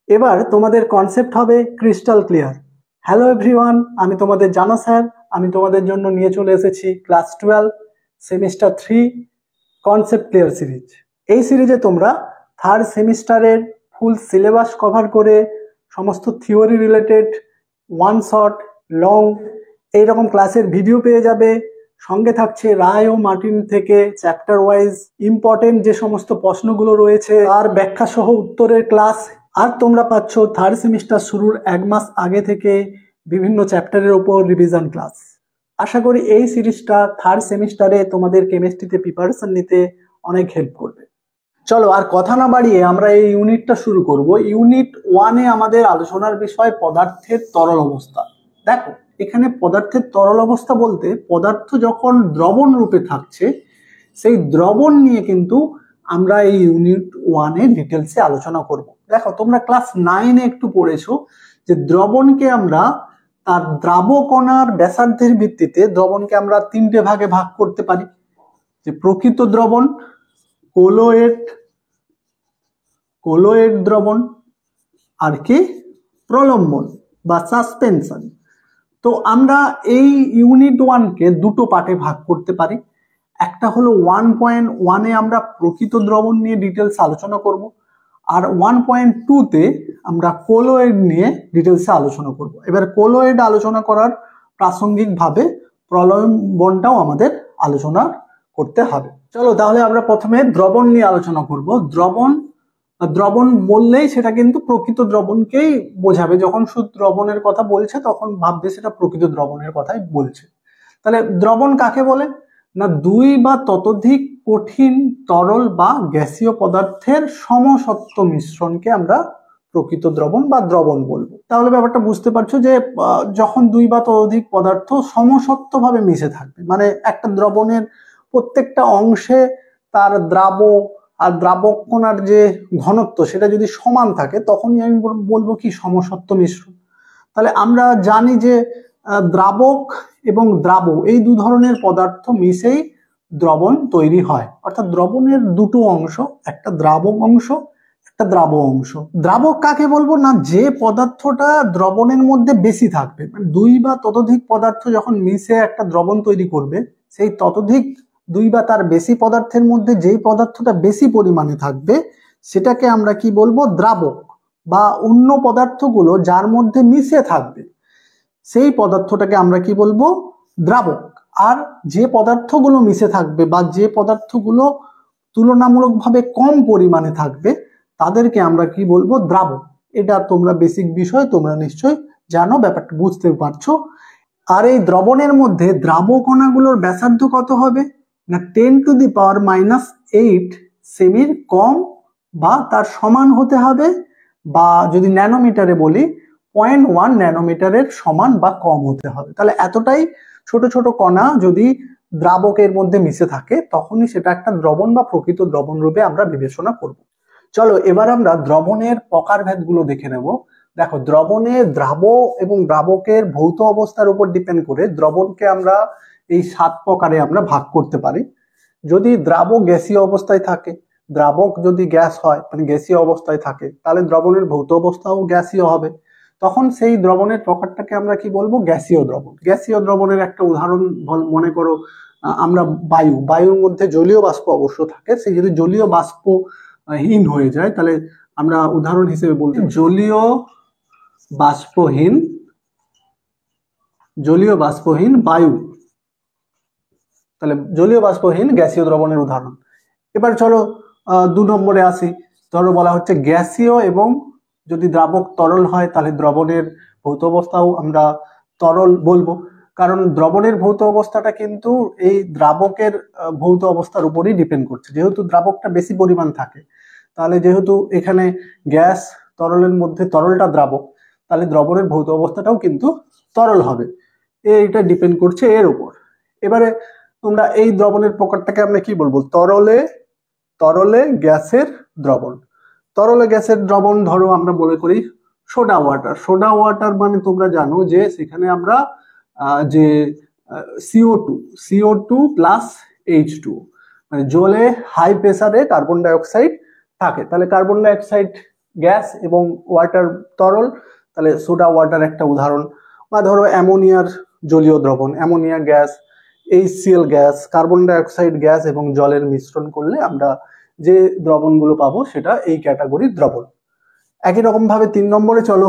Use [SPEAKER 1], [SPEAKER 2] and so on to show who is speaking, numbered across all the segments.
[SPEAKER 1] এবার তোমাদের কনসেপ্ট হবে ক্রিস্টাল ক্লিয়ার। হ্যালো এভরিওয়ান, আমি তোমাদের জানা স্যার। আমি তোমাদের জন্য নিয়ে চলে এসেছি class 12 semester 3 concept clear series. এই সিরিজে তোমরা থার্ড সেমিস্টারের ফুল সিলেবাস কভার করে সমস্ত theory related one shot long এইরকম ক্লাসের ভিডিও পেয়ে যাবে। সঙ্গে থাকছে রায় ও মার্টিন থেকে চ্যাপ্টার ওয়াইজ ইম্পর্টেন্ট যে সমস্ত প্রশ্নগুলো রয়েছে আর ব্যাখ্যা সহ উত্তরের ক্লাস। আর তোমরা পাচ্ছ থার্ড সেমিস্টার শুরুর 1 মাস আগে থেকে বিভিন্ন চ্যাপ্টারের উপর রিভিশন ক্লাস। আশা করি এই সিরিজটা থার্ড সেমিস্টারে তোমাদের কেমিস্ট্রিতে প্রিপারেশন নিতে অনেক হেল্প করবে। চলো আর কথা না বাড়িয়ে আমরা এই ইউনিটটা শুরু করব। ইউনিট 1-এ আমাদের আলোচনার বিষয় পদার্থের তরল অবস্থা। দেখো, এখানে পদার্থের তরল অবস্থা বলতে পদার্থ যখন দ্রবণ রূপে থাকছে সেই দ্রবণ নিয়ে কিন্তু আমরা এই ইউনিট 1-এ ডিটেলসে আলোচনা করব। দেখো, তোমরা ক্লাস 9-এ একটু পড়েছো যে দ্রবণকে আমরা তার দ্রাবকণার ব্যাসার্ধের ভিত্তিতে দ্রবণকে আমরা 3টে ভাগে ভাগ করতে পারি। যে প্রকৃত দ্রবণ, কোলোয়েড দ্রবণ আর কি প্রলম্বন বা সাসপেনশন। তো আমরা এই ইউনিট 1-কে দুটো পার্টে ভাগ করতে পারি। একটা হলো 1.1-এ আমরা প্রকৃত দ্রবণ নিয়ে ডিটেলস আলোচনা করব, আর 1.2-তে আমরা কোলোয়েড নিয়ে ডিটেলসে আলোচনা করব। এবার কোলোয়েড আলোচনা করার প্রাসঙ্গিকভাবে প্রলম্বনটাও আমাদের আলোচনা করতে হবে। চলো তাহলে আমরা প্রথমে দ্রবণ নিয়ে আলোচনা করব। দ্রবণ বললেই সেটা কিন্তু প্রকৃত দ্রবণকেই বোঝাবে। যখন শুধু দ্রবণের কথা বলছে তখন ভাববে সেটা প্রকৃত দ্রবণের কথাই বলছে। তাহলে দ্রবণ কাকে বলে না, 2 বা ততোধিক কঠিন তরল বা গ্যাসীয় পদার্থের সমসত্ব মিশ্রণকে আমরা প্রকৃত দ্রবণ বা দ্রবণ বলবো। তাহলে ব্যাপারটা বুঝতে পারছো যে যখন 2 বা ততোধিক পদার্থ সমসত্বভাবে মিশে থাকবে, মানে একটা দ্রবণের প্রত্যেকটা অংশে তার দ্রাবক আর দ্রাবক কণার যে ঘনত্ব সেটা যদি সমান থাকে তখনই আমি বলবো কি সমসত্ব মিশ্রণ। তাহলে আমরা জানি যে দ্রাবক এবং দ্রাব এই দু ধরনের পদার্থ মিশেই দ্রবণ তৈরি হয়। অর্থাৎ দ্রবণের দুটো অংশ, একটা দ্রাবক অংশ একটা দ্রাব অংশ। দ্রাবক কাকে বলবো না, যে পদার্থটা দ্রবণের মধ্যে বেশি থাকবে। 2 বা ততোধিক পদার্থ যখন মিশে একটা দ্রবণ তৈরি করবে, সেই ততোধিক 2 বা তার বেশি পদার্থের মধ্যে যেই পদার্থটা বেশি পরিমাণে থাকবে সেটাকে আমরা কি বলবো, দ্রাবক। বা অন্য পদার্থগুলো যার মধ্যে মিশে থাকবে সেই পদার্থটাকে আমরা কি বলবো, দ্রাবক। আর যে পদার্থগুলো মিশে থাকবে বা যে পদার্থগুলো তুলনামূলকভাবে কম পরিমাণে থাকবে তাদেরকে আমরা কি বলবো, দ্রাবক। এটা তোমরা বেসিক বিষয়, তোমরা নিশ্চয়ই জানো, ব্যাপারটা বুঝতে পারছো। আর এই দ্রবণের মধ্যে দ্রাবকণাগুলোর ব্যাসার্ধ কত হবে না, 10⁻⁸ সেমির কম বা তার সমান হতে হবে, বা যদি ন্যানোমিটারে বলি 0.1 ন্যানোমিটারের সমান বা কম হতে হবে। তাহলে এতটাই ছোট ছোট কণা যদি দ্রাবকের মধ্যে মিশে থাকে তখনই সেটা একটা দ্রবণ বা প্রকৃত দ্রবণ রূপে আমরা বিবেচনা করব। চলো এবার আমরা দ্রবণের প্রকারভেদগুলো দেখে নেব। দেখো, দ্রবণে দ্রাব এবং দ্রাবকের ভৌত অবস্থার উপর ডিপেন্ড করে দ্রবণকে আমরা এই 7 প্রকারে আমরা ভাগ করতে পারি। যদি দ্রাবক গ্যাসীয় অবস্থায় থাকে, দ্রাবক যদি গ্যাস হয় মানে গ্যাসীয় অবস্থায় থাকে, তাহলে দ্রবণের ভৌত অবস্থাও গ্যাসীয় হবে। তখন সেই দ্রবণের প্রকারটাকে আমরা কি বলবো, গ্যাসীয় দ্রবণ। গ্যাসীয় দ্রবণের একটা উদাহরণ মনে করো আমরা বায়ুর মধ্যে জলীয় বাষ্প অবশ্য থাকে, সেই যদি জলীয় বাষ্প হীন হয়ে যায় তাহলে আমরা উদাহরণ হিসেবে বলতে জলীয় বাষ্পহীন বায়ু। তাহলে জলীয় বাষ্পহীন গ্যাসীয় দ্রবণের উদাহরণ। এবার চলো 2 নম্বরে আসি। ধরো বলা হচ্ছে গ্যাসীয় এবং যদি দ্রাবক তরল হয় তাহলে দ্রবণের ভৌত অবস্থাও আমরা তরল বলবো, কারণ দ্রবণের ভৌত অবস্থাটা কিন্তু এই দ্রাবকের ভৌত অবস্থার উপরই ডিপেন্ড করছে। যেহেতু দ্রাবকটা বেশি পরিমাণ থাকে, তাহলে যেহেতু এখানে গ্যাস তরলের মধ্যে তরলটা দ্রাবক, তাহলে দ্রবণের ভৌত অবস্থাটাও কিন্তু তরল হবে। এইটা ডিপেন্ড করছে এর উপর। এবারে তোমরা এই দ্রবণের প্রকারটাকে আমরা কি বলবো, তরলে গ্যাসের দ্রবণ। তরলে গ্যাসের দ্রবণ ধরো আমরা বলে করি সোডা ওয়াটার মানে তোমরা জানো যে সেখানে আমরা যে CO2 প্লাস H2 মানে জলে হাই প্রেসারে কার্বন ডাইঅক্সাইড থাকে। তাহলে কার্বন ডাইঅক্সাইড গ্যাস এবং ওয়াটার তরল, তাহলে সোডা ওয়াটার একটা উদাহরণ। বা ধরো অ্যামোনিয়ার জলীয় দ্রবণ, ammonia gas, HCl gas, carbon dioxide gas এবং জলের মিশ্রণ করলে আমরা যে দ্রবণগুলো পাবো সেটা এই ক্যাটাগরির দ্রবণ। একই রকম ভাবে 3 নম্বরে চলো,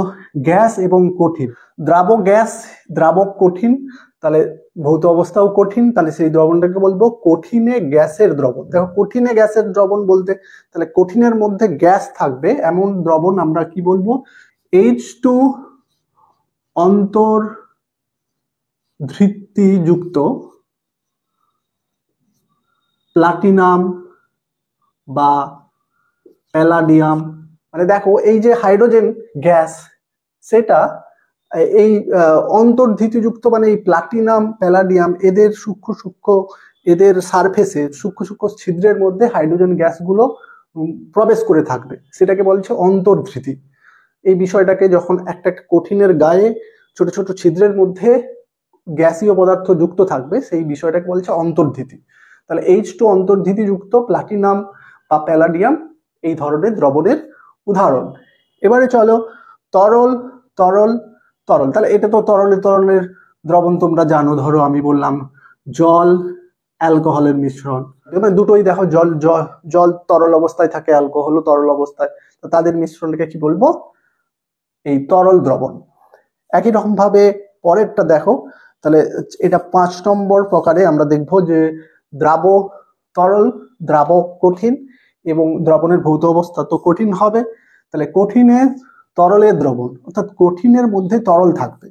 [SPEAKER 1] গ্যাস এবং কঠিন। দ্রাবক গ্যাস, দ্রাবক কঠিন, তাহলে ভৌত অবস্থাও কঠিন, তাহলে সেই দ্রবণটাকে বলবো কঠিনে গ্যাসের দ্রবণ। দেখো কঠিনে গ্যাসের দ্রবণ বলতে তাহলে কঠিনের মধ্যে গ্যাস থাকবে এমন দ্রবণ আমরা কি বলবো, H2 অন্তর্ধৃতিযুক্ত প্লাটিনাম বা প্যালাডিয়াম। মানে দেখো এই যে হাইড্রোজেন গ্যাস, সেটা এই অন্তর্ধৃতিযুক্ত মানে এই প্লাটিনাম প্যালাডিয়াম এদের সূক্ষ্ম সূক্ষ্ম এদের সারফেসে সূক্ষ্ম সূক্ষ্ম ছিদ্রের মধ্যে হাইড্রোজেন গ্যাসগুলো প্রবেশ করে থাকবে, সেটাকে বলছে অন্তর্ধৃতি। এই বিষয়টাকে যখন একটা কঠিনের গায়ে ছোট ছোট ছিদ্রের মধ্যে গ্যাসীয় পদার্থ যুক্ত থাকবে সেই বিষয়টাকে বলছে অন্তর্ধৃতি। তাহলে H2 অন্তর্ধৃতিযুক্ত প্লাটিনাম বা প্যালাডিয়াম এই ধরনের দ্রবণের উদাহরণ। এবারে চলো তরল, তরল, তরল। তাহলে এটা তো তরলের দ্রবণ তোমরা জানো, ধরো আমি বললাম জল অ্যালকোহলের মিশ্রণ, মানে দুটোই দেখো জল জল তরল অবস্থায় থাকে, অ্যালকোহলও তরল অবস্থায়, তো তাদের মিশ্রণটাকে কি বলবো, এই তরল দ্রবণ। একই রকম ভাবে পরেরটা দেখো, তাহলে এটা 5 নম্বর প্রকারে আমরা দেখবো যে দ্রাবক তরল, দ্রাবক কঠিন এবং দ্রবণের ভৌত অবস্থা তো কঠিন হবে, তাহলে কঠিনের তরলের দ্রবণ অর্থাৎ কঠিনের মধ্যে তরল থাকবে।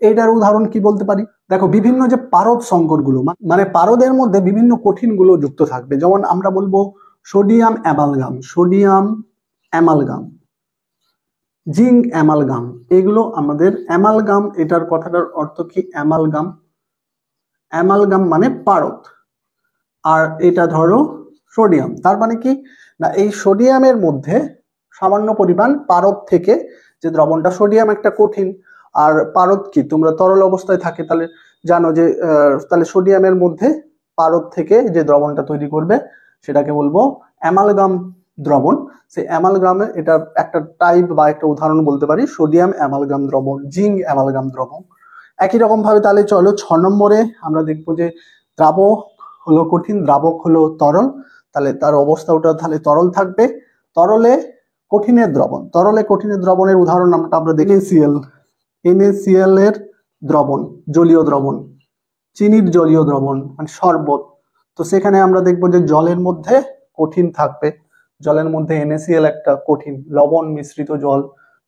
[SPEAKER 1] এইটার উদাহরণ কি বলতে পারি, দেখো বিভিন্ন যে পারদ সংকরগুলো, মানে পারদের মধ্যে বিভিন্ন কঠিন গুলো যুক্ত থাকবে, যেমন আমরা বলবো sodium amalgam, sodium amalgam, zinc amalgam, এগুলো আমাদের অ্যামালগাম, এটার কথাটার অর্থ কি অ্যামালগাম, অ্যামালগাম মানে পারদ, আর এটা ধরো সোডিয়াম, তার মানে কি না এই সোডিয়ামের মধ্যে সামান্য পরিমাণ পারদ থেকে যে দ্রবণটা, সোডিয়াম একটা কঠিন আর পারদ কি তোমরা তরল অবস্থায় থাকে, তাহলে জানো যে তাহলে সোডিয়ামের মধ্যে পারদ থেকে যে দ্রবণটা তৈরি করবে সেটাকে বলবো অ্যামালগাম দ্রবণ। সেই অ্যামালগামে এটা একটা টাইপ বা একটা উদাহরণ বলতে পারি সোডিয়াম অ্যামালগাম দ্রবণ, জিঙ্ক অ্যামালগাম দ্রবণ। একই রকম ভাবে তাহলে চলো 6 নম্বরে আমরা দেখবো যে দ্রাবক হলো কঠিন, দ্রাবক হলো তরল, তাহলে তার অবস্থা ওটা তাহলে তরল থাকবে। তরলে কঠিনের দ্রবণ, তরলে কঠিনের দ্রবণের উদাহরণ আমরা দেখি NaCl, NaCl এর দ্রবণ, জলীয় দ্রবণ, চিনির জলীয় দ্রবণ মানে শরবত, তো সেখানে আমরা দেখবো যে জলের মধ্যে কঠিন থাকবে, জলের মধ্যে NaCl একটা কঠিন, লবণ মিশ্রিত জল,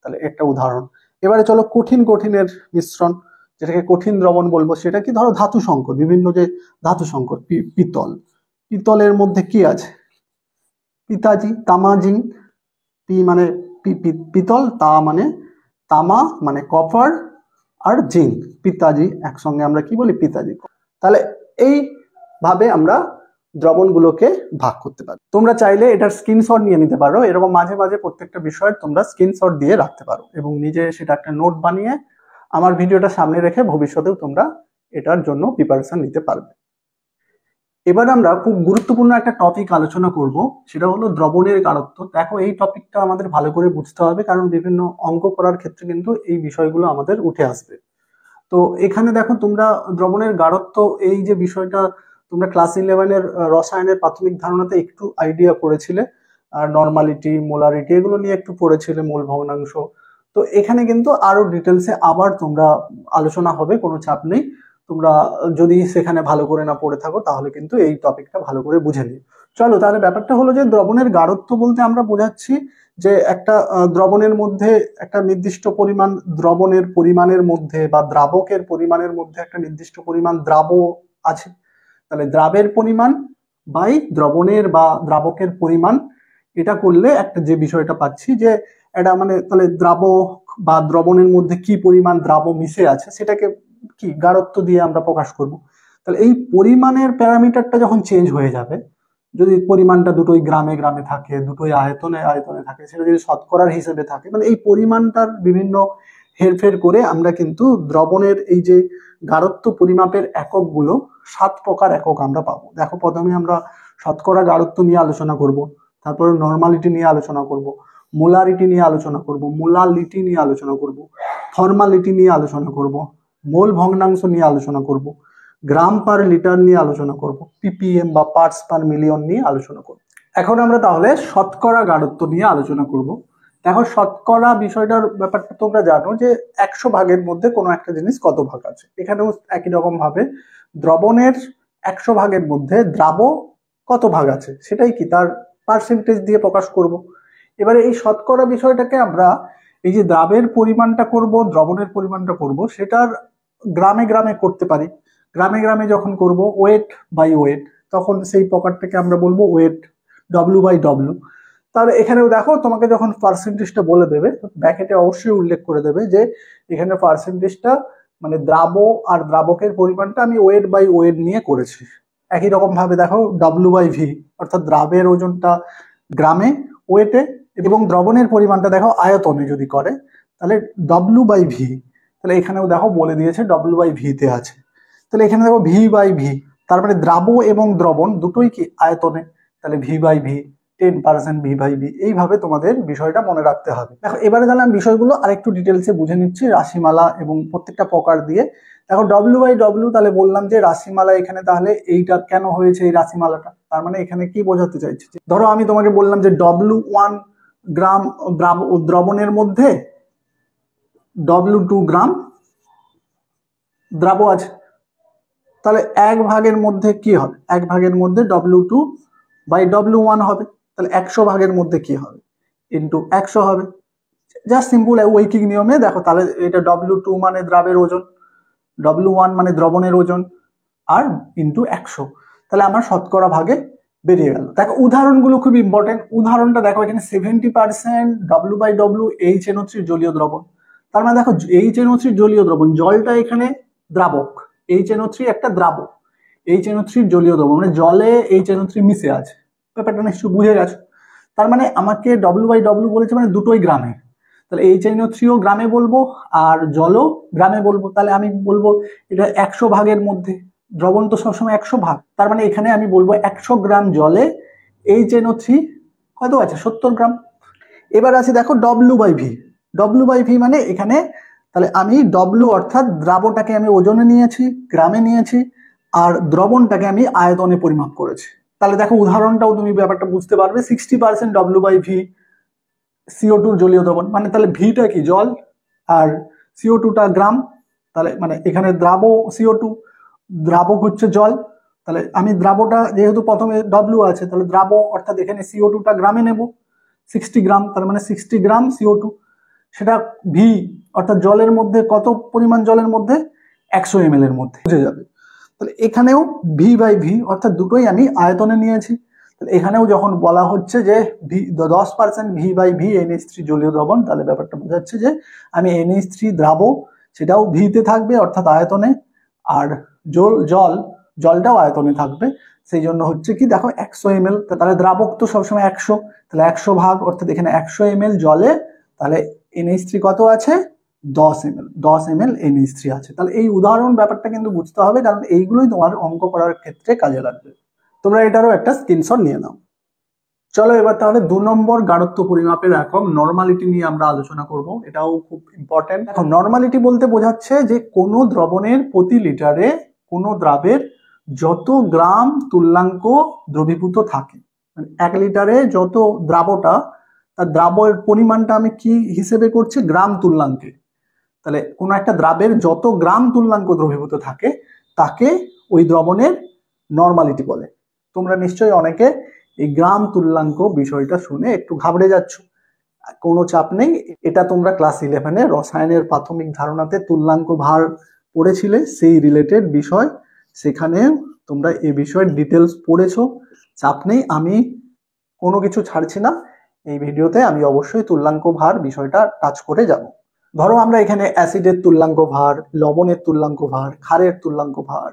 [SPEAKER 1] তাহলে একটা উদাহরণ। এবারে চলো কঠিন কঠিনের মিশ্রণ, যেটাকে কঠিন দ্রবণ বলবো, সেটা কি ধরো ধাতু সংকর, বিভিন্ন যে ধাতু সংকর, পিতল, পিতলের মধ্যে কি আছে, পিতাজি, তামাজিং, পি মানে পিতল, তা মানে তামা মানে কপার, আর জিঙ্ক পিতাজি, একসঙ্গে আমরা কি বলি পিতাজি। তাহলে এই ভাবে আমরা দ্রবণগুলোকে ভাগ করতে পারি। তোমরা চাইলে এটার স্ক্রিনশট নিয়ে নিতে পারো, এরকম মাঝে মাঝে প্রত্যেকটা বিষয় তোমরা স্ক্রিনশট দিয়ে রাখতে পারো এবং নিজে সেটা একটা নোট বানিয়ে আমার ভিডিওটা সামনে রেখে ভবিষ্যতেও তোমরা এটার জন্য প্রিপারেশন নিতে পারবে। এবার আমরা খুব গুরুত্বপূর্ণ একটা টপিক আলোচনা করব, সেটা হলো দ্রবণের গাঢ়ত্ব। দেখো এই টপিকটা আমাদের ভালো করে বুঝতে হবে, কারণ বিভিন্ন অঙ্ক করার ক্ষেত্রে কিন্তু এই বিষয়গুলো আমাদের উঠে আসবে। তো এখানে দেখো তোমরা দ্রবণের গাঢ়ত্ব এই যে বিষয়টা তোমরা ক্লাস 11-এর রসায়নের প্রাথমিক ধারণাতে একটু আইডিয়া করেছিলে, আর নর্মালিটি, মোলারিটি এগুলো নিয়ে একটু পড়েছিলে, মোল ভগ্নাংশ। তো এখানে কিন্তু আরো ডিটেলসে আবার তোমরা আলোচনা হবে, কোনো চাপ নেই। তোমরা যদি সেখানে ভালো করে না পড়ে থাকো তাহলে কিন্তু এই টপিকটা ভালো করে বুঝে নিও। চলো তাহলে ব্যাপারটা হলো যে দ্রবণের গাঢ়ত্ব বলতে আমরা বোঝাচ্ছি যে একটা দ্রবণের মধ্যে একটা নির্দিষ্ট পরিমাণ দ্রবণের পরিমাণের মধ্যে বা দ্রাবকের পরিমাণের মধ্যে একটা নির্দিষ্ট পরিমাণ দ্রাব আছে, তাহলে দ্রাবের পরিমাণ বাই দ্রবণের বা দ্রাবকের পরিমাণ, এটা করলে একটা যে বিষয়টা পাচ্ছি যে এটা মানে তাহলে দ্রাবক বা দ্রবণের মধ্যে কি পরিমাণ দ্রাব মিশে আছে সেটাকে কি গাঢ়ত্ব দিয়ে আমরা প্রকাশ করব। তাহলে এই পরিমাণের প্যারামিটারটা যখন চেঞ্জ হয়ে যাবে, যদি পরিমাণটা দুটোই গ্রামে গ্রামে থাকে, দুটোই আয়তনে আয়তনে থাকে, সেটা যদি শতকরার হিসেবে থাকে, মানে এই পরিমাণটার বিভিন্ন হেরফের করে আমরা কিন্তু দ্রবণের এই যে গাঢ়ত্ব পরিমাপের এককগুলো 7 প্রকার একক আমরা পাবো। দেখো প্রথমে আমরা শতকরা গাঢ়ত্ব নিয়ে আলোচনা করব, তারপরে নর্মালিটি নিয়ে আলোচনা করব, মোলারিটি নিয়ে আলোচনা করব, মোলালিটি নিয়ে আলোচনা করব, ফর্মালিটি নিয়ে আলোচনা করব, মোল ভগ্নাংশ নিয়ে আলোচনা করব, গ্রাম পার লিটার নিয়ে আলোচনা করব, পিপিএম বা পার্টস পার মিলিয়ন নিয়ে আলোচনা করব। এখন আমরা তাহলে শতকরা গাঢ়ত্ব নিয়ে আলোচনা করব। দেখো, শতকরা বিষয়টার ব্যাপারটা তোমরা জানো যে 100 ভাগের মধ্যে কোনো একটা জিনিস কত ভাগ আছে। এখানেও একই রকম ভাবে দ্রবণের 100 ভাগের মধ্যে দ্রাব কত ভাগ আছে সেটাই কি তার পার্সেন্টেজ দিয়ে প্রকাশ করব। এবারে এই শতকরা বিষয়টাকে আমরা এই যে দ্রাবের পরিমাণটা করব, দ্রবণের পরিমাণটা করব, সেটার গ্রামে গ্রামে করতে পারি। গ্রামে গ্রামে যখন করব ওয়েট বাই ওয়েট, তখন সেই প্রকারটাকে আমরা বলবো ওয়েট ডব্লিউ বাই ডব্লিউ। তাহলে এখানেও দেখো, তোমাকে যখন পার্সেন্টেজটা বলে দেবে ব্র্যাকেটে অবশ্যই উল্লেখ করে দেবে যে এখানে পার্সেন্টেজটা মানে দ্রাব আর দ্রাবকের পরিমাণটা আমি ওয়েট বাই ওয়েট নিয়ে করেছি। একই রকম ভাবে দেখো ডব্লিউ বাই ভি, অর্থাৎ দ্রাবের ওজনটা গ্রামে ওয়েটে, এবং দ্রবণের পরিমাণটা দেখো আয়তনে যদি করে তাহলে ডব্লিউ বাই ভি। তাহলে এখানেও দেখো বলে দিয়েছে ডব্লিউ বাই ভিতে আছে। তাহলে এখানে দেখো ভি বাই ভি, তার মানে দ্রাব এবং দ্রবণ দুটোই কি আয়তনে, তাহলে V by V 10% V by V. এইভাবে তোমাদের বিষয়টা মনে রাখতে হবে। দেখো এবারে তাহলে আমি বিষয়গুলো আরেকটু ডিটেলসে বুঝে নিচ্ছি রাশিমালা এবং প্রত্যেকটা প্রকার দিয়ে। দেখো ডব্লিউ বাই ডব্লিউ, তাহলে বললাম যে রাশিমালা এখানে তাহলে এইটা কেন হয়েছে এই রাশিমালাটা, তার মানে এখানে কি বোঝাতে চাইছে। ধরো আমি তোমাকে বললাম যে W1 গ্রাম দ্রবণের মধ্যে W2 গ্রাম দ্রাব আছে, তাহলে 1 ভাগের মধ্যে কি হবে, 1 ভাগের মধ্যে W2 বাই W1 হবে। তাহলে 100 ভাগের মধ্যে কি হবে, ইন্টু 100 হবে। জাস্ট সিম্পল ঐকিক নিয়মে দেখো, তাহলে এটা W2 মানে দ্রাবের ওজন, W1 মানে দ্রবণের ওজন, আর ইন্টু 100, তাহলে আমার শতকরা ভাগে বেরিয়ে গেল। দেখো উদাহরণগুলো খুব ইম্পর্টেন্ট। উদাহরণটা দেখো, এখানে 70% W বাই ডব্লিউ HNO3 জলীয় দ্রবণ। তার মানে দেখো HNO3 জলীয় দ্রবণ, জলটা এখানে দ্রাবক, HNO3 একটা দ্রাবক, HNO3 জলীয় দ্রবণ মানে জলে HNO3 মিশে আছে। ব্যাপারটা নিশ্চয়ই বুঝে গেছো। তার মানে আমাকে ডব্লিউ বাই ডব্লিউ বলেছে মানে দুটোই গ্রামে, তাহলে HNO3ও গ্রামে বলবো আর জলও গ্রামে বলবো। তাহলে আমি বলবো এটা 100 ভাগের মধ্যে, দ্রবণ তো সবসময় 100 ভাগ, তার মানে এখানে আমি বলবো 100 গ্রাম জলে HNO3 কত আছে, 70 গ্রাম। এবার আছে দেখো W by V, W by V মানে এখানে তাহলে আমি ডব্লিউ অর্থাৎ দ্রাবটাকে আমি ওজনে নিয়েছি, গ্রামে নিয়েছি, আর দ্রবণটাকে আমি আয়তনে পরিমাপ করেছি। তাহলে দেখো উদাহরণটাও তুমি ব্যাপারটা বুঝতে পারবে। 60% ডব্লিউ বাই ভি CO2 জলীয় দ্রবণ, মানে তাহলে ভিটা কি জল আর CO2টা গ্রাম, তাহলে মানে এখানে দ্রাব CO2, দ্রাবক হচ্ছে জল। তাহলে আমি দ্রাবটা যেহেতু প্রথমে ডব্লিউ আছে, তাহলে দ্রাব অর্থাৎ এখানে CO2টা গ্রামে নেব 60 গ্রাম, তার মানে 60 গ্রাম CO2। সেটা ভি অর্থাৎ জলের মধ্যে কত পরিমাণ, জলের মধ্যে 100 ml এর মধ্যে, বুঝে যাবে। তাহলে এখানেও ভি বাই ভি অর্থাৎ দুটোই আমি আয়তনে নিয়েছি। তাহলে এখানেও যখন বলা হচ্ছে যে 10% ভি বাই ভি NH3 জলীয় দ্রবণ, তাহলে ব্যাপারটা বোঝাচ্ছে যে আমি NH3 দ্রাব সেটাও ভিতে থাকবে অর্থাৎ আয়তনে, আর জলটাও আয়তনে থাকবে। সেই জন্য হচ্ছে কি দেখো 100 ml, তাহলে দ্রাবক তো সবসময় 100, তাহলে 100 ভাগ অর্থাৎ এখানে 100 ml জলে, তাহলে NH3 কত আছে 10 ml, 10 ml NH3 আছে। তাহলে এই উদাহরণ ব্যাপারটা কিন্তু বুঝতে হবে, কারণ এইগুলোই তোমার অঙ্ক করার ক্ষেত্রে কাজে লাগবে। তোমরা এটারও একটা স্ক্রিনশট নিয়ে নাও। চলো এবার তাহলে 2 নম্বর গাঢ়ত্ব পরিমাপের একক নরমালিটি নিয়ে আমরা আলোচনা করব। এটাও খুব ইম্পর্টেন্ট। এখন নরমালিটি বলতে বোঝাচ্ছে যে কোনো দ্রবণের প্রতি লিটারে কোনো দ্রাবের যত গ্রাম তুল্যাঙ্ক দ্রবীভূত থাকে, মানে 1 লিটারে যত দ্রাবটা, তার দ্রাবের পরিমাণটা আমি কি হিসেবে করছি, গ্রাম তুল্যাঙ্কে। তাহলে কোনো একটা দ্রাবের যত গ্রাম তুল্যাঙ্ক দ্রবীভূত থাকে তাকে ওই দ্রবণের নরমালিটি বলে। তোমরা নিশ্চয়ই অনেকে এই গ্রাম তুল্যাঙ্ক বিষয়টা শুনে একটু ঘাবড়ে যাচ্ছ, কোনো চাপ নেই। এটা তোমরা ক্লাস 11-এ রসায়নের প্রাথমিক ধারণাতে তুল্যাঙ্ক ভার পড়েছিলে, সেই রিলেটেড বিষয়, সেখানে তোমরা এই বিষয়ের ডিটেলস পড়েছো, চাপ নেই। আমি কোনো কিছু ছাড়ছি না, এই ভিডিওতে আমি অবশ্যই তুল্যাঙ্ক ভার বিষয়টা টাচ করে যাব। ধরো আমরা এখানে অ্যাসিডের তুল্যাঙ্ক ভার, লবণের তুল্যাঙ্ক ভার, ক্ষারের তুল্যাঙ্ক ভার,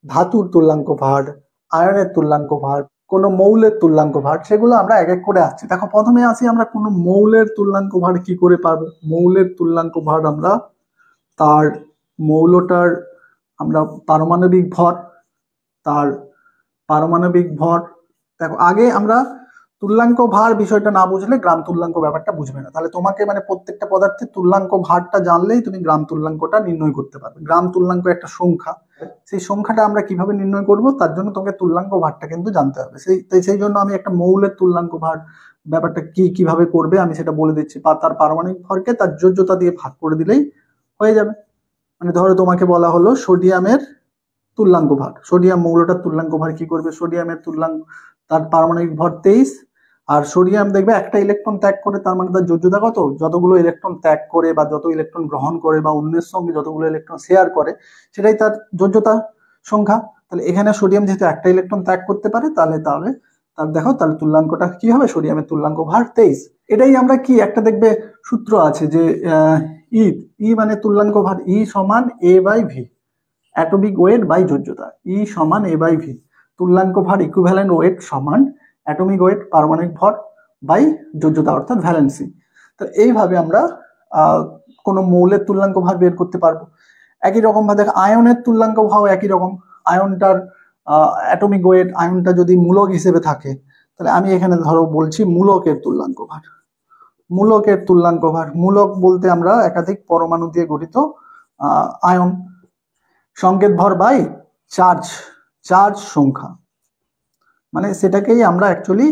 [SPEAKER 1] ধাতুর তুল্যাঙ্ক ভার, আয়নের তুল্যাঙ্ক ভার, কোনো মৌলের তুল্যাঙ্ক ভার, সেগুলো আমরা এক এক করে আসছি। দেখো প্রথমে আসি আমরা কোনো মৌলের তুল্যাঙ্ক ভার কি করে পাবো। মৌলের তুল্যাঙ্ক ভার আমরা তার মৌলটার আমরা পারমাণবিক ভর, তার পারমাণবিক ভর। দেখো আগে আমরা তুল্যাঙ্ক ভার বিষয়টা না বুঝলে গ্রাম তুল্যাঙ্ক ব্যাপারটা বুঝবে না। তাহলে তোমাকে মানে প্রত্যেকটা পদার্থের তুল্যাঙ্ক ভারটা জানলেই তুমি গ্রাম তুল্যাঙ্কটা নির্ণয় করতে পারবে। গ্রাম তুল্যাঙ্ক একটা সংখ্যা, সেই সংখ্যাটা আমরা কিভাবে নির্ণয় করব তার জন্য তোমাকে তুল্যাঙ্ক ভারটা কিন্তু জানতে হবে। সেই জন্য আমি একটা মৌলের তুল্যাঙ্ক ভার ব্যাপারটা কিভাবে করবে আমি সেটা বলে দিচ্ছি। তার পারমাণবিক ভরকে তার যোজ্যতা দিয়ে ভাগ করে দিলেই হয়ে যাবে। মানে ধরো তোমাকে বলা হলো সোডিয়ামের তুল্যাঙ্ক ভার, সোডিয়াম মৌলটার তুল্যাঙ্ক ভার কি করবে, সোডিয়ামের তুল্যাঙ্ক তার পারমাণবিক ভর 23, আর সোডিয়াম দেখবে একটা ইলেকট্রন ত্যাগ করে, তার মানে তার যোজ্যতা কত, যতগুলো ইলেকট্রন ত্যাগ করে বা যত ইলেকট্রন গ্রহণ করে বা অন্যের সঙ্গে যতগুলো ইলেকট্রন শেয়ার করে সেটাই তার যোজ্যতা সংখ্যা। তাহলে এখানে সোডিয়াম যেহেতু একটা ইলেকট্রন ত্যাগ করতে পারে তাহলে তার দেখো তাহলে তুল্যাঙ্কটা কি হবে, সোডিয়ামের তুল্যাঙ্ক ভার 23। এটাই আমরা কি একটা দেখবে সূত্র আছে যে ই মানে তুল্যাঙ্ক ভার, ই সমান A by V, atomic weight by যোজ্যতা, ই সমান এ বাই ভি, তুল্যাঙ্ক ভার ইকুইভ্যালেন্ট ওয়েট সমান অ্যাটমিক ওয়েট পারমাণবিক ভর বাই যোজ্যতা অর্থাৎ ভ্যালেন্সি। তো এইভাবে আমরা কোনো মৌলের তুল্যাঙ্ক ভার বের করতে পারবো। একই রকম ভাবে আয়নের তুল্যাঙ্ক ভার একই রকম, আয়নটার অ্যাটমিক ওয়েট, আয়নটা যদি মূলক হিসেবে থাকে তাহলে আমি এখানে ধরো বলছি মূলকের তুল্যাঙ্ক ভার, মূলকের তুল্যাঙ্ক ভার, মূলক বলতে আমরা একাধিক পরমাণু দিয়ে গঠিত আয়ন, সংকেত ভর বাই চার্জ সংখ্যা, মানে সেটাকেই আমরা অ্যাকচুয়ালি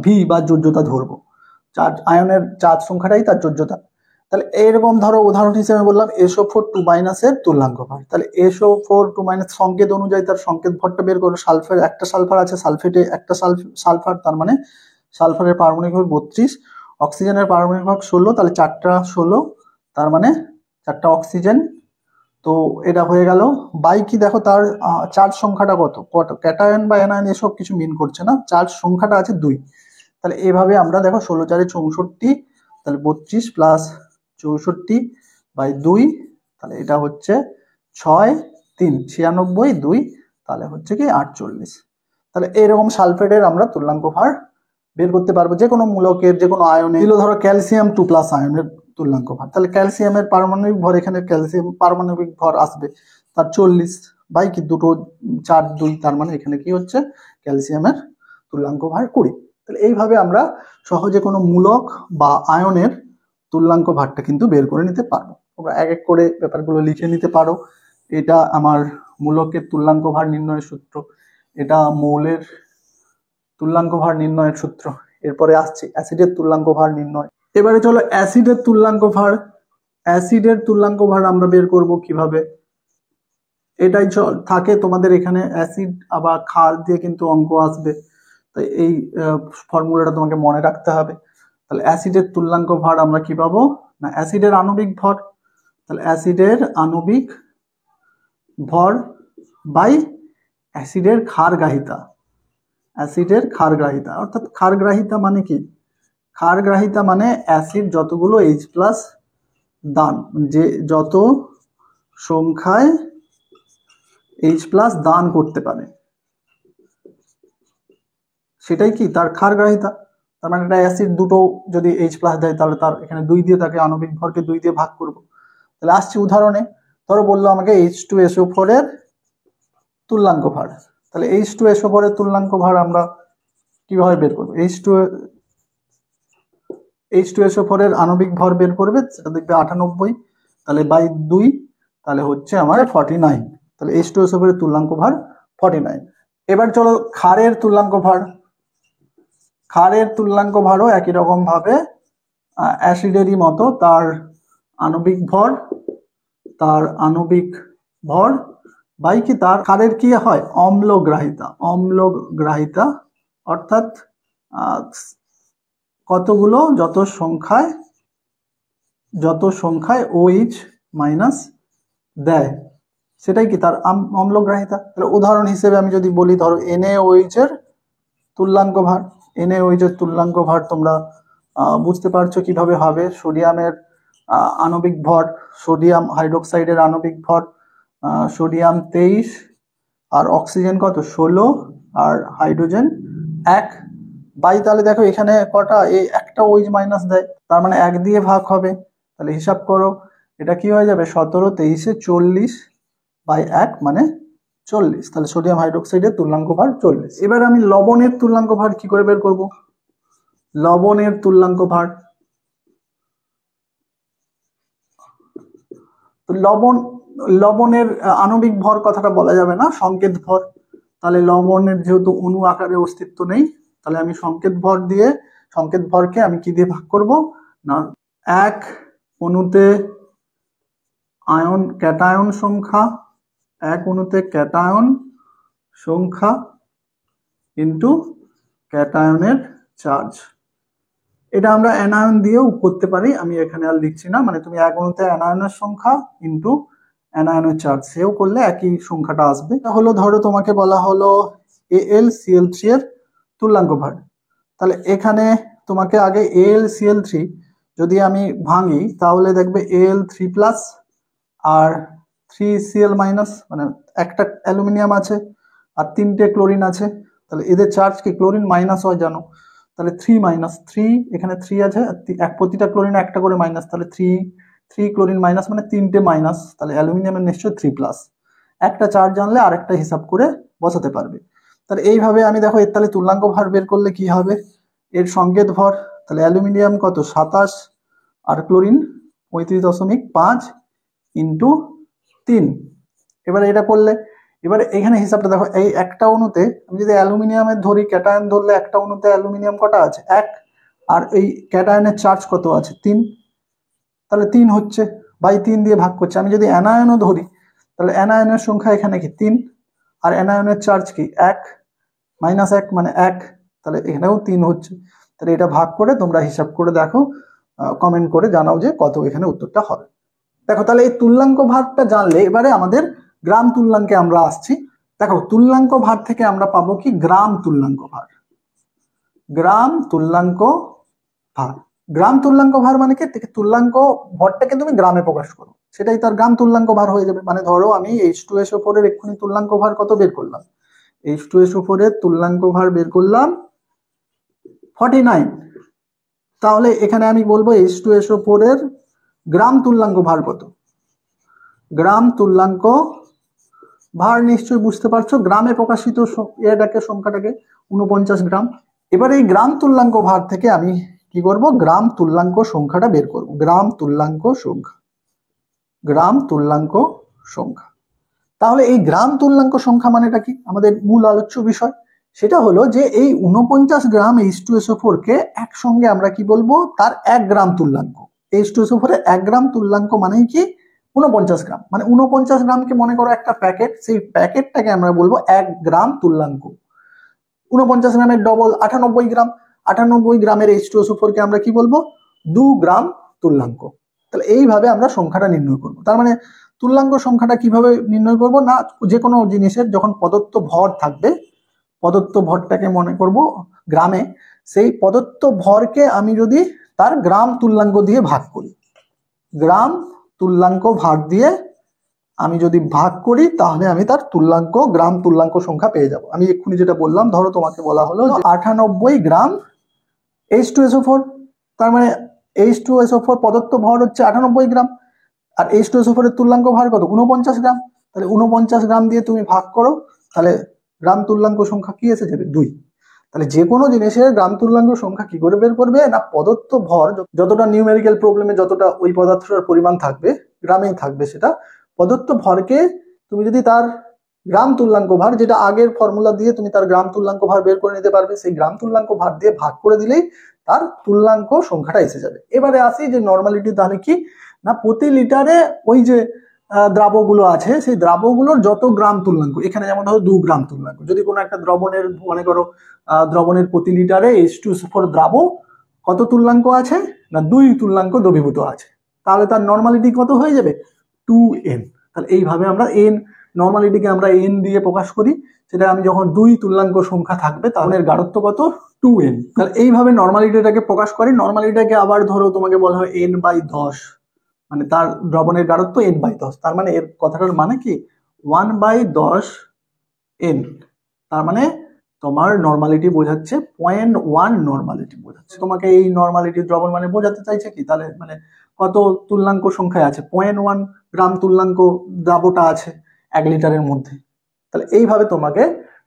[SPEAKER 1] ভি বা যোজ্যতা ধরবো, চার্জ আয়নের চার্জ সংখ্যাটাই তার যোজ্যতা। তাহলে এরকম ধরো উদাহরণ হিসেবে বললাম SO4 2- এর তুল্যাঙ্ক ভার, তাহলে SO4 2- সংকেত অনুযায়ী তার সংকেত ভরটা বের করো। সালফার একটা সালফার আছে, সালফেটে একটা সালফার, তার মানে সালফারের পারমাণবিক ভর 32, অক্সিজেনের পারমাণবিক ভর 16, তাহলে 4টা 16, তার মানে 4টা অক্সিজেন। তো এটা হয়ে গেল বাই কি দেখো তার চার্জ সংখ্যাটা কত, ক্যাটায়ন বা অ্যানায়ন এসব কিছু মিন করছে না, চার্জ সংখ্যাটা আছে 2। তাহলে এভাবে আমরা দেখো 16 4 64, তাহলে 32 প্লাস 64 বাই 2, তাহলে এটা হচ্ছে 6 3 96 2, তাহলে হচ্ছে কি 48। তাহলে এইরকম সালফেটের আমরা তুল্যাঙ্ক ভার বের করতে পারবো যে কোনো মূলকের, যে কোনো আয়নে। দিল ধরো ক্যালসিয়াম 2+ আয়নের তুল্যাঙ্ক ভর, তাহলে ক্যালসিয়ামের পারমাণবিক ভর, এখানে ক্যালসিয়াম পারমাণবিক ভর আসবে তার 40 বাই কি দুটো 4 2, তার মানে এখানে কি হচ্ছে ক্যালসিয়ামের তুল্যাঙ্ক ভর 20। তাহলে এইভাবে আমরা সহজে কোনো মূলক বা আয়নের তুল্যাঙ্ক ভারটা কিন্তু বের করে নিতে পারবো। তোমরা এক এক করে ব্যাপারগুলো লিখে নিতে পারো। এটা আমার মূলকের তুল্যাঙ্ক ভার নির্ণয়ের সূত্র, এটা মৌলের তুল্যাঙ্ক ভার নির্ণয়ের সূত্র। এরপরে আসছে অ্যাসিডের তুল্যাঙ্ক ভার নির্ণয়। এবারে চলো অ্যাসিডের তুল্যাঙ্ক ভার। অ্যাসিডের তুল্যাঙ্ক ভার আমরা বের করব কিভাবে, এটাই থাকে তোমাদের এখানে অ্যাসিড আবার ক্ষার দিয়ে কিন্তু অঙ্ক আসবে, তাই এই ফর্মুলাটা তোমাকে মনে রাখতে হবে। তাহলে অ্যাসিডের তুল্যাঙ্ক ভার আমরা কি পাবো না, অ্যাসিডের আণবিক ভর, তাহলে অ্যাসিডের আণবিক ভর বাই অ্যাসিডের ক্ষারগ্রাহিতা, অ্যাসিডের ক্ষারগ্রাহিতা অর্থাৎ ক্ষারগ্রাহিতা মানে কি, ক্ষারগ্রাহিতা মানে অ্যাসিড যতগুলো H+ দান, যে যত সংখ্যায় H+ দান করতে পারে সেটাই কি তার ক্ষারগ্রাহিতা। তার মানে একটা অ্যাসিড দুটো যদি H+ দেয় তাহলে তার এখানে 2 দিয়ে তাকে আণবিক ভরকে 2 দিয়ে ভাগ করব। তাহলে আসছে উদাহরণে, ধরো বললো আমাকে H2SO4 এর তুল্যাঙ্ক ভার, তাহলে H2SO4 এর তুল্যাঙ্ক ভার আমরা কিভাবে বের করবো, H2SO4 এর আণবিক ভর বের করবে, সেটা দেখবে 98, তাহলে বাই 2, তাহলে হচ্ছে আমার 49, তাহলে H2SO4 এর তুল্যাঙ্ক ভার 49। এবার চলো ক্ষারের তুল্যাঙ্ক ভার। ক্ষারের তুল্যাঙ্ক ভারও একই রকম ভাবে অ্যাসিডেরই মতো, তার আণবিক ভর বাই কি তার ক্ষারের কি হয় অম্লগ্রাহিতা, অর্থাৎ কতগুলো যত সংখ্যায় OH- দেয় সেটাই কি তার অম্লগ্রাহিতা। তাহলে উদাহরণ হিসেবে আমি যদি বলি, ধরো NaOH এর তুল্যাঙ্ক ভার, NaOH এর তুল্যাঙ্ক ভার তোমরা বুঝতে পারছো কিভাবে হবে। সোডিয়ামের আণবিক ভর, সোডিয়াম হাইড্রোক্সাইডের আণবিক ভর সোডিয়াম 23, আর অক্সিজেন কত 16, আর হাইড্রোজেন 1 বাই, তাহলে দেখো এখানে কটা এই একটা OH- দেয়, তার মানে 1 দিয়ে ভাগ হবে, তাহলে হিসাব করো এটা কি হয়ে যাবে 17 23 40 বাই 1 মানে 40, তাহলে সোডিয়াম হাইড্রোক্সাইডের তুল্যাঙ্ক ভার 40। এবার আমি লবণের তুল্যাঙ্ক ভার কি করে বের করব, লবণের তুল্যাঙ্ক ভার। তো লবণের আণবিক ভর কথাটা বলা যাবে না, সংকেত ভর। তাহলে লবণের যেহেতু অণু আকারে অস্তিত্ব নেই, তাহলে আমি সংকেত ভরকে আমি কি দিয়ে ভাগ করব না, এক অণুতে ক্যাটায়ন সংখ্যা, এক অণুতে ক্যাটায়ন সংখ্যা ইন্টু ক্যাটায়নের চার্জ। এটা আমরা অ্যানায়ন দিয়েও করতে পারি, আমি এখানে আর লিখছি না। মানে তুমি এক অণুতে অ্যানায়নের সংখ্যা ইন্টু অ্যানায়নের চার্জ, সেও করলে একই সংখ্যাটা আসবে। হলো ধরো তোমাকে বলা হলো AlCl3 এর তুল্যাঙ্ক ভার। তাহলে এখানে তোমাকে আগে AlCl3 যদি আমি ভাঙি, তাহলে দেখবে Al3+ আর 3Cl-, মানে একটা অ্যালুমিনিয়াম আছে আর 3টে ক্লোরিন আছে। তাহলে এদের চার্জ কি ক্লোরিন মাইনাস হয় জানো, তাহলে 3 এখানে 3 আছে, প্রতিটা ক্লোরিন একটা করে মাইনাস, তাহলে 3 ক্লোরিন মাইনাস মানে 3টে মাইনাস, তাহলে অ্যালুমিনিয়ামের নিশ্চয়ই 3+। একটা চার্জ জানলে আরেকটা হিসাব করে বসাতে পারবে। তাহলে এইভাবে আমি দেখো এর তাহলে তুল্যাঙ্ক ভার বের করলে কি হবে, এর সংকেত ভর, তাহলে অ্যালুমিনিয়াম কত 27 আর ক্লোরিন 35.5 ইন্টু 3। এবারে এটা করলে এবারে এখানে হিসাবটা দেখো, এই একটা অণুতে আমি যদি অ্যালুমিনিয়ামের ধরি, ক্যাটায়ন ধরলে একটা অণুতে অ্যালুমিনিয়াম কটা আছে 1, আর এই ক্যাটায়নের চার্জ কত আছে 3, তাহলে 3 হচ্ছে, বাই 3 দিয়ে ভাগ করছে। আমি যদি অ্যানায়নও ধরি, তাহলে অ্যানায়নের সংখ্যা এখানে কি 3 আর অ্যানায়নের চার্জ কি 1 -1 মানে 1, তাহলে এখানেও 3 হচ্ছে। তাহলে এটা ভাগ করে তোমরা হিসাব করে দেখো, কমেন্ট করে জানাও যে কত এখানে উত্তরটা হবে। দেখো তাহলে এই তুল্যাঙ্ক ভারটা জানলে এবারে আমাদের গ্রাম তুল্যাঙ্কে আমরা আসছি। দেখো তুল্যাঙ্ক ভার থেকে আমরা পাবো কি গ্রাম তুল্যাঙ্ক ভার। গ্রাম তুল্যাঙ্ক ভার, গ্রাম তুল্যাঙ্ক ভার মানে কি, তুল্যাঙ্ক ভরটাকে তুমি গ্রামে প্রকাশ করো, সেটাই তার গ্রাম তুল্যাঙ্ক ভার হয়ে যাবে। মানে ধরো আমি H2SO4 এর এক্ষুনি তুল্যাঙ্ক ভার কত বের করলাম, H2SO4 এর তুল্যাঙ্ক ভার বের করলাম 49, তাহলে এখানে আমি বলবো H2SO4 এর গ্রাম তুল্যাঙ্ক ভার কত। গ্রাম তুল্যাঙ্ক ভার নিশ্চয়ই বুঝতে পারছো, গ্রামে প্রকাশিত এটাকে সংখ্যাটাকে 49 গ্রাম। এবার এই গ্রাম তুল্যাঙ্ক ভার থেকে আমি কি করব, গ্রাম তুল্যাঙ্ক সংখ্যাটা বের করব। গ্রাম তুল্যাঙ্ক সংখ্যা। তাহলে এই গ্রাম তুল্যাঙ্ক সংখ্যা মানেটা কি, আমাদের মূল আলোচ্য বিষয় সেটা হলো যে এই 49 গ্রাম H2SO4 কে একসঙ্গে আমরা কি বলবো, তার 1 গ্রাম তুল্যাঙ্ক। H2SO4 এর 1 গ্রাম তুল্যাঙ্ক মানেই কি 49 গ্রাম। মানে 49 গ্রামকে মনে করো একটা প্যাকেট, সেই প্যাকেটটাকে আমরা বলবো 1 গ্রাম তুল্যাঙ্ক। 49 গ্রামের ডবল 98 গ্রাম, 98 গ্রামের H2SO4 কে আমরা কি বলবো 2 গ্রাম তুল্যাঙ্ক। তাহলে এইভাবে আমরা সংখ্যাটা নির্ণয় করব। তার মানে তুল্যাঙ্ক সংখ্যাটা কিভাবে নির্ণয় করব না, যে কোনো জিনিসের যখন প্রদত্ত ভর থাকবে, প্রদত্ত ভরটাকে মনে করব গ্রামে, সেই প্রদত্ত ভরকে আমি যদি তার গ্রাম তুল্যাঙ্ক দিয়ে ভাগ করি, গ্রাম তুল্যাঙ্ক ভাগ দিয়ে আমি যদি ভাগ করি, তাহলে আমি তার তুল্যাঙ্ক গ্রাম তুল্যাঙ্ক সংখ্যা পেয়ে যাব। আমি এক্ষুনি যেটা বললাম, ধরো তোমাকে বলা হলো 98 গ্রাম H2SO4, তার মানে H2SO4 প্রদত্ত ভর হচ্ছে 98 গ্রাম, আর H2SO4 এর তুল্যাঙ্ক ভার কত 49 গ্রাম। তাহলে 49 গ্রাম দিয়ে তুমি ভাগ করো, তাহলে গ্রাম তুল্যাঙ্ক সংখ্যা কি এসে যাবে 2। তাহলে যে কোনো জিনিসের গ্রাম তুল্যাঙ্ক সংখ্যা কি করে বের করবে না, প্রদত্ত ভর যতটা নিউমেরিক্যাল প্রবলেমে যতটা ওই পদার্থটার পরিমাণ থাকবে, গ্রামেই থাকবে সেটা, প্রদত্ত ভরকে তুমি যদি তার গ্রাম তুল্যাঙ্ক ভার, যেটা আগের ফর্মুলা দিয়ে তুমি তার গ্রাম তুল্যাঙ্ক ভার বের করে নিতে পারবে, সেই গ্রাম তুল্যাঙ্ক ভার দিয়ে ভাগ করে দিলেই তার তুল্যাঙ্ক সংখ্যাটা এসে যাবে। এবারে আসি যে নর্মালিটি, তাহলে কি না প্রতি লিটারে ওই যে দ্রাবগুলো আছে, সেই দ্রাবগুলোর যত গ্রাম তুল্যাঙ্ক, এখানে যেমন ধরো 2 গ্রাম তুল্যাঙ্ক, যদি কোনো একটা দ্রবণের মনে করো দ্রবণের প্রতি লিটারে H2SO4 দ্রাব কত তুল্যাঙ্ক আছে না 2 তুল্যাঙ্ক দ্রবীভূত আছে, তাহলে তার নর্মালিটি কত হয়ে যাবে 2n। তাহলে এইভাবে আমরা নর্মালিটিকে আমরা n দিয়ে প্রকাশ করি, সেটা আমি যখন 2 তুল্যাঙ্ক সংখ্যা থাকবে তাহলে এর গাঢ়ত্ব কত 2n। তাহলে এইভাবে নর্মালিটিটাকে প্রকাশ করি। নর্মালিটিটাকে আবার ধরো তোমাকে বলা হয় n/10, মানে তার দ্রবণের গাঢ়ত্ব n/10, তার মানে এর কথাটার মানে কি 1/10 n, তার মানে তোমার নর্মালিটি বোঝাচ্ছে 0.1 নর্মালিটি বোঝাচ্ছে। তোমাকে এই নর্মালিটি দ্রবণ মানে বোঝাতে চাইছে কি, তাহলে মানে কত তুল্যাঙ্ক সংখ্যায় আছে 0.1 গ্রাম তুল্যাঙ্ক দ্রাবটা আছে 1 লিটারের মধ্যে। তাহলে এইভাবে তোমাকে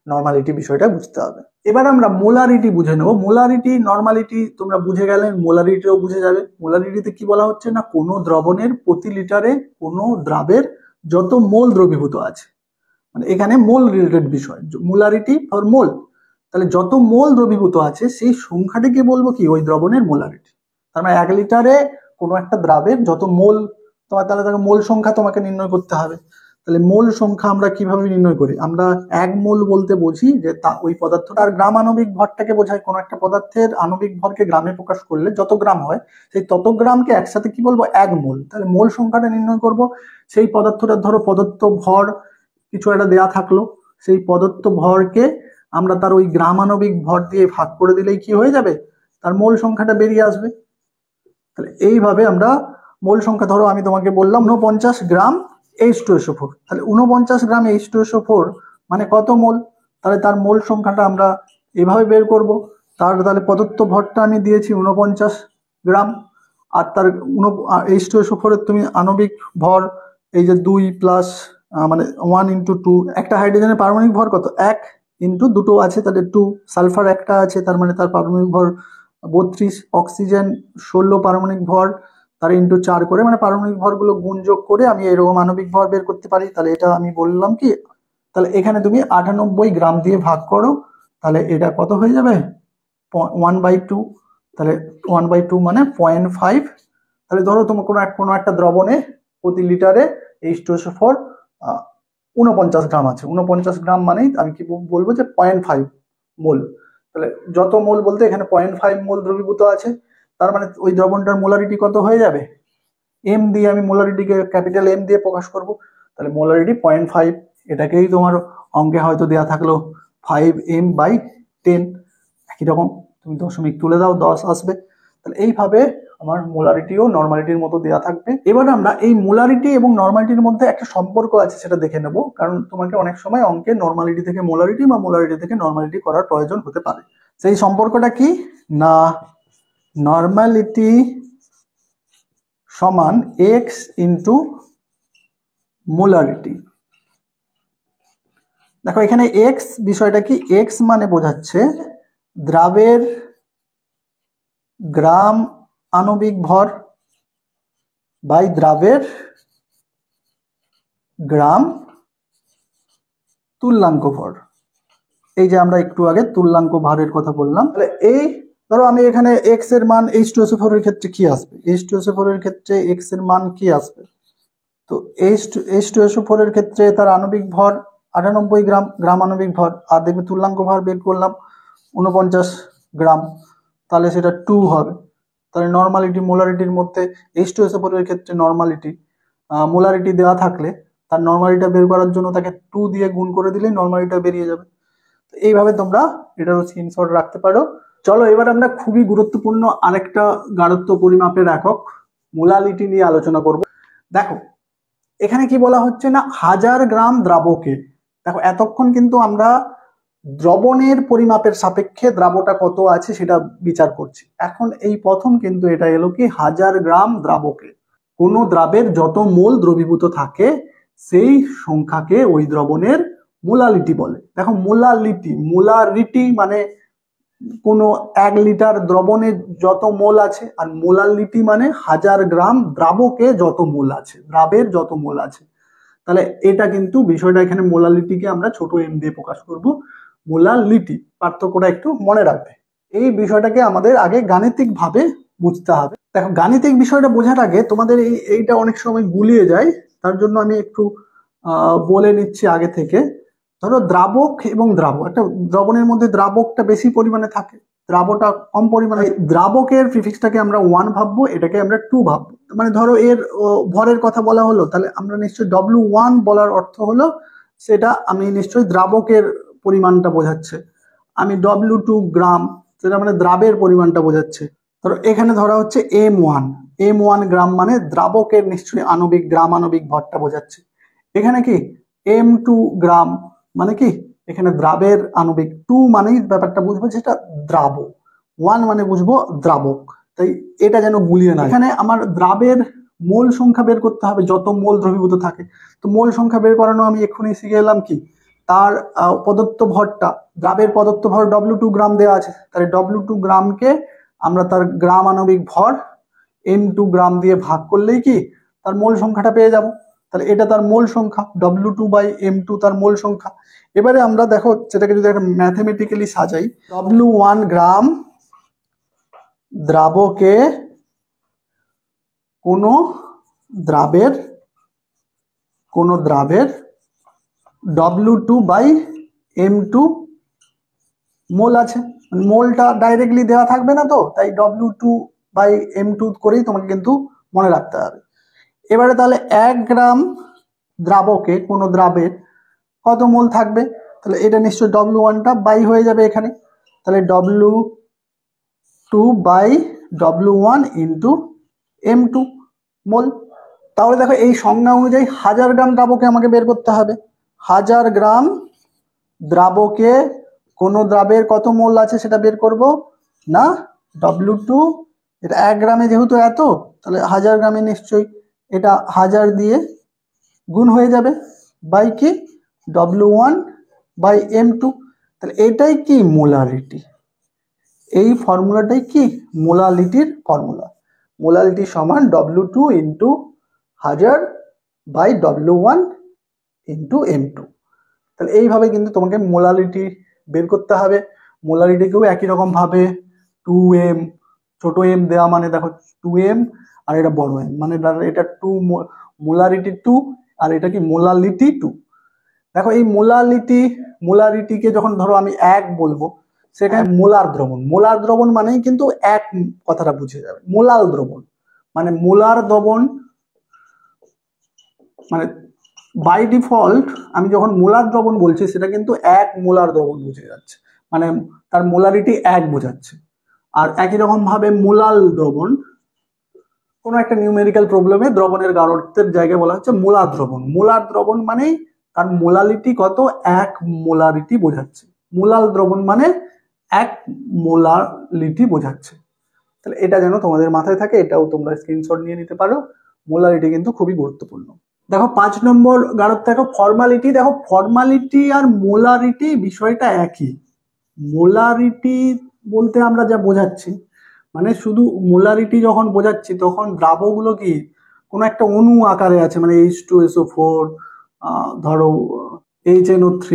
[SPEAKER 1] নর্মালিটি বিষয়টা বুঝতে হবে। এবার আমরা মোলারিটি বুঝে নেব। মোলারিটি নর্মালিটি তোমরা বুঝে গেলে, মোলারিটিও বুঝে যাবে। মোলারিটিতে কি বলা হচ্ছে না, কোনো দ্রবণের প্রতি লিটারে কোনো দ্রাবের যত মোল দ্রবীভূত আছে, মানে এখানে মোল রিলেটেড বিষয়, মোলারিটি ফর মোল। তাহলে যত মোল দ্রবীভূত আছে সেই সংখ্যাটিকে বলবো কি, ওই দ্রবণের মোলারিটি। তার মানে 1 লিটারে কোনো একটা দ্রাবের যত মোল, তোমার তাহলে তাকে মোল সংখ্যা তোমাকে নির্ণয় করতে হবে। তাহলে মোল সংখ্যা আমরা কিভাবে নির্ণয় করি, আমরা 1 মোল বলতে বুঝি যে তা ওই পদার্থটার গ্রাম আণবিক ভরটাকে বোঝায়। কোনো একটা পদার্থের আণবিক ভরকে গ্রামে প্রকাশ করলে যত গ্রাম হয়, সেই তত গ্রামকে একসাথে কি বলবো, 1 মোল। তাহলে মোল সংখ্যাটা নির্ণয় করব। সেই পদার্থটার ধরো প্রদত্ত ভর কিছু একটা দেয়া থাকলো, সেই প্রদত্ত ভরকে আমরা তার ওই গ্রাম আণবিক ভর দিয়ে ভাগ করে দিলেই কি হয়ে যাবে, তার মোল সংখ্যাটা বেরিয়ে আসবে। তাহলে এইভাবে আমরা মোল সংখ্যা, ধরো আমি তোমাকে বললাম 49 গ্রাম H2SO4, তাহলে 49 গ্রাম H2SO4 মানে কত মোল, তাহলে তার মোল সংখ্যাটা আমরা এভাবে বের করব। তাহলে প্রদত্ত ভরটা আমি দিয়েছি 49 গ্রাম, আর তার H2SO4 এর তুমি আণবিক ভর এই যে 2 প্লাস মানে 1 × 2, একটা হাইড্রোজেনের পারমাণবিক ভর কত, 1 × 2 আছে তাহলে 2, সালফার একটা আছে তার মানে তার পারমাণবিক ভর 32, অক্সিজেন 16 পারমাণবিক ভর, তার × 4 করে, মানে পারমাণবিক ভরগুলো গুণযোগ করে আমি এরকম আণবিক ভর বের করতে পারি। তাহলে এটা আমি বললাম কি, তাহলে এখানে তুমি 98 গ্রাম দিয়ে ভাগ করো, তাহলে এটা কত হয়ে যাবে, 1/2। তাহলে 1/2 মানে 0.5। তাহলে ধরো তোমার কোনো একটা দ্রবণে প্রতি লিটারে H2SO4 49 গ্রাম আছে। 49 গ্রাম মানেই আমি কি বলবো যে 0.5 মোল। তাহলে যত মোল বলতে এখানে 0.5 মোল দ্রবীভূত আছে। তার মানে ওই দ্রবণটার মোলারিটি কত হয়ে যাবে, এম দিয়ে, আমি মোলারিটিকে ক্যাপিটাল এম দিয়ে প্রকাশ করব। তাহলে মোলারিটি 0.5, এটাকেই তোমার অঙ্কে হয়তো দেওয়া থাকলো 5m/10, একই রকম তুমি দশমিক তুলে দাও 10 আসবে। তাহলে এইভাবে আমার মোলারিটিও নর্মালিটির মতো দেওয়া থাকবে। এবার আমরা এই মোলারিটি এবং নর্মালিটির মধ্যে একটা সম্পর্ক আছে সেটা দেখে নেব, কারণ তোমাকে অনেক সময় অঙ্কে নর্মালিটি থেকে মোলারিটি বা মোলারিটি থেকে নর্মালিটি করার প্রয়োজন হতে পারে। সেই সম্পর্কটা কি না, নর্মালিটি সমান x × মোলারিটি। দেখো এখানে x বিষয়টা কি, x মানে বোঝাচ্ছে দ্রাবের গ্রাম আণবিক ভর বাই দ্রাবের গ্রাম তুল্যাঙ্ক ভর। এই যে আমরা একটু আগে তুল্যাঙ্ক ভরের কথা বললাম, তাহলে এই ধরো আমি এখানে x এর মান H2SO4 এর ক্ষেত্রে কি আসবে, H2SO4 এর ক্ষেত্রে x এর মান কি আসবে, তো H2SO4 এর ক্ষেত্রে তার আণবিক ভর 98 গ্রাম আণবিক ভর, আর দেখবে তুল্যাঙ্ক ভর বের করলাম 49 গ্রাম, তাহলে সেটা 2 হবে। তাহলে নর্মালিটি মোলারিটির মধ্যে H2SO4 এর ক্ষেত্রে নর্মালিটি মোলারিটি দেওয়া থাকলে তার নর্মালিটা বের করার জন্য তাকে 2 দিয়ে গুণ করে দিলে নর্মালিটা বেরিয়ে যাবে। তো এইভাবে তোমরা এটারও স্ক্রিনশট রাখতে পারো। চলো এবার আমরা খুবই গুরুত্বপূর্ণ আরেকটা গাঢ়ত্ব পরিমাপের একক মোলালিটি নিয়ে আলোচনা করব। দেখো এখানে কি বলা হচ্ছে না, 1000 গ্রাম দ্রাবকে, দেখো এতক্ষণ কিন্তু আমরা দ্রবণের পরিমাপের সাপেক্ষে দ্রাবটা কত আছে সেটা বিচার করছি। এখন এই প্রথম কিন্তু এটা এলো কি 1000 গ্রাম দ্রাবকে, কোনো দ্রাবের যত মোল দ্রবীভূত থাকে সেই সংখ্যাকে ওই দ্রবণের মোলালিটি বলে। দেখো মোলারিটি মানে কোনো 1 লিটার দ্রবণে যত মোল আছে, আর মোলালিটি মানে 1000 গ্রাম দ্রাবকে যত মোল আছে, দ্রাবের যত মোল আছে। তাহলে এটা কিন্তু বিষয়টা, এখানে মোলালিটিকে আমরা ছোট এম দিয়ে প্রকাশ করব, মোলালিটি, পার্থক্যটা একটু মনে রাখবে। এই বিষয়টাকে আমাদের আগে গাণিতিক ভাবে বুঝতে হবে। দেখো গাণিতিক বিষয়টা বোঝার আগে তোমাদের এইটা অনেক সময় গুলিয়ে যায়, তার জন্য আমি একটু বলে নিচ্ছি আগে থেকে। ধরো দ্রাবক এবং দ্রাবক, একটা দ্রবণের মধ্যে দ্রাবকটা বেশি পরিমাণে থাকে, দ্রাবকটা কম পরিমাণে, দ্রাবকের প্রিফিক্সটাকে আমরা 1 ভাববো, এটাকে আমরা 2 ভাববো। মানে ধরো এর ভরের কথা বলা হলো, তাহলে আমরা নিশ্চয়ই W1 বলার অর্থ হলো সেটা আমি নিশ্চয়ই দ্রাবকের পরিমাণটা বোঝাচ্ছে, আমি W2 গ্রাম সেটা মানে দ্রাবের পরিমাণটা বোঝাচ্ছে। ধরো এখানে ধরা হচ্ছে M1 গ্রাম মানে দ্রাবকের নিশ্চয়ই আণবিক গ্রাম আণবিক ভরটা বোঝাচ্ছে। এখানে কি M2 গ্রাম মানে কি এখানে দ্রাবের আণবিক, 2 মানেই ব্যাপারটা বুঝবো যেটা দ্রাব, 1 মানে বুঝবো দ্রাবক। তাই এটা যেন গুলিয়ে না, এখানে আমার দ্রাবের মোল সংখ্যা বের করতে হবে যত মোল দ্রবীভূত থাকে। তো মোল সংখ্যা বের করানো আমি এক্ষুনি শিখে এলাম কি, তার প্রদত্ত ভরটা, দ্রাবের প্রদত্ত ভর W2 গ্রাম দেওয়া আছে, তাহলে W2 গ্রামকে আমরা তার গ্রাম আণবিক ভর M2 গ্রাম দিয়ে ভাগ করলেই কি তার মোল সংখ্যাটা পেয়ে যাব। তাহলে এটা তার মোল সংখ্যা, W2/M2 তার মোল সংখ্যা। এবারে আমরা দেখো সেটাকে যদি একটা ম্যাথমেটিক্যালি সাজাই, W1 গ্রাম দ্রাবকে কোনো দ্রাবের W2/M2 মোল আছে। মোলটা ডাইরেক্টলি দেওয়া থাকবে না, তো তাই W2/M2 করেই তোমাকে কিন্তু মনে রাখতে হবে। এবারে তাহলে 1 গ্রাম দ্রাবকে কোনো দ্রাবের কত মোল থাকবে, তাহলে এটা নিশ্চয় W1টা বাই হয়ে যাবে এখানে, তাহলে W2/W1 ইন্টু M2 মোল। তাহলে দেখো এই সংজ্ঞা অনুযায়ী 1000 গ্রাম দ্রাবকে আমাকে বের করতে হবে। 1000 গ্রাম দ্রাবকে কোনো দ্রাবের কত মোল আছে সেটা বের করব না, W2 এটা 1 গ্রামে যেহেতু এত, তাহলে 1000 গ্রামে নিশ্চয়ই এটা 1000 দিয়ে গুণ হয়ে যাবে বাই কি W1/M2। তাহলে এটাই কি মোলারিটি, এই ফর্মুলাটাই কি মোলারিটির ফর্মুলা। মোলারিটি সমান W2 into 1000/W1 into M2। তাহলে এইভাবে কিন্তু তোমাকে মোলারিটি বের করতে হবে। মোলারিটিকেও একই রকম ভাবে 2m, ছোট m দেওয়া মানে দেখো 2m, আর এটা বড় m মানে এটা 2 মোলারিটি 2, আর এটা কি মোলালিটি 2। দেখো এই মোলারিটিকে যখন ধরো আমি 1 বলবো, সেখানে মোলার দ্রবণ মানেই কিন্তু এক কথাটা বুঝে যাবে। মোলাল দ্রবণ মানে মোলার দ্রবণ মানে বাই ডিফল্ট আমি যখন মোলার দ্রবণ বলছি সেটা কিন্তু 1 মোলার দ্রবণ বুঝে যাচ্ছে, মানে তার মোলারিটি 1 বোঝাচ্ছে। আর একই রকম ভাবে মোলাল দ্রবণ কোনো একটা নিউমেরিক্যাল প্রবলেমে দ্রবণের গাঢ়ত্বের জায়গায় বলা হচ্ছে মোলার দ্রবণ। মোলার দ্রবণ মানেই তার মোলালিটি কত, 1 মোলারিটি বোঝাচ্ছে। মোলাল দ্রবণ মানে 1 মোলালিটি বোঝাচ্ছে। তাহলে এটা যেন তোমাদের মাথায় থাকে, এটাও তোমরা স্ক্রিনশট নিয়ে নিতে পারো। মোলারিটি কিন্তু খুবই গুরুত্বপূর্ণ। দেখো 5 নম্বর গাঢ়ত্ব, দেখো ফর্মালিটি। দেখো ফর্মালিটি আর মোলারিটি বিষয়টা একই। মোলারিটি বলতে আমরা যা বোঝাচ্ছি, মানে শুধু মোলারিটি যখন বোঝাচ্ছি তখন দ্রাবকগুলো কি কোনো একটা অণু আকারে আছে, মানে H2SO4, ধরো HNO3,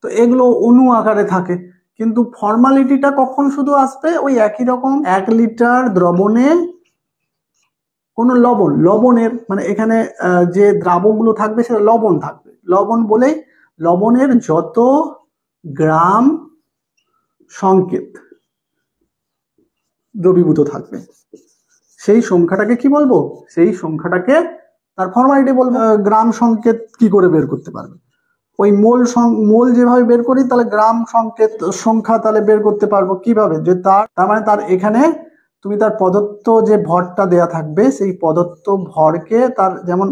[SPEAKER 1] তো এগুলো অণু আকারে থাকে। কিন্তু ফর্মালিটিটা কখন শুধু আসবে, ওই একই রকম 1 লিটার দ্রবণে কোনো লবণের মানে এখানে যে দ্রাবকগুলো থাকবে সেটা লবণ থাকবে। লবণ বলেই লবণের যত গ্রাম সংকেত দ্রবীভূত থাকবে সেই সংখ্যাটাকে কি বলবো, সেই সংখ্যাটাকে তার ফর্মালিটি বলবো। গ্রাম সংকেত কি করে বের করতে পারবে, ওই মোল যেভাবে বের করি তাহলে গ্রাম সংকেত সংখ্যা তাহলে বের করতে পারবো কিভাবে, যে তার মানে তার এখানে তুমি তার প্রদত্ত যে ভরটা দেয়া থাকবে সেই প্রদত্ত ভরকে তার যেমন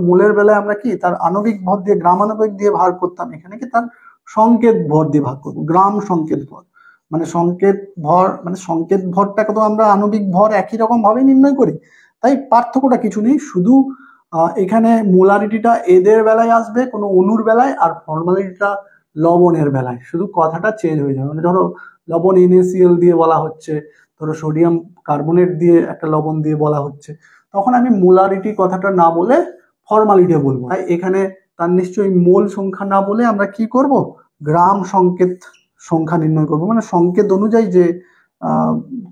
[SPEAKER 1] মোলের বেলায় আমরা কি তার আণবিক ভর দিয়ে গ্রাম আণবিক দিয়ে ভাগ করতাম, এখানে কি তার সংকেত ভর দিয়ে ভাগ করবো, গ্রাম সংকেত ভর। মানে সংকেত ভর মানে সংকেত ভরটাকে তো আমরা আণবিক ভর একই রকম ভাবে নির্ণয় করি, তাই পার্থক্যটা কিছু নেই। শুধু এখানে মোলারিটিটা এদের বেলায় আসবে কোনো অণুর বেলায়, আর ফর্মালিটিটা লবণের বেলায়, শুধু কথাটা চেঞ্জ হয়ে যাবে। মানে ধরো লবণ NaCl দিয়ে বলা হচ্ছে, ধরো সোডিয়াম কার্বনেট দিয়ে একটা লবণ দিয়ে বলা হচ্ছে, তখন আমি মোলারিটি কথাটা না বলে ফর্মালিটি বলবো। তাই এখানে তার নিশ্চয়ই মোল সংখ্যা না বলে আমরা কি করব, গ্রাম সংকেত সংখ্যা নির্ণয় করব। মানে সংকেত অনুযায়ী যে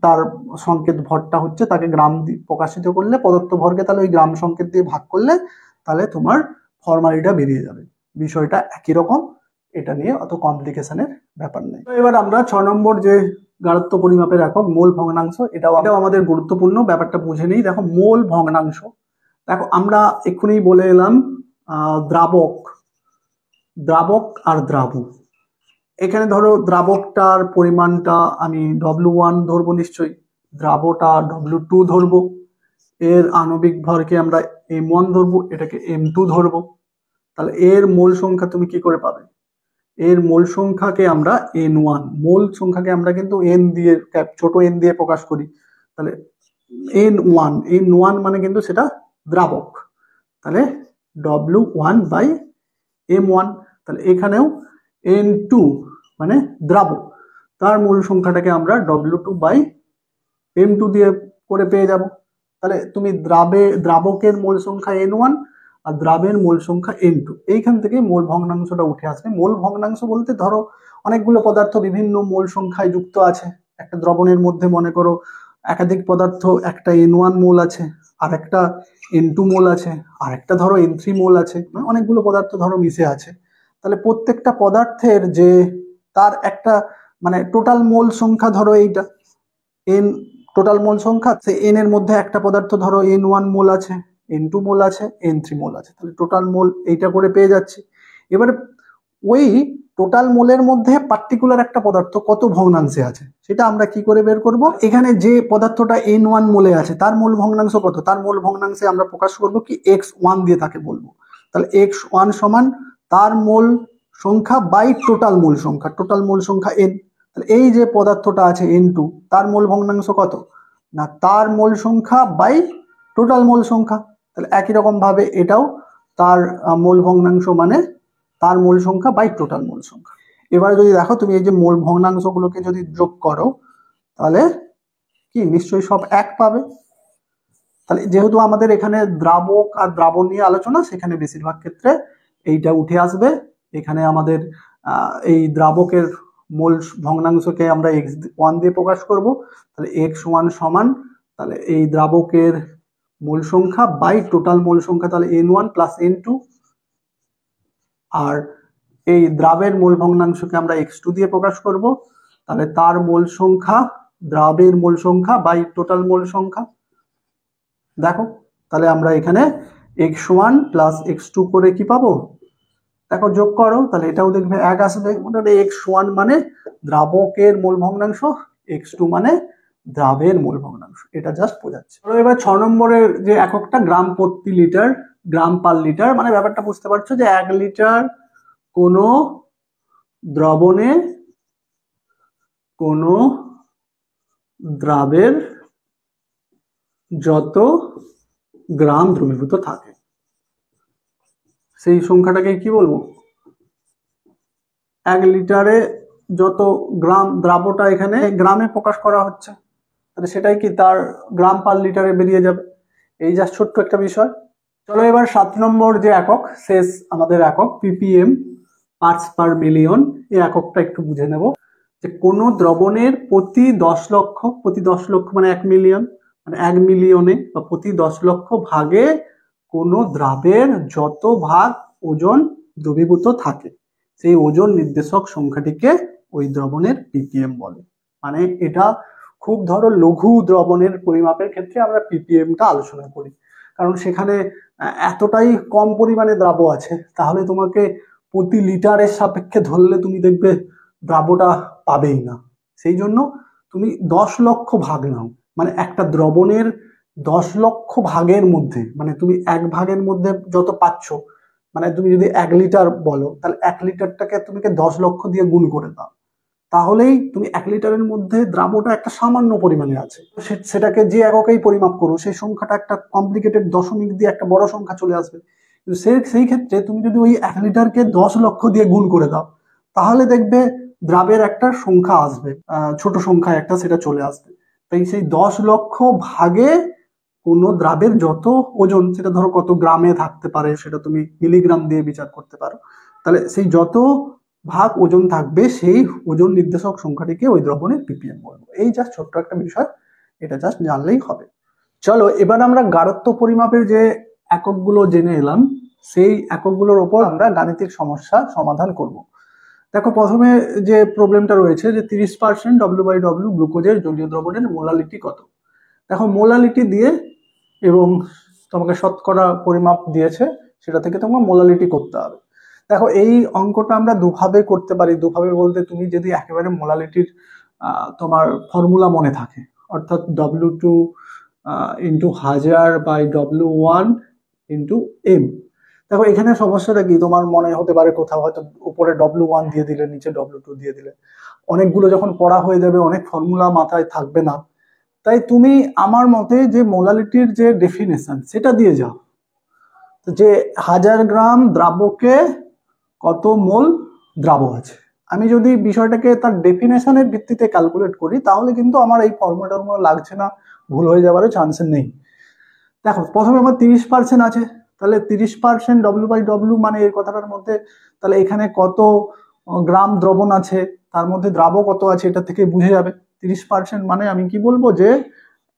[SPEAKER 1] তার সংকেত ভরটা হচ্ছে তাকে গ্রাম প্রকাশিত করলে প্রদত্ত ভরকে তাহলে ওই গ্রাম সংকেত দিয়ে ভাগ করলে তাহলে তোমার ফর্মালিটিটা বেরিয়ে যাবে। বিষয়টা একই রকম, এটা নিয়ে অত কমপ্লিকেশনের ব্যাপার নেই। এবার আমরা 6 নম্বর যে গাঢ়ত্ব পরিমাপের একক মোল ভগ্নাংশ, এটাও আমাদের গুরুত্বপূর্ণ, ব্যাপারটা বুঝে নেই। দেখো মোল ভগ্নাংশ, দেখো আমরা এক্ষুনি বলে এলাম দ্রাবক আর দ্রাবক। এখানে ধরো দ্রাবকটার পরিমাণটা আমি W1 ধরবো নিশ্চয়ই, দ্রাবকটা W2 ধরবো, এর আণবিক ভরকে আমরা M1 ধরবো, এটাকে M2 ধরবো। তাহলে এর মোল সংখ্যা তুমি কি করে পাবে, এর মোল সংখ্যাকে আমরা N1, মোল সংখ্যাকে আমরা কিন্তু n দিয়ে ছোট n দিয়ে প্রকাশ করি, তাহলে N1 মানে কিন্তু সেটা দ্রাবক, তাহলে W1/M1। তাহলে এখানেও N2 মানে দ্রাবক, তার মোল সংখ্যাটাকে আমরা W2/M2 দিয়ে করে পেয়ে যাব। তাহলে তুমি দ্রাবকের মোল সংখ্যা N1 আর দ্রাবের মোল সংখ্যা N2, এইখান থেকে মোল ভগ্নাংশটা উঠে আসবে। মোল ভগ্নাংশ বলতে ধরো অনেকগুলো পদার্থ বিভিন্ন মোল সংখ্যায় যুক্ত আছে একটা দ্রবণের মধ্যে, মনে করো একাধিক পদার্থ, একটা N1 মোল আছে, আর একটা N2 মোল আছে, আর একটা ধরো N3 মোল আছে, মানে অনেকগুলো পদার্থ ধরো মিশে আছে। তাহলে প্রত্যেকটা পদার্থের যে তার একটা মানে টোটাল মোল সংখ্যা ধরো এইটা N, টোটাল মোল সংখ্যা, সে N এর মধ্যে একটা পদার্থ ধরো N1 মোল আছে, N2 মোল আছে, N3 মোল আছে, তাহলে টোটাল মোল এইটা করে পেয়ে যাচ্ছি। এবারে ওই টোটাল মোলের মধ্যে পার্টিকুলার একটা পদার্থ কত ভগ্নাংশে আছে সেটা আমরা কি করে বের করব? এখানে যে পদার্থটা N1 মোলে আছে তার মোল ভগ্নাংশ কত, তার মোল ভগ্নাংশে আমরা প্রকাশ করব কি x1 দিয়ে তাকে বলবো। তাহলে x1 সমান তার মোল সংখ্যা বাই টোটাল মোল সংখ্যা, টোটাল মোল সংখ্যা n। তাহলে এই যে পদার্থটা আছে N2 তার মোল ভগ্নাংশ কত না, তার মোল সংখ্যা বাই টোটাল মোল সংখ্যা। তাহলে একই রকম ভাবে এটাও তার মোল ভগ্নাংশ মানে তার মোল সংখ্যা বাই টোটাল মোল সংখ্যা। এবারে যদি দেখো তুমি এই যে মোল ভগ্নাংশগুলোকে যদি যোগ করো তাহলে কি নিশ্চয়ই সব এক পাবে। তাহলে যেহেতু আমাদের এখানে দ্রাবক আর দ্রাবণ নিয়ে আলোচনা, সেখানে বেশিরভাগ ক্ষেত্রে এইটা উঠে আসবে। এখানে আমাদের এই দ্রাবকের মোল ভগ্নাংশকে আমরা x1 দিয়ে প্রকাশ করব। তাহলে x1 সমান তাহলে এই দ্রাবকের মোল সংখ্যা বাই টোটাল মোল সংখ্যা, তাহলে N1 প্লাস N2, আর এই দ্রাবের মোল ভগ্নাংশকে আমরা x2 দিয়ে প্রকাশ করব। তাহলে তার মোল সংখ্যা, দ্রাবের মোল সংখ্যা বাই টোটাল মোল সংখ্যা। দেখো তাহলে আমরা এখানে x1 প্লাস x2 করে কি পাবো, দেখো যোগ করো, তাহলে এটাও দেখবে এক আসবে। x1 মানে দ্রাবকের মোল ভগ্নাংশ, x2 মানে দ্রাবের মোল ভগ্নাংশ, এটা জাস্ট বোঝাচ্ছে। এবার 6 নম্বরের যে এককটা গ্রাম প্রতি লিটার, গ্রাম পার লিটার, মানে ব্যাপারটা বুঝতে পারছো যে 1 লিটার কোনো দ্রবণে কোনো দ্রাবের যত গ্রাম দ্রবীভূত থাকে সেই সংখ্যাটাকে কি বলবো, 1 লিটারে যত গ্রাম, দ্রাবটা এখানে গ্রামে প্রকাশ করা হচ্ছে, তাহলে সেটাই কি তার গ্রাম পার লিটারে বেরিয়ে যাবে। এই জাস্ট ছোট্ট একটা বিষয়। চলো এবার 7 নম্বর যে একক, শেষ আমাদের একক ppm, পার্টস পার মিলিয়ন, এই এককটা একটু বুঝে নেব। যে কোনো দ্রবণের প্রতি 10 লক্ষ, প্রতি 10 লক্ষ মানে 1 মিলিয়ন, মানে 1 মিলিয়নে বা প্রতি 10 লক্ষ ভাগে কোনো দ্রাবের যত ভাগ ওজন দ্রবীভূত থাকে সেই ওজন নির্দেশক সংখ্যাটিকে ওই দ্রবণের ppm বলে। মানে এটা খুব ধরো লঘু দ্রবণের পরিমাপের ক্ষেত্রে আমরা ppmটা আলোচনা করি, কারণ সেখানে এতটাই কম পরিমাণে দ্রাব আছে, তাহলে তোমাকে প্রতি লিটারের সাপেক্ষে ধরলে তুমি দেখবে দ্রাবটা পাবেই না। সেই জন্য তুমি 10 লক্ষ ভাগ নাও, মানে একটা দ্রবণের 10 লক্ষ ভাগের মধ্যে, মানে তুমি 1 ভাগের মধ্যে যত পাচ্ছ, মানে তুমি যদি 1 লিটার বলো তাহলে 1 লিটারটাকে তুমি 10 লক্ষ দিয়ে গুণ করে দাও, তাহলেই তুমি 1 লিটারের মধ্যে দ্রাবটা একটা সামান্য পরিমাণে আছে, সেটাকে যে এককেই পরিমাপ করো সেই সংখ্যাটা একটা কমপ্লিকেটেড দশমিক দিয়ে একটা বড় সংখ্যা চলে আসবে। কিন্তু সেই ক্ষেত্রে তুমি যদি ওই 1 লিটারকে 10 লক্ষ দিয়ে গুণ করে দাও তাহলে দেখবে দ্রাবের একটা সংখ্যা আসবে, ছোট সংখ্যা একটা সেটা চলে আসবে। তাই সেই 10 লক্ষ ভাগে কোনো দ্রাবের যত ওজন, সেটা ধরো কত গ্রামে থাকতে পারে সেটা তুমি মিলিগ্রাম দিয়ে বিচার করতে পারো, তাহলে সেই যত ভাগ ওজন থাকবে সেই ওজন নির্দেশক সংখ্যাটিকে ওই দ্রবণের ppm বলবো। এই জাস্ট ছোট্ট একটা বিষয়, এটা জাস্ট জানলেই হবে। চলো এবার আমরা গাঢ়ত্ব পরিমাপের যে এককগুলো জেনে এলাম, সেই এককগুলোর উপর আমরা গাণিতিক সমস্যা সমাধান করব। দেখো প্রথমে যে প্রবলেমটা রয়েছে যে 30% W/W গ্লুকোজের জলীয় দ্রবণের মোলালিটি কত। দেখো মোলালিটি দিয়ে এবং তোমাকে শতকরা পরিমাপ দিয়েছে, সেটা থেকে তোমাকে মোলালিটি করতে হবে। দেখো এই অঙ্কটা আমরা দুভাবে করতে পারি। দুভাবে বলতে তুমি যদি একেবারে মোলালিটির তোমার ফর্মুলা মনে থাকে, অর্থাৎ W2 into 1000 by W1 into M। দেখো এখানে সমস্যাটা কি, তোমার মনে হতে পারে কোথাও হয়তো উপরে W1 দিয়ে দিলে নিচে W2 দিয়ে দিলে, অনেকগুলো যখন পড়া হয়ে যাবে অনেক ফর্মুলা মাথায় থাকবে না। তাই তুমি আমার মতে যে মোলালিটির যে ডেফিনেশন সেটা দিয়ে যাও, যে 1000 গ্রাম দ্রাবকে কত মোল দ্রাবক আছে। আমি যদি বিষয়টাকে তার ডেফিনেশনের ভিত্তিতে ক্যালকুলেট করি তাহলে কিন্তু আমার এই ফর্মুলাটা লাগছে না, ভুল হয়ে যাওয়ারও চান্স নেই। দেখো প্রথমে আমার 30% আছে, তাহলে 30% W/W মানে এই কথাটার মধ্যে তাহলে এখানে কত গ্রাম দ্রবণ আছে, তার মধ্যে দ্রাবক কত আছে, এটা থেকে বুঝে যাবে। 30% মানে আমি কি বলবো যে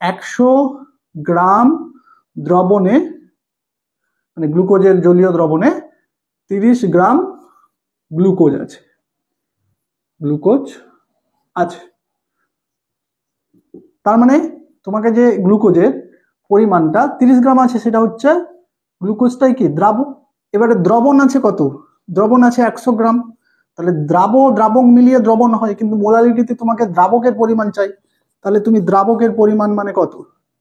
[SPEAKER 1] 100 গ্রাম দ্রবণে, মানে গ্লুকোজের জলীয় দ্রবণে 30 গ্রাম গ্লুকোজ আছে, গ্লুকোজ আছে। তার মানে তোমাকে যে গ্লুকোজের পরিমাণটা 30 গ্রাম আছে সেটা হচ্ছে গ্লুকোজটাই কি দ্রাবক। এবারে দ্রবণ আছে কত, দ্রবণ আছে 100 গ্রাম, তাহলে দ্রাবক মিলিয়ে দ্রবণ হয়, কিন্তু মোলালিটিতে তোমাকে দ্রাবকের পরিমাণ চাই, তাহলে তুমি দ্রাবকের পরিমাণ মানে কত,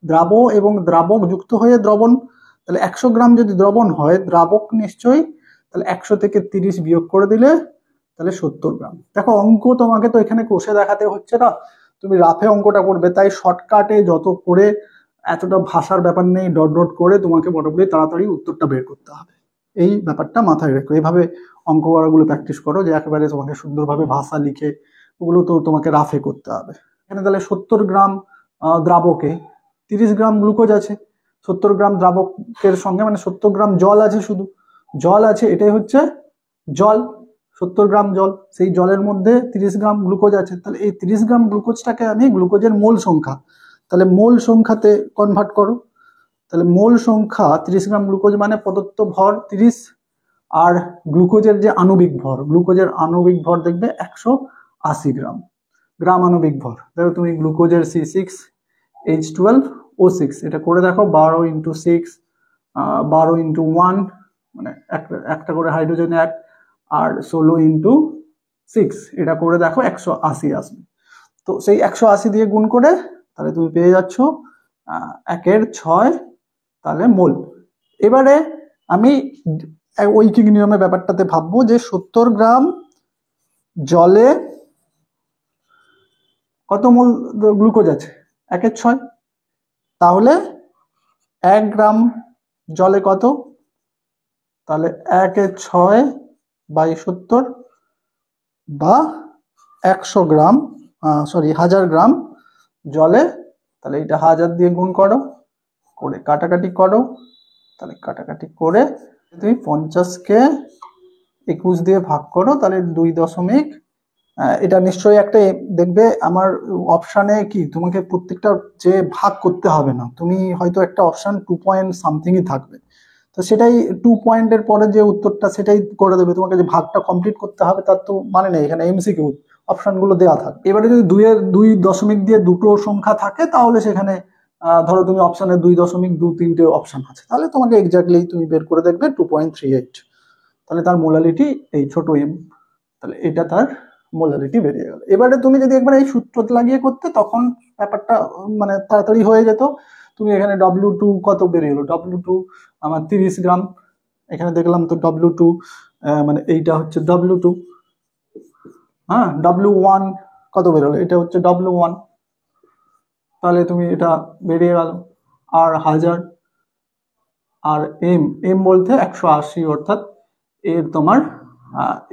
[SPEAKER 1] দ্রাবক এবং দ্রাবক যুক্ত হয়ে দ্রবণ, তাহলে 100 গ্রাম যদি দ্রবণ হয় দ্রাবক নিশ্চয়ই, তাহলে 100 থেকে 30 বিয়োগ করে দিলে তাহলে 70 গ্রাম। দেখো অঙ্ক তোমাকে তো এখানে কষে দেখাতে হচ্ছে না, তুমি রাফে অঙ্কটা করবে, তাই শর্টকাটে যত করে এতটা ভাষার ব্যাপার নেই, ডট ডট করে তোমাকে মোটামুটি তাড়াতাড়ি উত্তরটা বের করতে হবে। এই ব্যাপারটা মাথায় রেখো, এইভাবে অঙ্ক করাগুলো প্র্যাকটিস করো যে একেবারে তোমাকে সুন্দরভাবে ভাষা লিখে ওগুলো তো তোমাকে রাফে করতে হবে। এখানে তাহলে 70 গ্রাম দ্রাবকে 30 গ্রাম গ্লুকোজ আছে, 70 গ্রাম দ্রাবকের সঙ্গে মানে 70 গ্রাম জল আছে, শুধু জল আছে, এটাই হচ্ছে জল, 70 গ্রাম জল, সেই জলের মধ্যে 30 গ্রাম গ্লুকোজ আছে। তাহলে এই 30 গ্রাম গ্লুকোজটাকে আমি গ্লুকোজের মোল সংখ্যা, তাহলে মোল সংখ্যাতে কনভার্ট করো, তাহলে মোল সংখ্যা 30 গ্রাম গ্লুকোজ মানে প্রদত্ত ভর 30, আর গ্লুকোজের যে আণবিক ভর, গ্লুকোজের আণবিক ভর দেখবে 180 গ্রাম, গ্রাম আণবিক ভর। দেখো তুমি গ্লুকোজের C6H12O6 এটা করে দেখো, 12 × 6 12 × 1 মানে একটা করে হাইড্রোজেন এক, আর 16 × 6 এটা করে দেখো 180 আসবে। তো সেই 180 দিয়ে গুণ করে তাহলে তুমি পেয়ে যাচ্ছ 1/6 তাহলে মোল। এবারে আমি ঐকিক নিয়মের ব্যাপারটাতে ভাববো যে 70 গ্রাম জলে কত মোল গ্লুকোজ আছে, 1/6, তাহলে 1 গ্রাম জলে কত, তাহলে 1/6/70 বা 100 গ্রাম 1000 গ্রাম জলে, তাহলে এটা 1000 দিয়ে গুণ করো, করে কাটাকাটি করো, তাহলে কাটাকাটি করে তুমি 50-কে 21 দিয়ে ভাগ করো, তাহলে 2 এটা নিশ্চয়ই একটা দেখবে আমার অপশানে কি তোমাকে প্রত্যেকটা যে ভাগ করতে হবে না, তুমি হয়তো একটা অপশান 2 পয়েন্ট সামথিংই থাকবে, তো সেটাই 2 পয়েন্টের পরে যে উত্তরটা সেটাই করে দেবে, তোমাকে যে ভাগটা কমপ্লিট করতে হবে তার তো মানে নেই, এখানে এমসিকিউ অপশানগুলো দেওয়া থাকে। এবারে যদি 2 দিয়ে দুটো সংখ্যা থাকে তাহলে সেখানে ধরো তুমি অপশানে 2.23 অপশান আছে, তাহলে তোমাকে এক্স্যাক্টলি তুমি বের করে দেখবে 2.38, তাহলে তার মোলালিটি এই ছোট এম, তাহলে এটা তার মোলারিটি বেরিয়ে গেল। এবারে তুমি যদি একবার এই সূত্র লাগিয়ে করতে তখন ব্যাপারটা মানে তাড়াতাড়ি হয়ে যেত। তুমি এখানে W2 কত বেরিয়ে গেলো, W2 আমার 30 গ্রাম, এখানে দেখলাম তো W2 মানে এইটা হচ্ছে W2, হ্যাঁ W1 কত বেরোলো, এটা হচ্ছে W1, তাহলে তুমি এটা বেরিয়ে গেল, আর 1000, আর এম বলতে 180, অর্থাৎ এর তোমার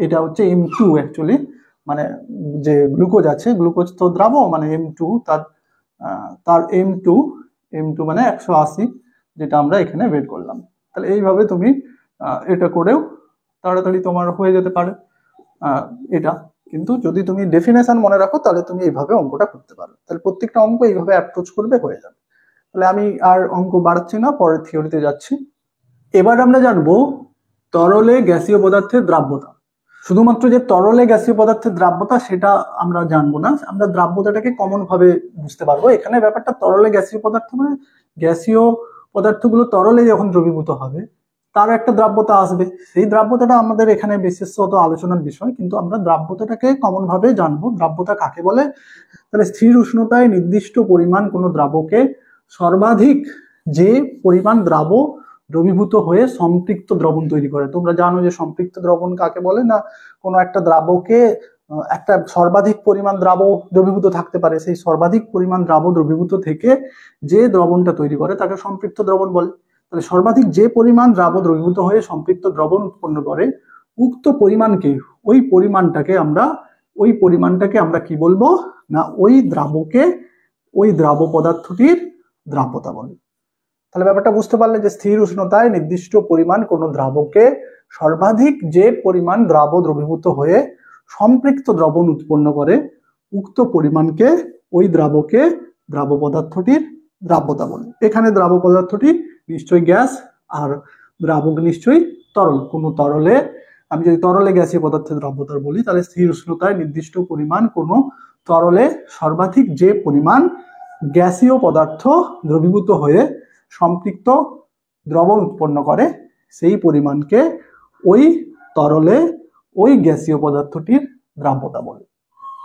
[SPEAKER 1] এটা হচ্ছে M2 অ্যাকচুয়ালি, মানে যে গ্লুকোজ আছে, গ্লুকোজ তো দ্রাবক মানে M2, তার M2 মানে 180, যেটা আমরা এখানে বের করলাম। তাহলে এইভাবে তুমি এটা করেও তাড়াতাড়ি তোমার হয়ে যেতে পারে এটা, কিন্তু যদি তুমি ডেফিনেশন মনে রাখো তাহলে তুমি এইভাবে অঙ্কটা করতে পারো, তাহলে প্রত্যেকটা অঙ্ক এইভাবে অ্যাপ্রোচ করবে, হয়ে যাবে। তাহলে আমি আর অঙ্ক বাড়াচ্ছি না, পরের থিওরিতে যাচ্ছি। এবার আমরা জানবো তরলে গ্যাসীয় পদার্থের দ্রাব্যতা। শুধুমাত্র যে তরলে গ্যাসীয় পদার্থের দ্রাব্যতা সেটা আমরা জানবো না, আমরা দ্রাব্যতাটাকে কমন ভাবে বুঝতে পারবো। এখানে ব্যাপারটা তরলে গ্যাসীয় পদার্থ মানে গ্যাসীয় পদার্থগুলো তরলে যখন দ্রবীভূত হবে তার একটা দ্রাব্যতা আসবে, সেই দ্রাব্যতাটা আমাদের এখানে বিশেষত আলোচনার বিষয়, কিন্তু আমরা দ্রাব্যতাটাকে কমন ভাবে জানবো। দ্রাব্যতা কাকে বলে, তাহলে স্থির উষ্ণতায় নির্দিষ্ট পরিমাণ কোনো দ্রাবকে সর্বাধিক যে পরিমাণ দ্রবীভূত হয়ে সম্পৃক্ত দ্রবণ তৈরি করে। তোমরা জানো যে সম্পৃক্ত দ্রবণ কাকে বলে, না কোনো একটা দ্রাবকে একটা সর্বাধিক পরিমাণ দ্রবীভূত থাকতে পারে, সেই সর্বাধিক পরিমাণ দ্রবীভূত থেকে যে দ্রবণটা তৈরি করে তাকে সম্পৃক্ত দ্রবণ বলে। তাহলে সর্বাধিক যে পরিমাণ দ্রবীভূত হয়ে সম্পৃক্ত দ্রবণ উৎপন্ন করে উক্ত পরিমাণকে ওই পরিমাণটাকে আমরা কি বলবো না ওই দ্রাব্য পদার্থটির দ্রাব্যতা বলে। তাহলে ব্যাপারটা বুঝতে পারলে যে স্থির উষ্ণতায় নির্দিষ্ট পরিমাণ কোনো দ্রাবকে সর্বাধিক যে পরিমাণ দ্রাব দ্রবীভূত হয়ে সম্পৃক্ত দ্রবণ উৎপন্ন করে উক্ত পরিমাণকে ওই দ্রাব্য পদার্থটির দ্রাব্যতা বলে। এখানে দ্রাব্য পদার্থটি নিশ্চয়ই গ্যাস আর দ্রাবক নিশ্চয়ই তরল। কোনো তরলে, আমি যদি তরলে গ্যাসীয় পদার্থের দ্রাব্যতা বলি তাহলে স্থির উষ্ণতায় নির্দিষ্ট পরিমাণ কোনো তরলে সর্বাধিক যে পরিমাণ গ্যাসীয় পদার্থ দ্রবীভূত হয়ে সম্পৃক্ত দ্রবণ উৎপন্ন করে সেই পরিমাণকে ওই তরলে ওই গ্যাসীয় পদার্থটির দ্রাব্যতা বলে।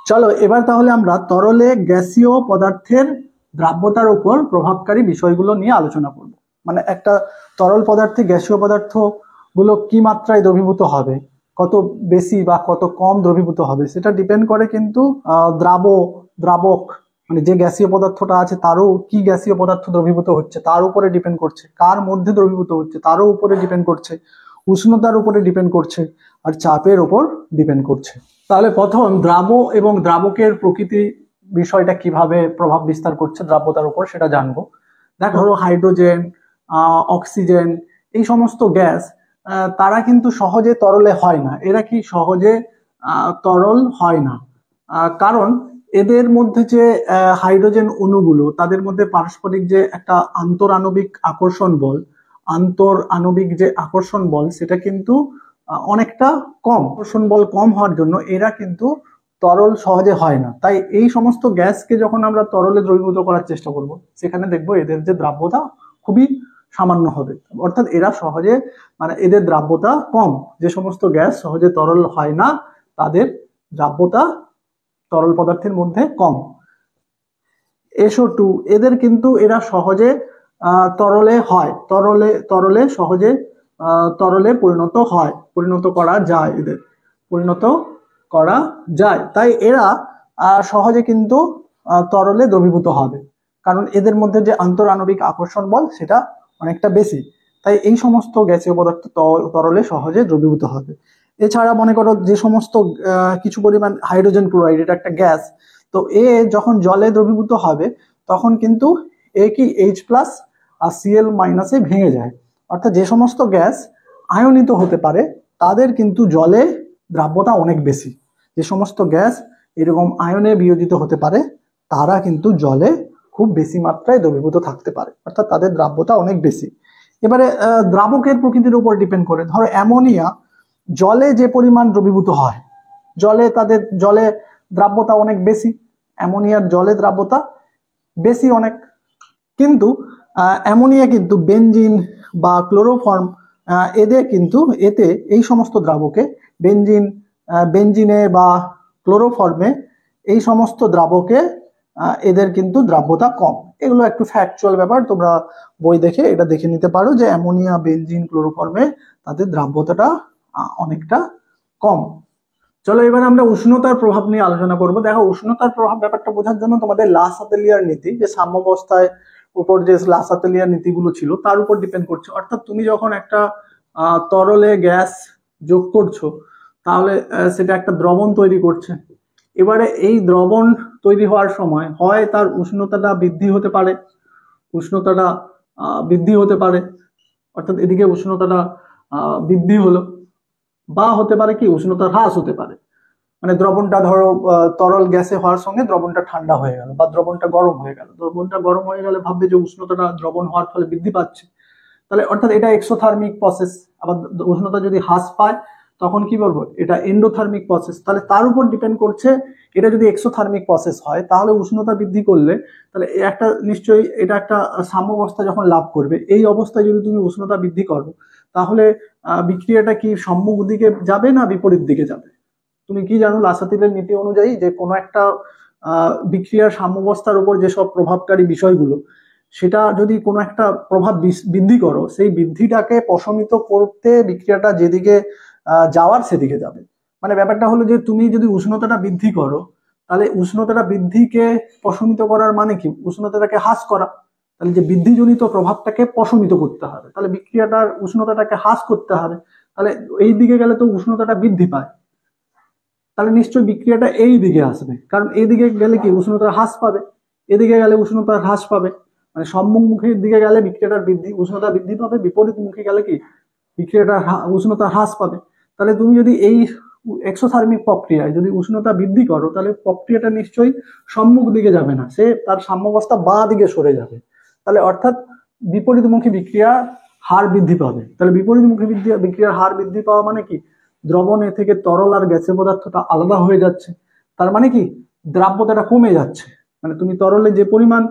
[SPEAKER 1] চলো এবার তাহলে আমরা তরলে গ্যাসীয় পদার্থের দ্রাব্যতার উপর প্রভাবকারী বিষয়গুলো নিয়ে আলোচনা করব। মানে একটা তরল পদার্থে গ্যাসীয় পদার্থ গুলো কি মাত্রায় দ্রবীভূত হবে, কত বেশি বা কত কম দ্রবীভূত হবে সেটা ডিপেন্ড করে কিন্তু দ্রাবক মানে যে গ্যাসীয় পদার্থটা আছে তারও কি গ্যাসীয় পদার্থ দ্রবীভূত হচ্ছে তার উপরে ডিপেন্ড করছে, কার মধ্যে দ্রবীভূত হচ্ছে তারও উপরে ডিপেন্ড করছে, উষ্ণতার উপরে ডিপেন্ড করছে, আর চাপের উপর ডিপেন্ড করছে। তাহলে প্রথম দ্রাব এবং দ্রাবকের প্রকৃতি বিষয়টা কিভাবে প্রভাব বিস্তার করছে দ্রাব্যতার উপর সেটা জানবো। দেখো ধরো হাইড্রোজেন, অক্সিজেন এই সমস্ত গ্যাস তারা কিন্তু সহজে তরলে হয় না। এরা কি সহজে তরল হয় না কারণ এদের মধ্যে যে হাইড্রোজেন অণুগুলো তাদের মধ্যে পারস্পরিক যে একটা আন্তরাণবিক আকর্ষণ বল সেটা কিন্তু অনেকটা কম। আকর্ষণ বল কম হওয়ার জন্য এরা কিন্তু তরল সহজে হয় না। তাই এই সমস্ত গ্যাসকে যখন আমরা তরলে দ্রবীভূত করার চেষ্টা করব সেখানে দেখবো এদের যে দ্রাব্যতা খুবই সামান্য হবে, অর্থাৎ এরা সহজে মানে এদের দ্রাব্যতা কম। যে সমস্ত গ্যাস সহজে তরল হয় না তাদের দ্রাব্যতা তরল পদার্থের মধ্যে কম। SO2 এদের কিন্তু এরা সহজে তরলে হয়, তরলে সহজে তরলে পরিণত করা যায়। তাই এরা সহজে কিন্তু তরলে দ্রবীভূত হবে কারণ এদের মধ্যে যে আন্তরাণবিক আকর্ষণ বল সেটা অনেকটা বেশি। তাই এই সমস্ত গ্যাসীয় পদার্থ তরলে সহজে দ্রবীভূত হবে। এছাড়া মনে করো যে সমস্ত কিছু পরিমাণ হাইড্রোজেন ক্লোরাইড, এটা একটা গ্যাস, তো এ যখন জলে দ্রবীভূত হবে তখন কিন্তু এ কি H+ আর Cl- এ ভেঙে যায়। অর্থাৎ যে সমস্ত গ্যাস আয়নিত হতে পারে তাদের কিন্তু জলে দ্রাব্যতা অনেক বেশি। যে সমস্ত গ্যাস এরকম আয়নে বিয়োজিত হতে পারে তারা কিন্তু জলে খুব বেশি মাত্রায় দ্রবীভূত থাকতে পারে, অর্থাৎ তাদের দ্রাব্যতা অনেক বেশি। এবারে দ্রাবকের প্রকৃতির উপর ডিপেন্ড করে, ধরো অ্যামোনিয়া জলে যে পরিমাণ দ্রবীভূত হয় জলে দ্রাব্যতা অনেক বেশি, অ্যামোনিয়ার জলে দ্রাব্যতা বেশি অনেক। কিন্তু অ্যামোনিয়া কিন্তু বেনজিন বা ক্লোরোফর্ম এতে এই সমস্ত দ্রাবকে বেনজিনে বা ক্লোরোফর্মে এই সমস্ত দ্রাবকে এদের কিন্তু দ্রাব্যতা কম। এগুলো একটু ফ্যাকচুয়াল ব্যাপার, তোমরা বই দেখে এটা দেখে নিতে পারো যে অ্যামোনিয়া, বেনজিন, ক্লোরোফর্মে তাদের দ্রাব্যতাটা অনেকটা কম। চলো এবার আমরা উষ্ণতার প্রভাব নিয়ে আলোচনা করব। দেখো উষ্ণতার প্রভাব ব্যাপারটা বোঝার জন্য তোমাদের লাসাতেলিয়ার নীতি, যে সাম্যাবস্থায় উপর যে লাসাতেলিয়ার নীতিগুলো ছিল তার উপর ডিপেন্ড করছে। অর্থাৎ তুমি যখন একটা তরলে গ্যাস যোগ করছো তাহলে সেটা একটা দ্রবণ তৈরি করছে। এবারে এই দ্রবণ তৈরি হওয়ার সময় হয় তার উষ্ণতাটা বৃদ্ধি হতে পারে, অর্থাৎ এদিকে উষ্ণতাটা বৃদ্ধি হলো, বা হতে পারে কি উষ্ণতা হ্রাস হতে পারে। মানে দ্রবণটা ধরো তরল গ্যাসে হওয়ার সঙ্গে দ্রবণটা ঠান্ডা হয়ে গেল বা দ্রবণটা গরম হয়ে গেলে ভাববে যে উষ্ণতাটা দ্রবণ হওয়ার ফলে বৃদ্ধি পাচ্ছে, তাহলে অর্থাৎ এটা এক্সোথার্মিক প্রসেস। আবার উষ্ণতা যদি হ্রাস পায় তখন কি বলবো, এটা এন্ডোথার্মিক প্রসেস। তাহলে তার উপর ডিপেন্ড করছে। এটা যদি এক্সোথার্মিক প্রসেস হয় তাহলে উষ্ণতা বৃদ্ধি করলে তাহলে নিশ্চয়ই এটা একটা সাম্যাবস্থা যখন লাভ করবে, এই অবস্থায় যদি তুমি উষ্ণতা বৃদ্ধি করো তাহলে বিক্রিয়াটা কি সম্মুখ দিকে যাবে না বিপরীত দিকে যাবে? তুমি কি জানো লাসাতিলের নীতি অনুযায়ী যে কোনো একটা বিক্রিয়ার সাম্যাবস্থার উপর যেসব প্রভাবকারী বিষয়গুলো, সেটা যদি কোনো একটা প্রভাব বৃদ্ধি করো, সেই বৃদ্ধিটাকে প্রশমিত করতে বিক্রিয়াটা যেদিকে যাওয়ার সেদিকে যাবে। মানে ব্যাপারটা হলো যে তুমি যদি উষ্ণতাটা বৃদ্ধি করো তাহলে উষ্ণতাটা বৃদ্ধিকে প্রশমিত করার মানে কি, উষ্ণতাটাকে হ্রাস করা। তাহলে যে বৃদ্ধিজনিত প্রভাবটাকে প্রশমিত করতে হবে, তাহলে বিক্রিয়াটার উষ্ণতাটাকে হ্রাস করতে হবে। তাহলে এই দিকে গেলে তো উষ্ণতাটা বৃদ্ধি পায়, তাহলে নিশ্চয়ই বিক্রিয়াটা এই দিকে আসবে, কারণ এই দিকে গেলে কি উষ্ণতা হ্রাস পাবে, এদিকে গেলে উষ্ণতা হ্রাস পাবে। মানে সম্মুখমুখীর দিকে গেলে বিক্রিয়াটার উষ্ণতা বৃদ্ধি পাবে, বিপরীতমুখী গেলে কি বিক্রিয়াটার উষ্ণতা হ্রাস পাবে। তাহলে তুমি যদি এই এক্সোথার্মিক প্রক্রিয়ায় যদি উষ্ণতা বৃদ্ধি করো, তাহলে প্রক্রিয়াটা নিশ্চয়ই সম্মুখ দিকে যাবে না, সে তার সাম্যাবস্থা বাঁ দিকে সরে যাবে। তাহলে অর্থাৎ বিপরীতমুখী বিক্রিয়ার হার বৃদ্ধি পাবে। তাহলে বিপরীতমুখী বিক্রিয়ার হার বৃদ্ধি পাওয়া মানে কি দ্রবণ এ থেকে তরল আর গ্যাসীয় পদার্থটা আলাদা হয়ে যাচ্ছে, তার মানে কি দ্রাব্যতাটা কমে যাচ্ছে। মানে তুমি তরলে যে পরিমাণ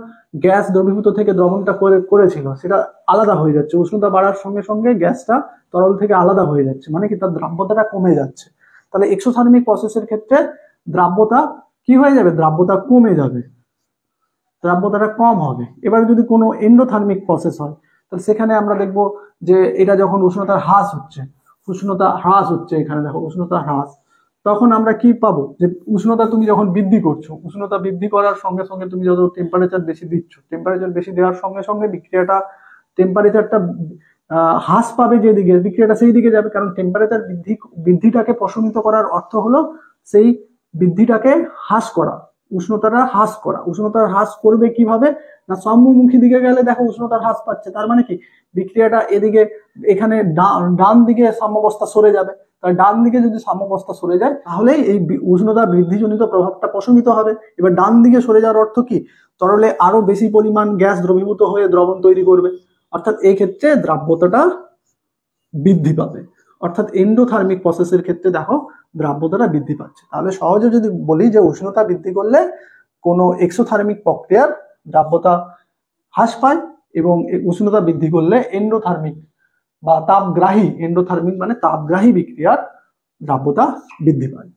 [SPEAKER 1] গ্যাস দ্রবীভূত থেকে দ্রবণটা করেছিল সেটা আলাদা হয়ে যাচ্ছে, উষ্ণতা বাড়ার সঙ্গে সঙ্গে গ্যাসটা তরল থেকে আলাদা হয়ে যাচ্ছে, মানে কি তার দ্রাব্যতাটা কমে যাচ্ছে। তাহলে এক্সোথার্মিক প্রসেসের ক্ষেত্রে দ্রাব্যতা কি হয়ে যাবে, দ্রাব্যতা কমে যাবে, দ্রাব্যতাটা কম হবে। এবার যদি কোনো এন্ডোথার্মিক প্রসেস হয়, তাহলে সেখানে আমরা দেখব যে এটা যখন উষ্ণতার হ্রাস হচ্ছে, এখানে দেখো উষ্ণতা হ্রাস, তখন আমরা কি পাবো যে উষ্ণতা তুমি যখন বৃদ্ধি করছো, উষ্ণতা বৃদ্ধি করার সঙ্গে সঙ্গে তুমি যত টেম্পারেচার বেশি দিচ্ছ, টেম্পারেচার বেশি দেওয়ার সঙ্গে সঙ্গে টেম্পারেচারটা হ্রাস পাবে, যেদিকে বিক্রিয়াটা সেই দিকে যাবে, কারণ টেম্পারেচার বৃদ্ধিটাকে প্রশমিত করার অর্থ হলো সেই বৃদ্ধিটাকে হ্রাস করা, উষ্ণতার হ্রাস করবে কিভাবে না, সম্মুখী দিকে গেলে দেখো উষ্ণতার হ্রাস পাচ্ছে, তার মানে কি বিক্রিয়াটা এদিকে এখানে ডান দিকে সাম্যাবস্থা সরে যাবে। তাহলে ডান দিকে যদি সাম্যাবস্থা সরে যায়, তাহলে এই উষ্ণতা বৃদ্ধিজনিত প্রভাবটা প্রশমিত হবে। এবার ডান দিকে সরে যাওয়ার অর্থ কি, তরলে আরো বেশি পরিমাণ গ্যাস দ্রবীভূত হয়ে দ্রবণ তৈরি করবে, অর্থাৎ এই ক্ষেত্রে দ্রাব্যতাটা বৃদ্ধি পাবে। অর্থাৎ এন্ডোথার্মিক প্রসেসের ক্ষেত্রে দেখো দ্রাব্যতাটা বৃদ্ধি পাচ্ছে। তাহলে সহজে যদি বলি যে উষ্ণতা বৃদ্ধি করলে কোনো এক্সোথার্মিক প্রক্রিয়ার দ্রাব্যতা হ্রাস পায়, এবং উষ্ণতা বৃদ্ধি করলে এন্ডোথার্মিক বা এন্ডোথার্মিক মানে তাপগ্রাহী বিক্রিয়ার দ্রাব্যতা বৃদ্ধি পায়।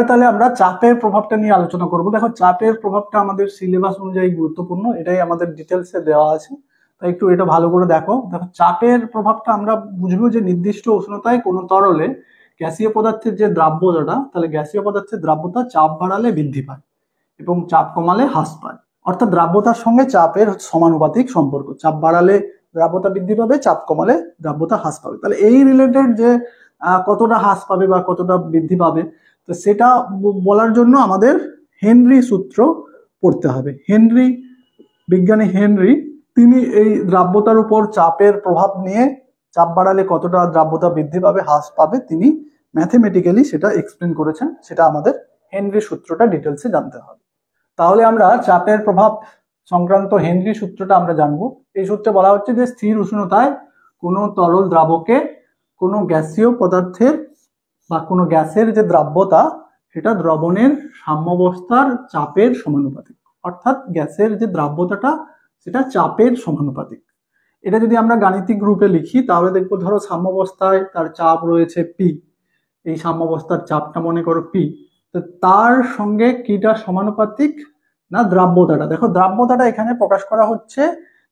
[SPEAKER 1] তাহলে আমরা চাপের প্রভাবটা নিয়ে আলোচনা করব। দেখো চাপের প্রভাবটা আমাদের সিলেবাস অনুযায়ী গুরুত্বপূর্ণ, এটাই আমাদের ডিটেলসে দেওয়া আছে, তাই একটু এটা ভালো করে দেখো। চাপের প্রভাবটা আমরা বুঝবো যে নির্দিষ্ট উষ্ণতায় কোনো তরলে গ্যাসীয় পদার্থের যে দ্রাব্যতাটা, তাহলে গ্যাসীয় পদার্থের দ্রাব্যতা চাপ বাড়ালে বৃদ্ধি পায় এবং চাপ কমালে হ্রাস পায়। অর্থাৎ দ্রাব্যতার সঙ্গে চাপের সমানুপাতিক সম্পর্ক, চাপ বাড়ালে দ্রাব্যতা বৃদ্ধি পাবে, চাপ কমালে দ্রাব্যতা হ্রাস পাবে। তাহলে এই রিলেটেড যে কতটা হ্রাস পাবে বা কতটা বৃদ্ধি পাবে, তো সেটা বলার জন্য আমাদের হেনরি সূত্র পড়তে হবে। বিজ্ঞানী হেনরি তিনি এই দ্রাব্যতার উপর চাপের প্রভাব নিয়ে, চাপ বাড়ালে কতটা দ্রাব্যতা বৃদ্ধি পাবে হ্রাস পাবে, তিনি ম্যাথমেটিক্যালি সেটা এক্সপ্লেন করেছেন। সেটা আমাদের হেনরি সূত্রটা ডিটেলসে জানতে হবে। তাহলে আমরা চাপের প্রভাব সংক্রান্ত হেনরি সূত্রটা আমরা জানবো। এই সূত্রে বলা হচ্ছে যে স্থির উষ্ণতায় কোনো তরল দ্রাবকে কোনো গ্যাসীয় পদার্থের বা কোনো গ্যাসের যে দ্রাব্যতা, সেটা দ্রবণের সাম্যাবস্থার চাপের সমানুপাতিক। অর্থাৎ গ্যাসের যে দ্রাব্যতাটা সেটা চাপের সমানুপাতিক। এটা যদি আমরা গাণিতিক রূপে লিখি, তাহলে দেখবো ধরো সাম্যাবস্থায় তার চাপ রয়েছে পি, এই সাম্যাবস্থার চাপটা মনে করো পি, তো তার সঙ্গে কিটা সমানুপাতিক না দ্রাব্যতাটা। দেখো দ্রাব্যতাটা এখানে প্রকাশ করা হচ্ছে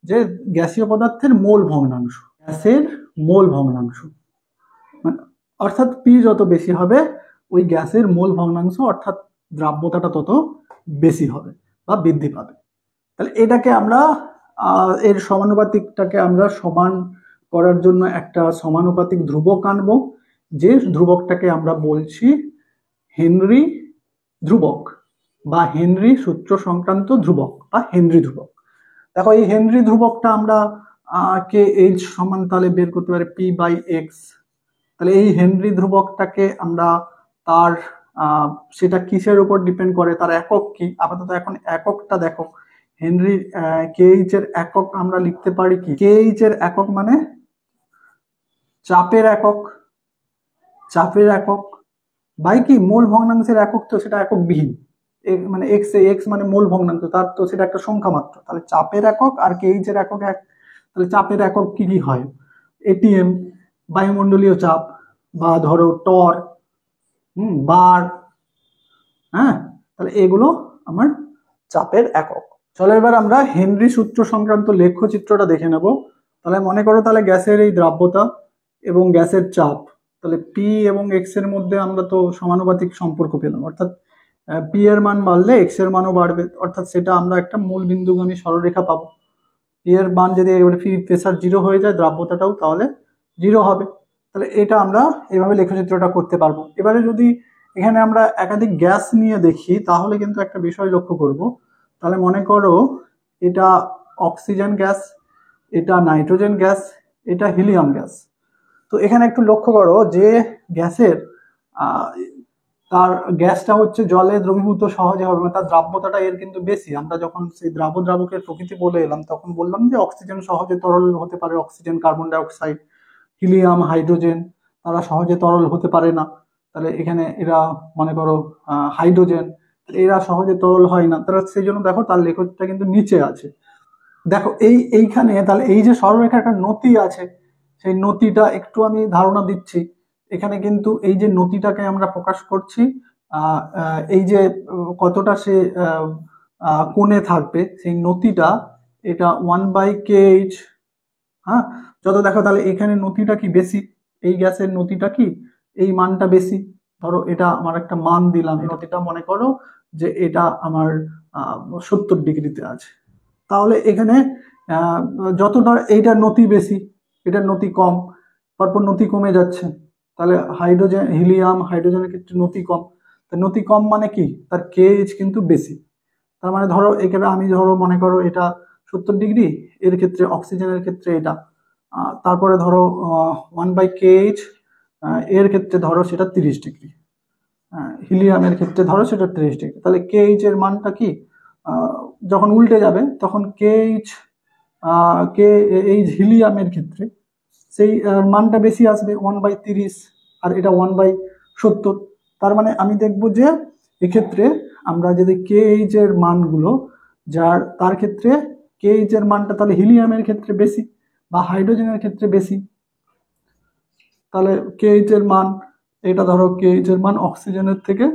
[SPEAKER 1] যে গ্যাসীয় পদার্থের মোল ভগ্নাংশ, গ্যাসের মোল ভগ্নাংশ, অর্থাৎ পি যত বেশি হবে ওই গ্যাসের মোল ভগ্নাংশ অর্থাৎ দ্রাব্যতাটা তত বেশি হবে বা বৃদ্ধি পাবে। তাহলে এটাকে আমরা এর সমানুপাতিকটাকে আমরা সমান করার জন্য একটা সমানুপাতিক ধ্রুবক আনবো, যে ধ্রুবকটাকে আমরা বলছি হেনরি ধ্রুবক বা হেনরি সূত্র সংক্রান্ত ধ্রুবক বা হেনরি ধ্রুবক। দেখো এই হেনরি ধ্রুবকটা আমরা কে এইচ সমান তাহলে বের করতে পারি পি বাই এক্স। তাহলে এই হেনরি ধ্রুবকটাকে আমরা তার সেটা কিসের উপর ডিপেন্ড করে, তার একক কি, আপাতত এখন এককটা দেখো। হেনরি কেএইচ এর একক আমরা লিখতে পারি কি, কেএইচ এর একক মানে চাপের একক বাই কি মোল ভগ্নাংশের একক, তো সেটা একক বিহীন, মানে এক্স মানে মোল ভগ্নাংশ, তার তো সেটা একটা সংখ্যা মাত্র। তাহলে চাপের একক আর কেএইচ এর একক এক। তাহলে চাপের একক কি কি হয়, এটিএম বায়ুমণ্ডলীয় চাপ, বা ধরো টর, বার, হ্যাঁ, তাহলে এগুলো আমার চাপের একক। চলো এবার আমরা হেনরি সূত্র সংক্রান্ত লেখচিত্রটা দেখে নেব। তাহলে মনে করো তাহলে গ্যাসের এই দ্রাব্যতা এবং গ্যাসের চাপ, তাহলে পি এবং এক্স এর মধ্যে আমরা তো সমানুপাতিক সম্পর্ক পেলাম, অর্থাৎ পি এর মান বাড়লে এক্স এর মানও বাড়বে, অর্থাৎ সেটা আমরা একটা মূল বিন্দুগামী সরলরেখা পাবো। পি এর মান যদি এবারে প্রেসার জিরো হয়ে যায়, দ্রাব্যতাটাও তাহলে জিরো হবে। তাহলে এটা আমরা এইভাবে লেখচিত্রটা করতে পারবো। এবারে যদি এখানে আমরা একাধিক গ্যাস নিয়ে দেখি তাহলে কিন্তু একটা বিষয় লক্ষ্য করব। তাহলে মনে করো এটা অক্সিজেন গ্যাস, এটা নাইট্রোজেন গ্যাস, এটা হিলিয়াম গ্যাস। তো এখানে একটু লক্ষ্য করো যে গ্যাসের তার গ্যাসটা হচ্ছে জলে দ্রবীভূত সহজে হবে, তার দ্রাব্যতাটা এর কিন্তু বেশি। আমরা যখন সেই দ্রাবকের প্রকৃতি বলে এলাম তখন বললাম যে অক্সিজেন সহজে তরল হতে পারে, oxygen, carbon die oxide, helium, hydrogen তারা সহজে তরল হতে পারে না। তাহলে এখানে এরা মনে করো হাইড্রোজেন, এরা সহজে তরল হয় না। তাহলে সেই জন্য দেখো তার লেখকটা কিন্তু নিচে আছে। দেখো এইখানে তাহলে এই যে সরলরেখার একটা নতি আছে, সেই নতিটা একটু আমি ধারণা দিচ্ছি। এখানে কিন্তু এই যে নতিটাকে আমরা প্রকাশ করছি, এই যে কতটা সে কোণে থাকবে সেই নতিটা, এটা 1/kh। হ্যাঁ, যত দেখো তাহলে এখানে নতিটা কি বেশি, এই গ্যাসের নতিটা কি এই মানটা বেশি। ধরো এটা আমার একটা মান দিলাম, নতিটা মনে করো যে এটা আমার 70 ডিগ্রিতে আছে। তাহলে এখানে যতটা এইটার নতি বেশি, এটার নতি কম, তারপর নতি কমে যাচ্ছে। তাহলে হাইড্রোজেন, হিলিয়াম, হাইড্রোজেনের ক্ষেত্রে নতি কম। তা নতি কম মানে কি, তার কেএইচ কিন্তু বেশি। তার মানে ধরো এখানে আমি ধরো মনে করো এটা 70 ডিগ্রি, এর ক্ষেত্রে অক্সিজেনের ক্ষেত্রে এটা, তারপরে ধরো 1/kh, এর ক্ষেত্রে ধরো সেটা 30 ডিগ্রি, হিলিয়ামের ক্ষেত্রে ধরো সেটা 30 ডিগ্রি। তাহলে কেএইচ এর মানটা কি, যখন উল্টে যাবে তখন কেএইচ হিলিয়ামের ক্ষেত্রে সেই মানটা বেশি আসবে 1/30, আর এটা 1/70। তার মানে আমি দেখবো যে এক্ষেত্রে আমরা যদি কেএইচ এর মানগুলো তার ক্ষেত্রে কেএইচ এর মানটা তাহলে হিলিয়ামের ক্ষেত্রে বেশি বা হাইড্রোজেনের ক্ষেত্রে বেশি। তাহলে কেএইচ এর মান, এটা ধরো কেএইচ এর মান অক্সিজেনের থেকে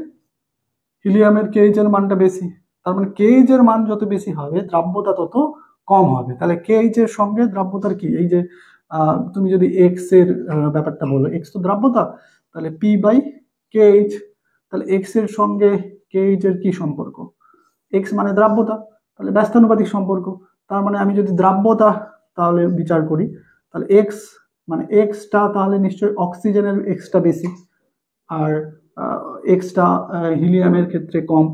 [SPEAKER 1] হিলিয়ামের কেএইচ এর মানটা বেশি। তার মানে কেএইচ এর মান যত বেশি হবে দ্রাব্যতা তত কম হবে। তাহলে কেএইচ এর সঙ্গে দ্রাব্যতার কি, এই যে তুমি যদি এক্স এর ব্যাপারটা বলো, এক্স তো দ্রাব্যতা, তাহলে P/kh। তাহলে এক্স এর সঙ্গে কেএইচ এর কি সম্পর্ক, এক্স মানে দ্রাব্যতা, তাহলে ব্যস্তানুপাতিক সম্পর্ক। তার মানে আমি যদি দ্রাব্যতা তাহলে বিচার করি, তাহলে এক্স মানে এক্সটা তাহলে নিশ্চয়ই অক্সিজেনের এক্সটা বেশি, আর এক্সটা হিলিয়ামের ক্ষেত্রে কম,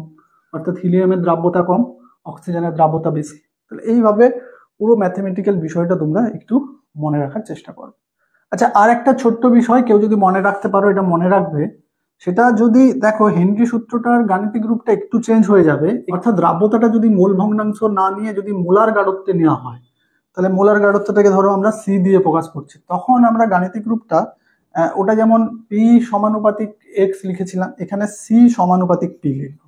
[SPEAKER 1] অর্থাৎ হিলিয়ামের দ্রাব্যতা কম, অক্সিজেনের দ্রাব্যতা বেশি। তাহলে এইভাবে পুরো ম্যাথমেটিক্যাল বিষয়টা তোমরা একটু মনে রাখার চেষ্টা করো। আচ্ছা, আর একটা ছোট্ট বিষয় কেউ যদি মনে রাখতে পারো, এটা মনে রাখবে, সেটা যদি দেখো হেনরি সূত্রটার গাণিতিক রূপটা একটু চেঞ্জ হয়ে যাবে। অর্থাৎ দ্রাব্যতাটা যদি মোল ভগ্নাংশ না নিয়ে যদি মোলার গাঢ়ত্বে নেওয়া হয়, তাহলে মোলার গাঢ়ত্বটাকে ধরো আমরা সি দিয়ে প্রকাশ করছি, তখন আমরা গাণিতিক রূপটা ওটা যেমন পি সমানুপাতিক এক্স লিখেছিলাম, এখানে সি সমানুপাতিক পি লিখবো।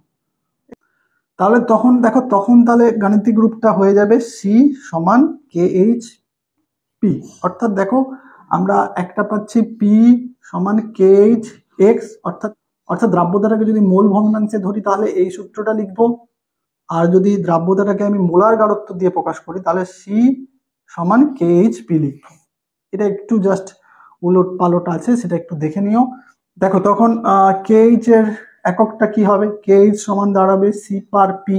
[SPEAKER 1] তাহলে তখন দেখো তখন তাহলে গাণিতিক রূপটা হয়ে যাবে সি সমান কেএইচ পি। অর্থাৎ দেখো আমরা একটা পাচ্ছি পি সমান কেএইচ এক্স, অর্থাৎ দ্রাব্যতাটাকে যদি মোল ভগ্নাংশে ধরি তাহলে এই সূত্রটা লিখবো, আর যদি দ্রাব্যতাটাকে আমি মোলার গাঢ়ত্ব দিয়ে প্রকাশ করি তাহলে সি সমান কেএইচ পি লিখবো। এটা একটু জাস্ট উলট পালট আছে, সেটা একটু দেখে নিও। দেখো তখন কেএইচ এর এককটা কি হবে, কেএইচ সমান দাঁড়াবে সি পার পি।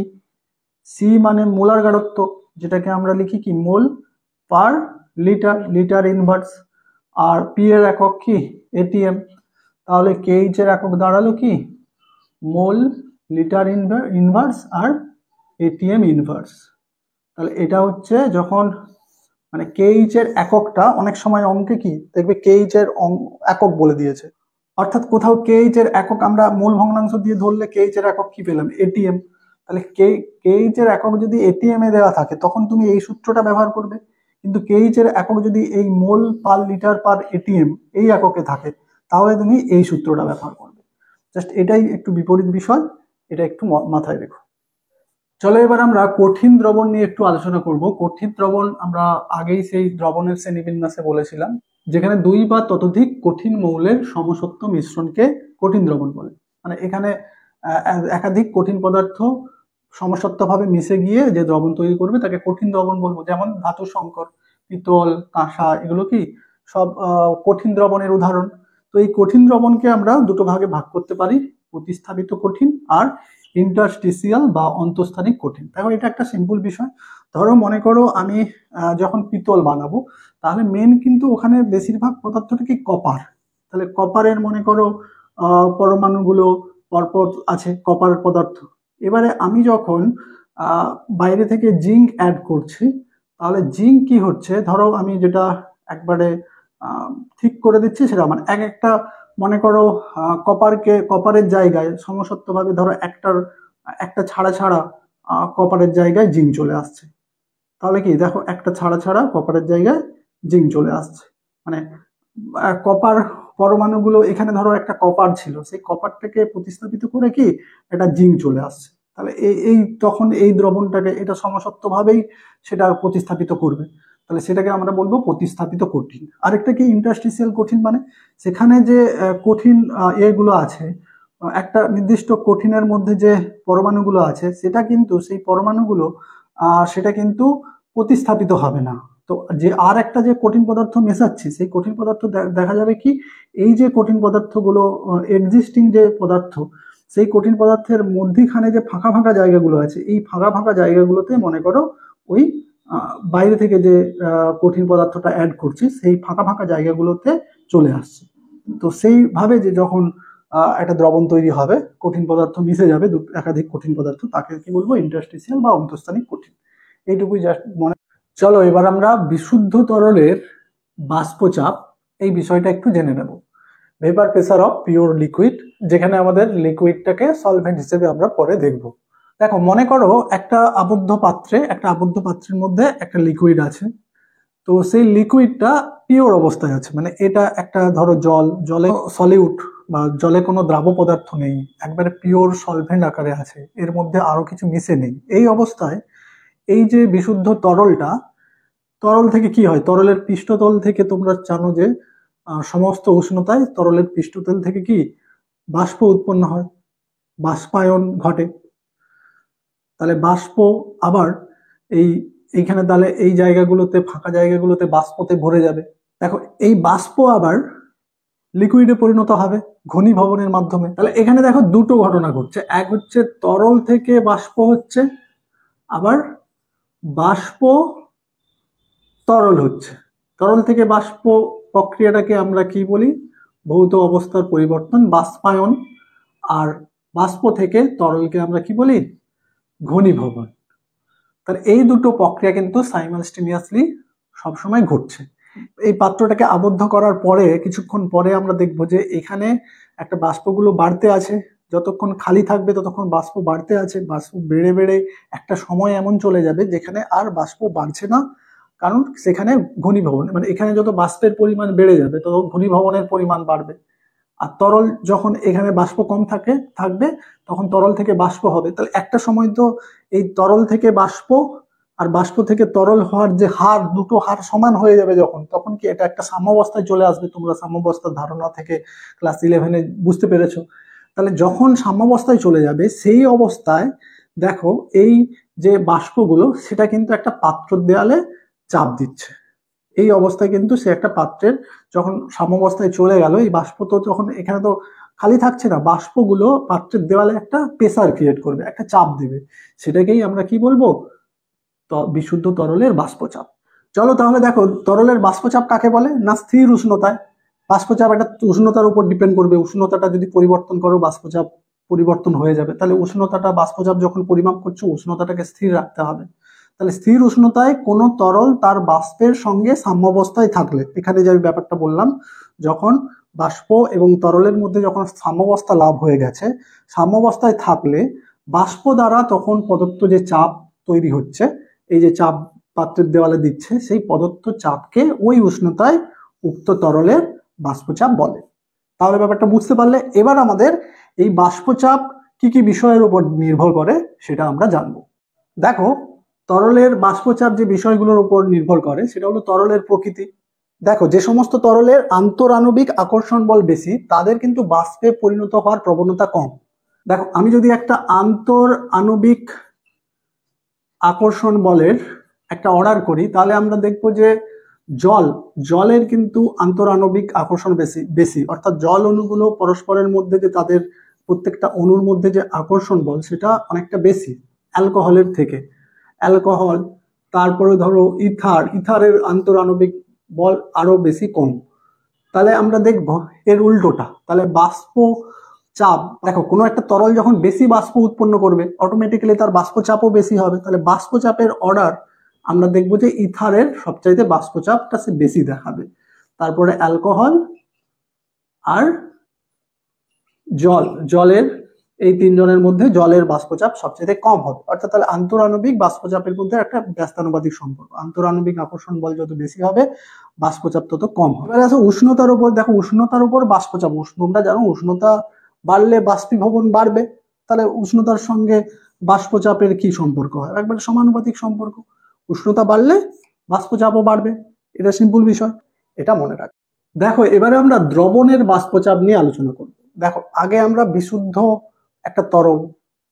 [SPEAKER 1] সি মানে মোলার গাঢ়ত্ব, যেটাকে আমরা লিখি কি মোল পার লিটার, লিটার ইনভার্স, আর পি এর একক কি এটিএম। তাহলে কেএইচ এর একক দাঁড়ালো কি মোল, লিটার ইনভার্স আর এটিএম ইনভার্স। তাহলে এটা হচ্ছে যখন মানে কেএইচ এর এককটা অনেক সময় অঙ্কে কি দেখবে কেএইচ এর একক বলে দিয়েছে, অর্থাৎ কোথাও কেএইচ এর একক আমরা মূল ভগ্নাংশ দিয়ে ধরলে কেএইচ এর একক কি পেলাম এটিএম। তাহলে কেএইচ এর একক যদি এটিএম এ দেওয়া থাকে তখন তুমি এই সূত্রটা ব্যবহার করবে, কিন্তু কেএইচ এর একক যদি এই মোল পার লিটার পার এটিএম এই এককে থাকে তাহলে তুমি এই সূত্রটা ব্যবহার করবে। জাস্ট এটাই একটু বিপরীত বিষয়, এটা একটু মাথায় রেখো। চলো এবার আমরা কঠিন দ্রবণ নিয়ে একটু আলোচনা করব। কঠিন দ্রবণ আমরা আগেই সেই দ্রবণের শ্রেণীবিন্যাসে বলেছিলাম, যেখানে 2 বা ততোধিক কঠিন মৌলের সমসত্ব মিশ্রণকে কঠিন দ্রবণ বলে। মানে এখানে একাধিক কঠিন পদার্থ সমসত্বভাবে মিশে গিয়ে যে দ্রবণ তৈরি করবে তাকে কঠিন দ্রবণ বলবো। যেমন ধাতু সংকর, পিতল, কাঁসা, এগুলো কি সব কঠিন দ্রবণের উদাহরণ। তো এই কঠিন দ্রবণকে আমরা দুটো ভাগে ভাগ করতে পারি, প্রতিস্থাপিত কঠিন আর ইন্টারস্টিসিয়াল বা অন্তঃস্থানিক কঠিন। দেখো এটা একটা সিম্পল বিষয়। ধরো মনে করো আমি যখন পিতল বানাবো তাহলে মেন কিন্তু ওখানে বেশিরভাগ পদার্থটা কি কপার। তাহলে কপারের মনে করো পরমাণুগুলো পরপর আছে, কপার পদার্থ। এবারে আমি যখন বাইরে থেকে জিঙ্ক অ্যাড করছি, তাহলে জিঙ্ক কি হচ্ছে, ধরো আমি যেটা একবারে ঠিক করে দিচ্ছি সেটা মানে এক একটা মনে করো কপারের জায়গায় সমসত্বভাবে ধরো একটা ছাড়া ছাড়া কপারের জায়গায় জিঙ্ক চলে আসছে। তাহলে কি দেখো একটা ছাড়া ছাড়া কপারের জায়গায় জিঙ্ক চলে আসছে, মানে কপার পরমাণুগুলো এখানে ধরো একটা কপার ছিল, সেই কপারটাকে প্রতিস্থাপিত করে কি একটা জিঙ্ক চলে আসছে। তাহলে এই তখন এই দ্রবণটাকে এটা সমসত্বভাবেই সেটা প্রতিস্থাপিত করবে, তাহলে সেটাকে আমরা বলবো প্রতিস্থাপিত কঠিন। আরেকটা কি ইন্টারস্টিসিয়াল কঠিন, মানে সেখানে যে কঠিন এগুলো আছে, একটা নির্দিষ্ট কঠিনের মধ্যে যে পরমাণুগুলো আছে সেটা কিন্তু সেই পরমাণুগুলো সেটা কিন্তু প্রতিস্থাপিত হবে না। তো যে আর একটা যে কঠিন পদার্থ মেশাচ্ছি সেই কঠিন পদার্থ দেখা যাবে কি এই যে কঠিন পদার্থগুলো এক্সিস্টিং যে পদার্থ, সেই কঠিন পদার্থের মধ্যিখানে যে ফাঁকা ফাঁকা জায়গাগুলো আছে, এই ফাঁকা ফাঁকা জায়গাগুলোতে মনে করো ওই বাইরে থেকে যে কঠিন পদার্থটা অ্যাড করছি সেই ফাঁকা ফাঁকা জায়গাগুলোতে চলে আসছে। তো সেইভাবে যে যখন একটা দ্রবণ তৈরি হবে, কঠিন পদার্থ মিশে যাবে একাধিক কঠিন পদার্থ, তাকে কি বলবো ইন্টারস্টিসিয়াল বা অন্তঃস্থানিক কঠিন। এইটুকুই জাস্ট মনে। চলো এবার আমরা বিশুদ্ধ তরলের বাষ্পচাপ এই বিষয়টা একটু জেনে নেব। Vapour pressure of pure liquid, যেখানে আমাদের লিকুইডটাকে সলভেন্ট হিসেবে আমরা পরে দেখব। দেখো মনে করো একটা আবদ্ধ পাত্রের মধ্যে একটা লিকুইড আছে। তো সেই লিকুইডটা পিওর অবস্থায় আছে, মানে এটা একটা ধরো জলে সলিউট বা জলে কোনো দ্রাব্য পদার্থ নেই, একবারে পিওর সলভেন্ট আকারে আছে, এর মধ্যে আরো কিছু মিশে নেই। এই অবস্থায় এই যে বিশুদ্ধ তরল থেকে কি হয়, তরলের পৃষ্ঠতল থেকে তোমরা জানো যে সমস্ত উষ্ণতায় তরলের পৃষ্ঠতল থেকে কি বাষ্প উৎপন্ন হয়, বাষ্পায়ন ঘটে। তাহলে বাষ্প আবার এইখানে তাহলে এই জায়গাগুলোতে ফাঁকা জায়গাগুলোতে বাষ্পতে ভরে যাবে। দেখো এই বাষ্প আবার লিকুইডে পরিণত হবে ঘনীভবনের মাধ্যমে। তাহলে এখানে দেখো দুটো ঘটনা ঘটছে, এক হচ্ছে তরল থেকে বাষ্প হচ্ছে, আবার বাষ্প তরল হচ্ছে। তরল থেকে বাষ্প প্রক্রিয়াটাকে আমরা কি বলি, ভৌত অবস্থার পরিবর্তন, বাষ্পায়ন। আর বাষ্প থেকে তরলকে আমরা কি বলি, ঘনীভবন। তাহলে এই দুটো প্রক্রিয়া কিন্তু সাইমালটেনিয়াসলি সবসময় ঘটছে। এই পাত্রটাকে আবদ্ধ করার পরে কিছুক্ষণ পরে আমরা দেখবো যে এখানে একটা বাষ্পগুলো বাড়তে আছে, যতক্ষণ খালি থাকবে ততক্ষণ বাষ্প বাড়তে আছে, বাষ্প বেড়ে বেড়ে একটা সময় এমন চলে যাবে যেখানে আর বাষ্প বাড়ছে না, কারণ সেখানে ঘনীভবন, মানে এখানে যত বাষ্পের পরিমাণ বেড়ে যাবে তত ঘনীভবনের পরিমাণ বাড়বে। আর তরল যখন এখানে বাষ্প কম থাকবে তখন তরল থেকে বাষ্প হবে। তাহলে একটা সময় তো এই তরল থেকে বাষ্প আর বাষ্প থেকে তরল হওয়ার যে হার, দুটো হার সমান হয়ে যাবে যখন, তখন কি এটা একটা সাম্যাবস্থায় চলে আসবে। তোমরা সাম্যাবস্থার ধারণা থেকে ক্লাস 11-এ বুঝতে পেরেছো। তাহলে যখন সাম্যাবস্থায় চলে যাবে সেই অবস্থায় দেখো এই যে বাষ্পগুলো সেটা কিন্তু একটা পাত্রের দেয়ালে চাপ দিচ্ছে। এই অবস্থায় কিন্তু সে একটা পাত্রের যখন সাম্যাবস্থায় চলে গেল, এই বাষ্প তো তখন এখানে তো খালি থাকছে না, বাষ্পগুলো পাত্রের দেওয়ালে একটা প্রেসার ক্রিয়েট করবে, একটা চাপ দেবে, সেটাকেই আমরা কি বলবো, বিশুদ্ধ তরলের বাষ্পচাপ। চলো তাহলে দেখো তরলের বাষ্পচাপ কাকে বলে না, স্থির উষ্ণতায় বাষ্পচাপ একটা উষ্ণতার উপর ডিপেন্ড করবে। উষ্ণতাটা যদি পরিবর্তন করো বাষ্পচাপ পরিবর্তন হয়ে যাবে। তাহলে উষ্ণতাটা বাষ্পচাপ যখন পরিমাপ করছো উষ্ণতাটাকে স্থির রাখতে হবে। তাহলে স্থির উষ্ণতায় কোনো তরল তার বাষ্পের সঙ্গে সাম্যাবস্থায় থাকলে, এখানে যে ব্যাপারটা বললাম, যখন বাষ্প এবং তরলের মধ্যে যখন সাম্যাবস্থা লাভ হয়ে গেছে, সাম্যাবস্থায় থাকলে বাষ্প দ্বারা তখন প্রদত্ত যে চাপ তৈরি হচ্ছে, এই যে চাপ পাত্রের দেওয়ালে দিচ্ছে, সেই প্রদত্ত চাপকে ওই উষ্ণতায় উক্ত তরলের বাষ্পচাপ বলে। তাহলে ব্যাপারটা বুঝতে পারলে এবার আমাদের এই বাষ্পচাপ কি কি বিষয়ের উপর নির্ভর করে সেটা আমরা জানবো। দেখো তরলের বাষ্পচাপ যে বিষয়গুলোর উপর নির্ভর করে সেটা হলো তরলের প্রকৃতি। দেখো যে সমস্ত তরলের আন্তরাণবিক আকর্ষণ বল বেশি তাদের কিন্তু বাষ্পে পরিণত হওয়ার প্রবণতা কম। দেখো আমি যদি একটা আন্তরাণবিক আকর্ষণ বলের একটা অর্ডার করি, তাহলে আমরা দেখবো যে জলের কিন্তু আন্তরাণবিক আকর্ষণ বেশি, অর্থাৎ জল অণুগুলো পরস্পরের মধ্যে যে তাদের প্রত্যেকটা অণুর মধ্যে যে আকর্ষণ বল সেটা অনেকটা বেশি অ্যালকোহলের থেকে। অ্যালকোহল, তারপরে ধরো ইথারের আন্তরাণবিক বল আরো বেশি কম। তাহলে আমরা দেখব এর উল্টোটা। তাহলে বাষ্প চাপ, দেখো কোনো একটা তরল যখন বেশি বাষ্প উৎপন্ন করবে অটোমেটিক্যালি তার বাষ্প চাপও বেশি হবে। তাহলে বাষ্প চাপের অর্ডার আমরা দেখবো যে ইথারের সবচাইতে বাষ্প চাপটা সে বেশি দেখাবে, তারপরে অ্যালকোহল আর জলের এই তিনজনের মধ্যে জলের বাষ্পচাপ সবচেয়ে কম হবে। অর্থাৎ তাহলে আন্তরাণবিক বাষ্পচাপের মধ্যে একটা ব্যস্তানুপাতিক সম্পর্ক, আন্তরাণবিক আকর্ষণ বল যত বেশি হবে বাষ্পচাপ তত কম হবে। এবার আছে উষ্ণতার উপর, দেখো উষ্ণতার উপর বাষ্পচাপ, তোমরা জানো উষ্ণতা বাড়লে বাষ্পীভবন বাড়বে, তাহলে উষ্ণতার সঙ্গে বাষ্পচাপের কি সম্পর্ক হয়? একবারে সমানুপাতিক সম্পর্ক, উষ্ণতা বাড়লে বাষ্পচাপও বাড়বে, এটা সিম্পল বিষয়, এটা মনে রাখ। দেখো এবারে আমরা দ্রবণের বাষ্পচাপ নিয়ে আলোচনা করব। দেখো আগে আমরা বিশুদ্ধ একটা তরল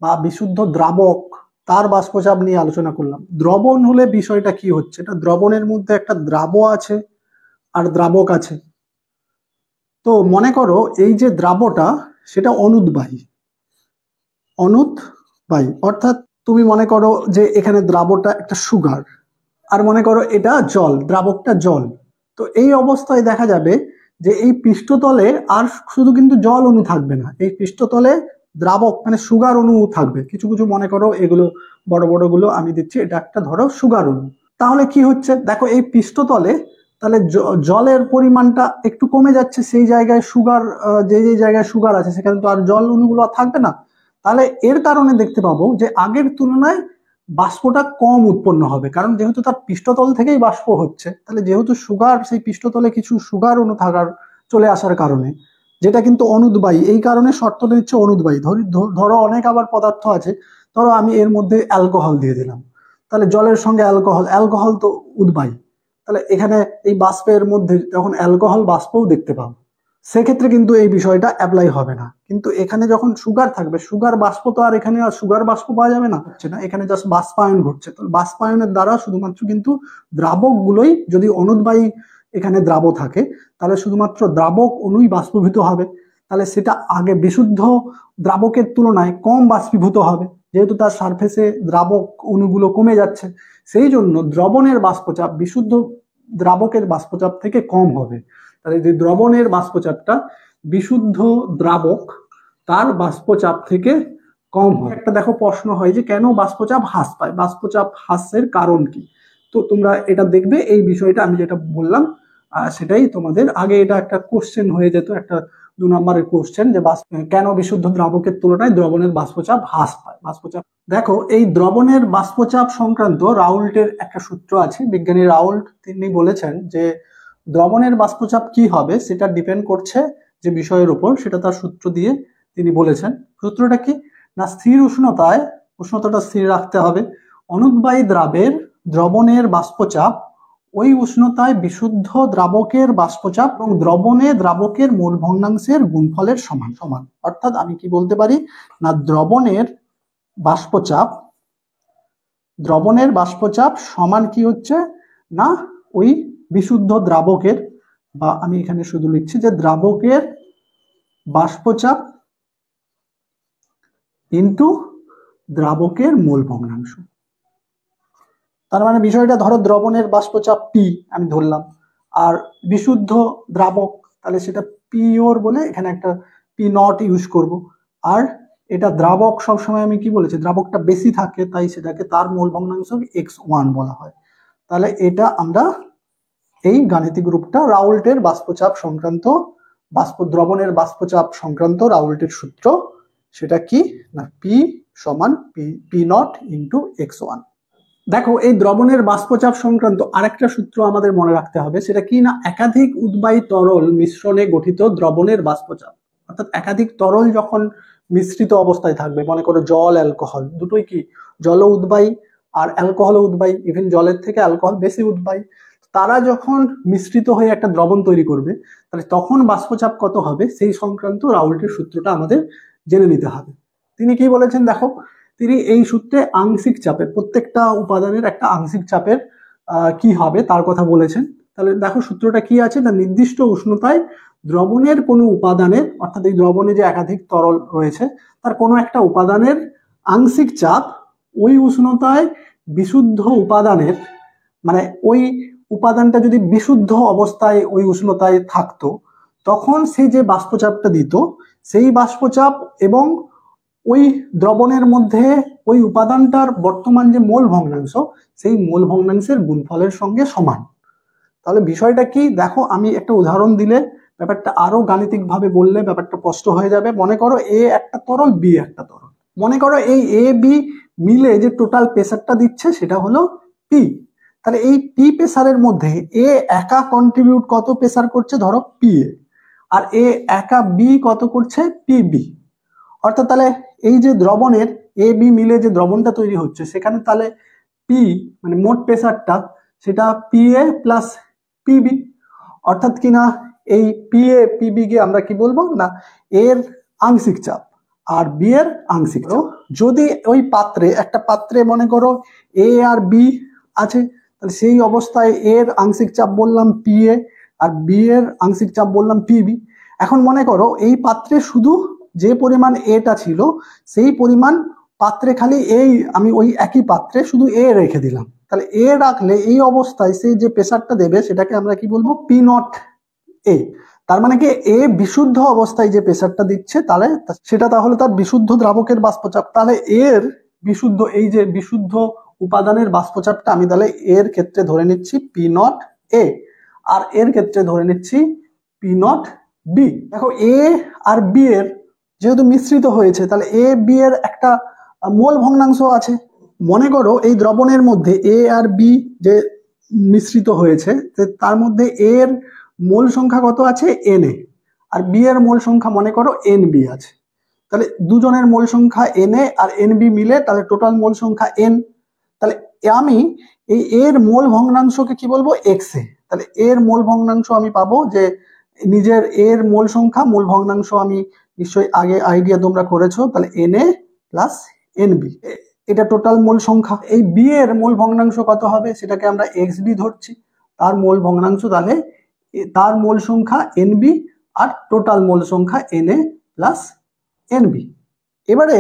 [SPEAKER 1] বা বিশুদ্ধ দ্রাবক তার বাষ্পচাপ নিয়ে আলোচনা করলাম। দ্রবণ হলে বিষয়টা কি হচ্ছে, এটা দ্রবণের মধ্যে একটা দ্রাব আছে আর দ্রাবক আছে। তো মনে করো এই যে দ্রাবটা সেটা অনুদ্বায়ী, অর্থাৎ তুমি মনে করো যে এখানে দ্রাবটা একটা সুগার, আর মনে করো এটা জল, দ্রাবকটা জল। তো এই অবস্থায় দেখা যাবে যে এই পৃষ্ঠতলে আর শুধু কিন্তু জল অণু থাকবে না, এই পৃষ্ঠতলে দ্রাবক মানে সুগার অণু থাকবে কিছু কিছু। মনে করো এগুলো বড় বড় গুলো আমি দিচ্ছি, এটা একটা ধরো সুগার অণু। তাহলে কি হচ্ছে দেখো এই পৃষ্ঠতলে তাহলে জলের পরিমাণটা একটু কমে যাচ্ছে, সেই জায়গায় সুগার, যে যে জায়গায় সুগার আছে সেখানে তো আর জল অণুগুলো থাকবে না। তাহলে এর কারণে দেখতে পাবো যে আগের তুলনায় বাষ্পটা কম উৎপন্ন হবে, কারণ যেহেতু তার পৃষ্ঠতল থেকেই বাষ্প হচ্ছে, তাহলে যেহেতু সুগার সেই পৃষ্ঠতলে কিছু সুগার অণু থাকার চলে আসার কারণে, যেটা কিন্তু অনুদ্বায়ী, এই কারণে শর্তটা হচ্ছে অনুদ্বায়ী। ধরো অনেক আবার পদার্থ আছে, ধরো আমি এর মধ্যে অ্যালকোহল দিয়ে দিলাম, তাহলে জলের সঙ্গে অ্যালকোহল তো উদ্বায়ী, তাহলে এখানে এই বাষ্পের মধ্যে যখন অ্যালকোহল বাষ্পও দেখতে পাবো, সেক্ষেত্রে কিন্তু এই বিষয়টা অ্যাপ্লাই হবে না। কিন্তু এখানে যখন সুগার থাকবে, সুগার বাষ্প তো আর এখানে আর সুগার বাষ্প পাওয়া যাবে না, হচ্ছে না, এখানে জাস্ট বাষ্পায়ন ঘটছে। তো বাষ্পায়নের দ্বারা শুধুমাত্র কিন্তু দ্রাবক গুলোই, যদি অনুদ্বায়ী এখানে দ্রাব থাকে তাহলে শুধুমাত্র দ্রাবক অণুই বাষ্পীভূত হবে, তাহলে সেটা আগে বিশুদ্ধ দ্রাবকের তুলনায় কম বাষ্পীভূত হবে, যেহেতু তার সারফেসে দ্রাবক অণুগুলো কমে যাচ্ছে। সেই জন্য দ্রবণের বাষ্পচাপ বিশুদ্ধ দ্রাবকের বাষ্পচাপ থেকে কম হবে। তাহলে যে দ্রবণের বাষ্পচাপটা বিশুদ্ধ দ্রাবক তার বাষ্পচাপ থেকে কম হয়। একটা দেখো প্রশ্ন হয় যে কেন বাষ্পচাপ হ্রাস পায়, বাষ্পচাপ হ্রাসের কারণ কি? তো তোমরা এটা দেখবে, এই বিষয়টা আমি যেটা বললাম সেটাই তোমাদের আগে এটা একটা কোশ্চেন হয়ে যেত, একটা 2 নম্বরের কোশ্চেন, যে কেন বিশুদ্ধ দ্রাবকের তুলনায় দ্রবণের বাষ্পচাপ হ্রাস পায়। বাষ্পচাপ দেখো এই দ্রবণের বাষ্পচাপ সংক্রান্ত রাউল্টের একটা সূত্র আছে, বিজ্ঞানী রাউল্ট তিনি বলেছেন যে দ্রবণের বাষ্পচাপ কি হবে সেটা ডিপেন্ড করছে যে বিষয়ের উপর, সেটা তার সূত্র দিয়ে তিনি বলেছেন। সূত্রটা কি না, স্থির উষ্ণতায়, উষ্ণতাটা স্থির রাখতে হবে, অনুদ্বায়ী দ্রাবের দ্রবণের বাষ্পচাপ ওই উষ্ণতায় বিশুদ্ধ দ্রাবকের বাষ্পচাপ এবং দ্রবণে দ্রাবকের মোল ভগ্নাংশের গুণফলের সমান সমান। অর্থাৎ আমি কি বলতে পারি না, দ্রবণের বাষ্পচাপ সমান কি হচ্ছে না, ওই বিশুদ্ধ দ্রাবকের, বা আমি এখানে শুধু লিখছি যে দ্রাবকের বাষ্পচাপ ইনটু দ্রাবকের মোল ভগ্নাংশ। তার মানে বিষয়টা ধরো দ্রবণের বাষ্পচাপ পি আমি ধরলাম, আর বিশুদ্ধ দ্রাবক তাহলে সেটা পিওর বলে এখানে একটা পি নট ইউজ করব। আর এটা দ্রাবক সবসময় আমি কি বলেছি, দ্রাবকটা বেশি থাকে তাই সেটাকে তার মোল ভগ্নাংশ x1 বলা হয়। তাহলে এটা আমরা এই গাণিতিক রূপটা রাউল্টের বাষ্পচাপ সংক্রান্ত, দ্রবণের বাষ্পচাপ সংক্রান্ত রাউল্টের সূত্র, সেটা কি না পি সমান পি নট ইন্টু x1। দেখো এই দ্রবণের বাষ্পচাপ সংক্রান্ত আরেকটা সূত্র আমাদের মনে রাখতে হবে, সেটা কি না একাধিক উদ্বায়ী তরল মিশ্রণে গঠিত দ্রবণের বাষ্পচাপ। অর্থাৎ একাধিক তরল যখন মিশ্রিত অবস্থায় থাকবে, মনে করো জল অ্যালকোহল দুটোই কি জল উদ্বায়ী আর অ্যালকোহল উদ্বায়ী, ইভেন জলের থেকে অ্যালকোহল বেশি উদ্বায়ী, তারা যখন মিশ্রিত হয়ে একটা দ্রবণ তৈরি করবে তাহলে তখন বাষ্পচাপ কত হবে সেই সংক্রান্ত রাউল্টের সূত্রটা আমাদের জেনে নিতে হবে। তিনি কি বলেছেন দেখো, তিনি এই সূত্রে আংশিক চাপের, প্রত্যেকটা উপাদানের একটা আংশিক চাপের কি হবে তার কথা বলেছেন। তাহলে দেখো সূত্রটা কি আছে না, নির্দিষ্ট উষ্ণতায় দ্রবণের কোনো উপাদানের, অর্থাৎ এই দ্রবণে যে একাধিক তরল রয়েছে তার কোনো একটা উপাদানের আংশিক চাপ ওই উষ্ণতায় বিশুদ্ধ উপাদানের, মানে ওই উপাদানটা যদি বিশুদ্ধ অবস্থায় ওই উষ্ণতায় থাকতো, তখন সেই যে বাষ্পচাপটা দিত, সেই বাষ্পচাপ এবং ওই দ্রবণের মধ্যে ওই উপাদানটার বর্তমান যে মোল ভগ্নাংশ, সেই মোল ভগ্নাংশের গুণফলের সঙ্গে সমান। তাহলে বিষয়টা কি দেখো, আমি একটা উদাহরণ দিলে ব্যাপারটা আরো গাণিতিক ভাবে বললে ব্যাপারটা স্পষ্ট হয়ে যাবে। মনে করো এ একটা তরল, বি একটা তরল। মনে করো এই এ বি মিলে যে টোটাল প্রেসারটা দিচ্ছে সেটা হলো পি। তাহলে এই পি প্রেসারের মধ্যে এ একা কন্ট্রিবিউট কত প্রেসার করছে, ধরো পি এ, আর এ একা বি কত করছে, পি বি। অর্থাৎ তাহলে এই যে দ্রবণের এ বি মিলে যে দ্রবণটা তৈরি হচ্ছে, সেখানে তাহলে পি মানে মোট প্রেসারটা সেটা পি এ প্লাস পিবি। অর্থাৎ কিনা এই পি এ পিবি কে আমরা কি বলবো না, এর আংশিক চাপ আর বি এর আংশিক চাপ। যদি ওই পাত্রে, একটা পাত্রে মনে করো এ আর বি আছে, তাহলে সেই অবস্থায় এর আংশিক চাপ বললাম পি এ আর বি এর আংশিক চাপ বললাম পিবি। এখন মনে করো এই পাত্রে শুধু যে পরিমাণ এটা ছিল, সেই পরিমাণ পাত্রে খালি এই আমি ওই একই পাত্রে শুধু এ রেখে দিলাম। তাহলে এ রাখলে এই অবস্থায় সে যে প্রেসারটা দেবে সেটাকে আমরা কি বলবো, পি নট এ। তার মানে কি এ বিশুদ্ধ অবস্থায় যে প্রেসারটা দিচ্ছে, তাহলে সেটা তাহলে তার বিশুদ্ধ দ্রাবকের বাষ্পচাপ। তাহলে এর বিশুদ্ধ, এই যে বিশুদ্ধ উপাদানের বাষ্পচাপটা আমি তাহলে এর ক্ষেত্রে ধরে নিচ্ছি পি নট এ, আর এর ক্ষেত্রে ধরে নিচ্ছি পি নট বি। দেখো এ আর বি এর যেহেতু মিশ্রিত হয়েছে, তাহলে এ বি এর একটা মোল ভগ্নাংশ আছে। মনে করো এই দ্রবণের মধ্যে এ আর বি যে মিশ্রিত হয়েছে, তার মধ্যে এর মোল সংখ্যা কত আছে, এন এ, আর বি এর মোল সংখ্যা মনে করো এন বি আছে। তাহলে দুজনের মোল সংখ্যা এন এ আর এন বি মিলে তাহলে টোটাল মোল সংখ্যা এন। তাহলে আমি এই এর মোল ভগ্নাংশকে কি বলবো, এক্স এ। তাহলে এর মোল ভগ্নাংশ আমি পাবো যে নিজের এর মোল সংখ্যা, মোল ভগ্নাংশ আমি নিশ্চয়ই আগে আইডিয়া তোমরা করেছো, তাহলে N A plus N B, এটা টোটাল মোল সংখ্যা। এই বি এর মোল ভগ্নাংশ কত হবে, সেটাকে আমরা এক্স বি ধরছি। তার মোল ভগ্নাংশ তাহলে তার মোল সংখ্যা এন বি আর টোটাল মোল সংখ্যা N A plus N B. এবারে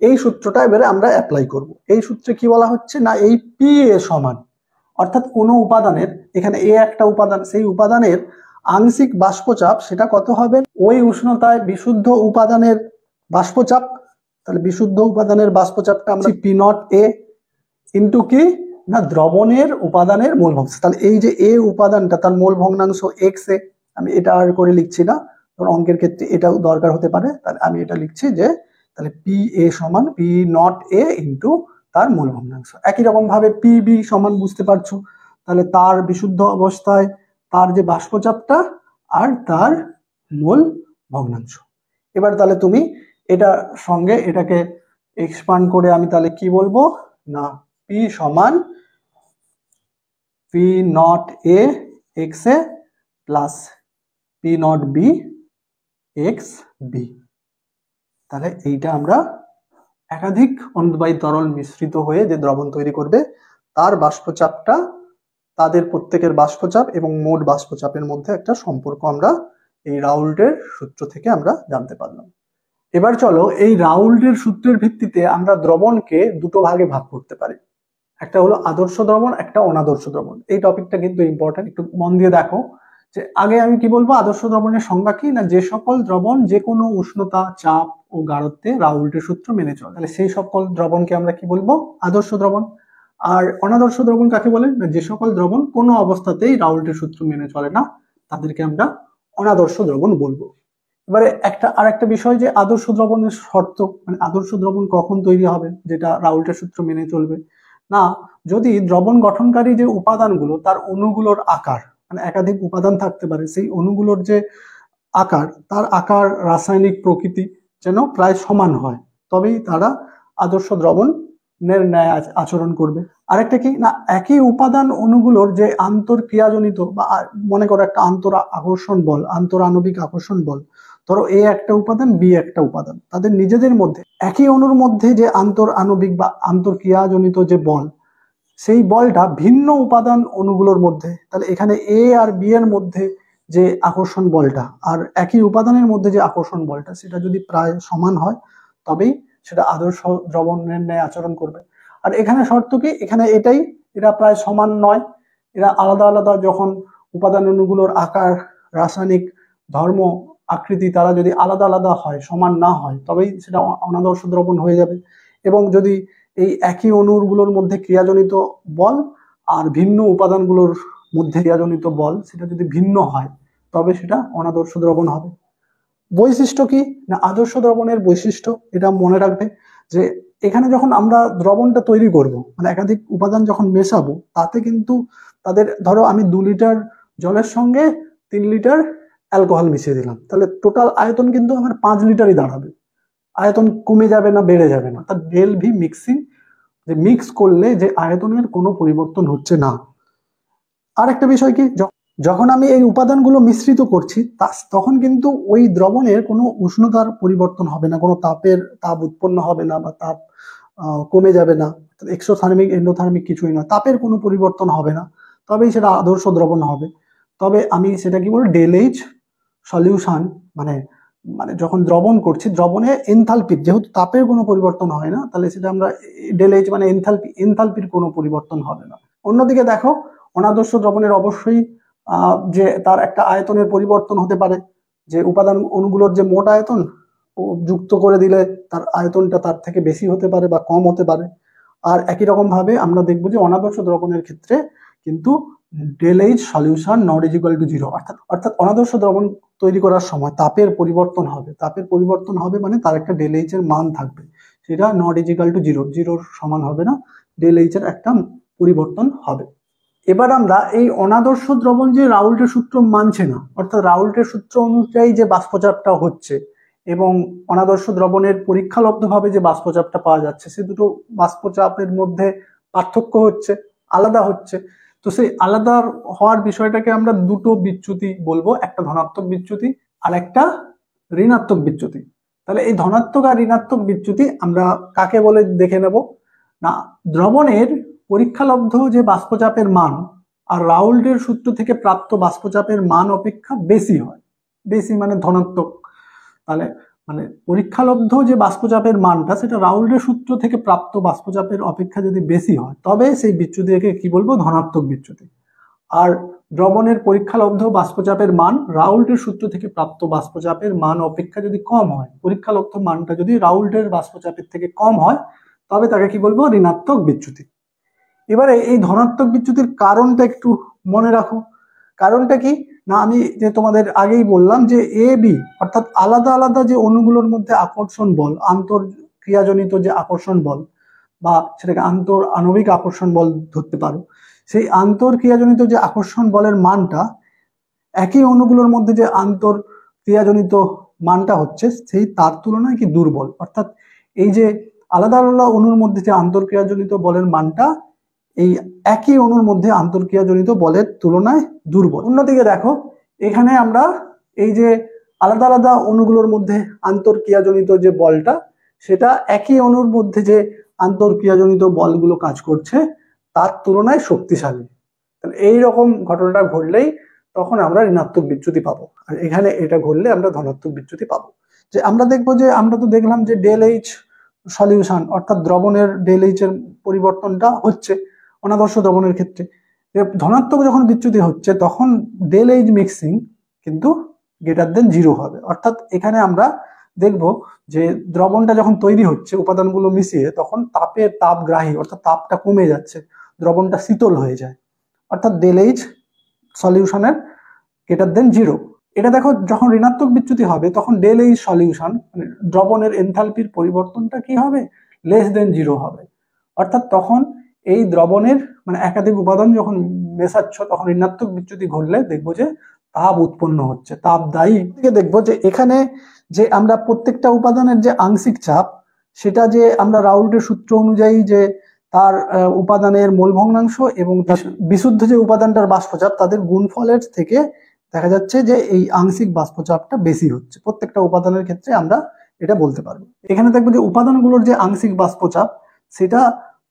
[SPEAKER 1] এই সূত্রটা এবারে আমরা অ্যাপ্লাই করব। এই সূত্রে কি বলা হচ্ছে না, এই পি এ সমান, অর্থাৎ কোনো উপাদানের, এখানে এ একটা উপাদান, সেই উপাদানের আংশিক বাষ্পচাপ সেটা কত হবে, ওই উষ্ণতায় বিশুদ্ধ উপাদানের বাষ্পচাপ। তাহলে বিশুদ্ধ উপাদানের বাষ্পচাপটা আমরা পি নট এ ইন্টু কি না দ্রবণের উপাদানের মোল ভগ্নাংশ। তাহলে এই যে এ উপাদানটা তার মোল ভগ্নাংশ এক্স এ, আমি এটা আর করে লিখছি না, ধর অঙ্কের ক্ষেত্রে এটাও দরকার হতে পারে, তাহলে আমি এটা লিখছি যে তাহলে পি এ সমান পি নট এ ইন্টু তার মোল ভগ্নাংশ। একই রকম ভাবে পি বি সমান বুঝতে পারছো, তাহলে তার বিশুদ্ধ অবস্থায় তার যে বাষ্পচাপটা আর তার মোল ভগ্নাংশ। এবার তাহলে তুমি এটা সঙ্গে এটাকে এক্সপান্ড করে আমি তাহলে কি বলবো না, পি সমান P naught A X A plus P naught B X B. তাহলে এইটা আমরা একাধিক অনুদ্বায়ী তরল মিশ্রিত হয়ে যে দ্রবণ তৈরি করবে, তার বাষ্পচাপটা, তাদের প্রত্যেকের বাষ্পচাপ এবং মোট বাষ্পচাপের মধ্যে একটা সম্পর্ক আমরা এই রাউল্টের সূত্র থেকে আমরা জানতে পারলাম। এবার চলো এই রাউল্টের সূত্রের ভিত্তিতে আমরা দ্রবণকে দুটো ভাগে ভাগ করতে পারি। একটা হলো আদর্শ দ্রবণ, একটা অনাদর্শ দ্রবণ। এই টপিকটা কিন্তু ইম্পর্টেন্ট, একটু মন দিয়ে দেখো। যে আগে আমি কি বলবো, আদর্শ দ্রবণের সংজ্ঞা কি না, যে সকল দ্রবণ যে কোনো উষ্ণতা, চাপ ও গাঢ়ত্বে রাউল্টের সূত্র মেনে চলে, তাহলে সেই সকল দ্রবণকে আমরা কি বলবো, আদর্শ দ্রবণ। আর অনাদর্শ দ্রবণ কাকে বলে না, যে সকল দ্রবণ কোনো অবস্থাতেই রাউল্টের সূত্র মেনে চলে না, তাদেরকে আমরা অনাদর্শ দ্রবণ বলবো। এবারে আরেকটা বিষয় যে আদর্শ দ্রবণের শর্ত, মানে আদর্শ দ্রবণ কখন তৈরি হবে যেটা রাউল্টের সূত্র মেনে চলবে না, যদি দ্রবণ গঠনকারী যে উপাদানগুলো তার অণুগুলোর আকার, মানে একাধিক উপাদান থাকতে পারে, সেই অণুগুলোর যে আকার, তার আকার রাসায়নিক প্রকৃতি যেন প্রায় সমান হয়, তবেই তারা আদর্শ দ্রবণের ন্যায় আচরণ করবে। আরেকটা কি না, একই উপাদান অণুগুলোর যে আন্তঃক্রিয়াজনিত বা মনে করো একটা আন্তর আকর্ষণ বল, আন্তর আণবিক আকর্ষণ বল, ধরো এ একটা উপাদান বি একটা উপাদান, তাদের নিজেদের মধ্যে একই অণুর মধ্যে যে আন্তর আণবিক বা আন্তঃক্রিয়াজনিত যে বল, সেই বলটা ভিন্ন উপাদান অণুগুলোর মধ্যে, তাহলে এখানে এ আর বি এর মধ্যে যে আকর্ষণ বলটা আর একই উপাদানের মধ্যে যে আকর্ষণ বলটা, সেটা যদি প্রায় সমান হয় তবেই সেটা আদর্শ দ্রবণের ন্যায় আচরণ করবে। আর এখানে শর্ত কি, এখানে এটা প্রায় সমান নয়, এরা আলাদা আলাদা যখন উপাদান অণুগুলোর আকার, রাসায়নিক ধর্ম, আকৃতি তারা যদি আলাদা আলাদা হয়, সমান না হয়, তবেই সেটা অনাদর্শ দ্রবণ হয়ে যাবে। এবং যদি এই একই অণুগুলোর মধ্যে ক্রিয়াজনিত বল আর ভিন্ন উপাদানগুলোর মধ্যে ক্রিয়াজনিত বল সেটা যদি ভিন্ন হয়, তবে সেটা অনাদর্শ দ্রবণ হবে। বৈশিষ্ট্য কি না, আদর্শ দ্রবণের বৈশিষ্ট্য এটা মনে রাখবে যে এখানে যখন আমরা দ্রবণটা তৈরি করব, মানে একাধিক উপাদান যখন মেশাবো, তাতে কিন্তু তাদের, ধরো আমি 2 লিটার জলের সঙ্গে 3 লিটার অ্যালকোহল মিশিয়ে দিলাম, তাহলে টোটাল আয়তন কিন্তু আমার 5 লিটারই দাঁড়াবে। আয়তন কমে যাবে না, বেড়ে যাবে না। তার ডেল ভি মিক্সিং, যে মিক্স করলে যে আয়তনের কোনো পরিবর্তন হচ্ছে না। আর একটা বিষয় কি, যখন আমি এই উপাদানগুলো মিশ্রিত করছি তখন কিন্তু ওই দ্রবণের কোনো উষ্ণতার পরিবর্তন হবে না, কোনো তাপ উৎপন্ন হবে না, বা তাপ কমে যাবে না। এক্সোথার্মিক এন্ডোথার্মিক কিছুই না, তাপের কোনো পরিবর্তন হবে না, তবেই সেটা আদর্শ দ্রবণ হবে। তবে আমি সেটা কি বলবো, ডেল এইচ সলিউশন, মানে মানে যখন দ্রবণ করছি, দ্রবণে এনথালপির যেহেতু তাপের কোনো পরিবর্তন হয় না, তাহলে সেটা আমরা ডেল এইচ মানে এনথালপির কোনো পরিবর্তন হবে না। অন্যদিকে দেখো, অনাদর্শ দ্রবণের অবশ্যই যে তার একটা আয়তনের পরিবর্তন হতে পারে, যে উপাদান অণুগুলোর যে মোট আয়তন যুক্ত করে দিলে তার আয়তনটা তার থেকে বেশি হতে পারে বা কম হতে পারে। আর একই রকম ভাবে আমরা দেখবো যে অনাদর্শ দ্রবণের ক্ষেত্রে কিন্তু del H solution not equal to 0, অর্থাৎ অনাদর্শ দ্রবণ তৈরি করার সময় তাপের পরিবর্তন হবে। তাপের পরিবর্তন হবে মানে তার একটা ডেল এইচ এর মান থাকবে, সেটা নট ইকুয়াল টু 0, 0 সমান হবে না, ডেল এইচ এর একটা পরিবর্তন হবে। এবার আমরা এই অনাদর্শ দ্রবণ যে রাউল্টের সূত্র মানছে না, অর্থাৎ রাউল্টের সূত্র অনুযায়ী যে বাষ্পচাপটা হচ্ছে এবং অনাদর্শ দ্রবণের পরীক্ষালব্ধভাবে যে বাষ্পচাপটা পাওয়া যাচ্ছে, সে দুটো বাষ্পচাপের মধ্যে পার্থক্য হচ্ছে, আলাদা হচ্ছে। তো সেই আলাদা হওয়ার বিষয়টাকে আমরা দুটো বিচ্যুতি বলবো, একটা ধনাত্মক বিচ্যুতি আর একটা ঋণাত্মক বিচ্যুতি। তাহলে এই ধনাত্মক আর ঋণাত্মক বিচ্যুতি আমরা কাকে বলে দেখে নেব না, দ্রবণের পরীক্ষালব্ধ যে বাষ্পচাপের মান আর রাউল্টের সূত্র থেকে প্রাপ্ত বাষ্পচাপের মান অপেক্ষা বেশি হয়, বেশি মানে ধনাত্মক, তাহলে মানে পরীক্ষালব্ধ যে বাষ্পচাপের মানটা সেটা রাউল্টের সূত্র থেকে প্রাপ্ত বাষ্পচাপের অপেক্ষা যদি বেশি হয়, তবে সেই বিচ্যুতিকে কি বলবো, ধনাত্মক বিচ্যুতি। আর দ্রবণের পরীক্ষালব্ধ বাষ্পচাপের মান রাউল্টের সূত্র থেকে প্রাপ্ত বাষ্পচাপের মান অপেক্ষা যদি কম হয়, পরীক্ষালব্ধ মানটা যদি রাউল্টের বাষ্পচাপের থেকে কম হয়, তবে তাকে কি বলবো, ঋণাত্মক বিচ্যুতি। এবারে এই ধনাত্মক বিচ্যুতির কারণটা একটু মনে রাখো। কারণটা কি না, আমি যে তোমাদের আগেই বললাম যে এ বি অর্থাৎ আলাদা আলাদা যে অণুগুলোর মধ্যে আকর্ষণ বল, আন্তঃক্রিয়াজনিত যে আকর্ষণ বল, বা সেটাকে আন্তর আণবিক আকর্ষণ বল ধরতে পারো, সেই আন্তঃক্রিয়াজনিত যে আকর্ষণ বলের মানটা একই অণুগুলোর মধ্যে যে আন্তঃক্রিয়াজনিত মানটা হচ্ছে সেই তার তুলনায় কি দুর্বল। অর্থাৎ এই যে আলাদা আলাদা অণুর মধ্যে যে আন্তঃক্রিয়াজনিত বলের মানটা এই একই অণুর মধ্যে আন্তঃক্রিয়াজনিত বলের তুলনায় দুর্বল। অন্যদিকে দেখো, এখানে আমরা এই যে আলাদা আলাদা অণুগুলোর মধ্যে আন্তঃক্রিয়াজনিত যে বলটা, সেটা একই অণুর মধ্যে যে আন্তঃক্রিয়াজনিত বলগুলো কাজ করছে তার তুলনায় শক্তিশালী। তাহলে এইরকম ঘটনাটা ঘটলেই তখন আমরা ঋণাত্মক বিচ্যুতি পাবো, আর এখানে এটা ঘটলে আমরা ধনাত্মক বিচ্যুতি পাবো। যে আমরা দেখবো যে আমরা তো দেখলাম যে ডেল এইচ সলিউশন অর্থাৎ দ্রবণের ডেল এইচ এর পরিবর্তনটা হচ্ছে অনাদর্শ দ্রবণের ক্ষেত্রে। ধনাত্মক যখন বিচ্যুতি হচ্ছে তখন ডেল এইচ মিক্সিং কিন্তু গ্রেটার দেন 0 হবে। অর্থাৎ এখানে আমরা দেখব যে দ্রবণটা যখন তৈরি হচ্ছে উপাদানগুলো মিশিয়ে, তখন তাপগ্রাহী অর্থাৎ তাপটা কমে যাচ্ছে, দ্রবণটা শীতল হয়ে যায়, অর্থাৎ ডেল এইচ সলিউশনের গ্রেটার দেন 0। এটা দেখো, যখন ঋণাত্মক বিচ্যুতি হবে তখন ডেল এইচ সলিউশন মানে দ্রবণের এনথালপির পরিবর্তনটা কি হবে, লেস দেন 0 হবে। অর্থাৎ তখন এই দ্রবণের মানে একাধিক উপাদান যখন মেশাচ্ছ, তখন ঋণাত্মক বিচ্যুতি ঘটলে দেখবো যে তাপ উৎপন্ন হচ্ছে, তাপদায়ী। দেখবো যে এখানে যে আমরা প্রত্যেকটা উপাদানের যে আংশিক চাপ, সেটা যে আমরা রাউল্টের সূত্র অনুযায়ী যে তার উপাদানের মোল ভগ্নাংশ এবং তার বিশুদ্ধ যে উপাদানটার বাষ্পচাপ, তাদের গুণফলের থেকে দেখা যাচ্ছে যে এই আংশিক বাষ্পচাপটা বেশি হচ্ছে। প্রত্যেকটা উপাদানের ক্ষেত্রে আমরা এটা বলতে পারবো। এখানে দেখবো যে উপাদানগুলোর যে আংশিক বাষ্পচাপ, সেটা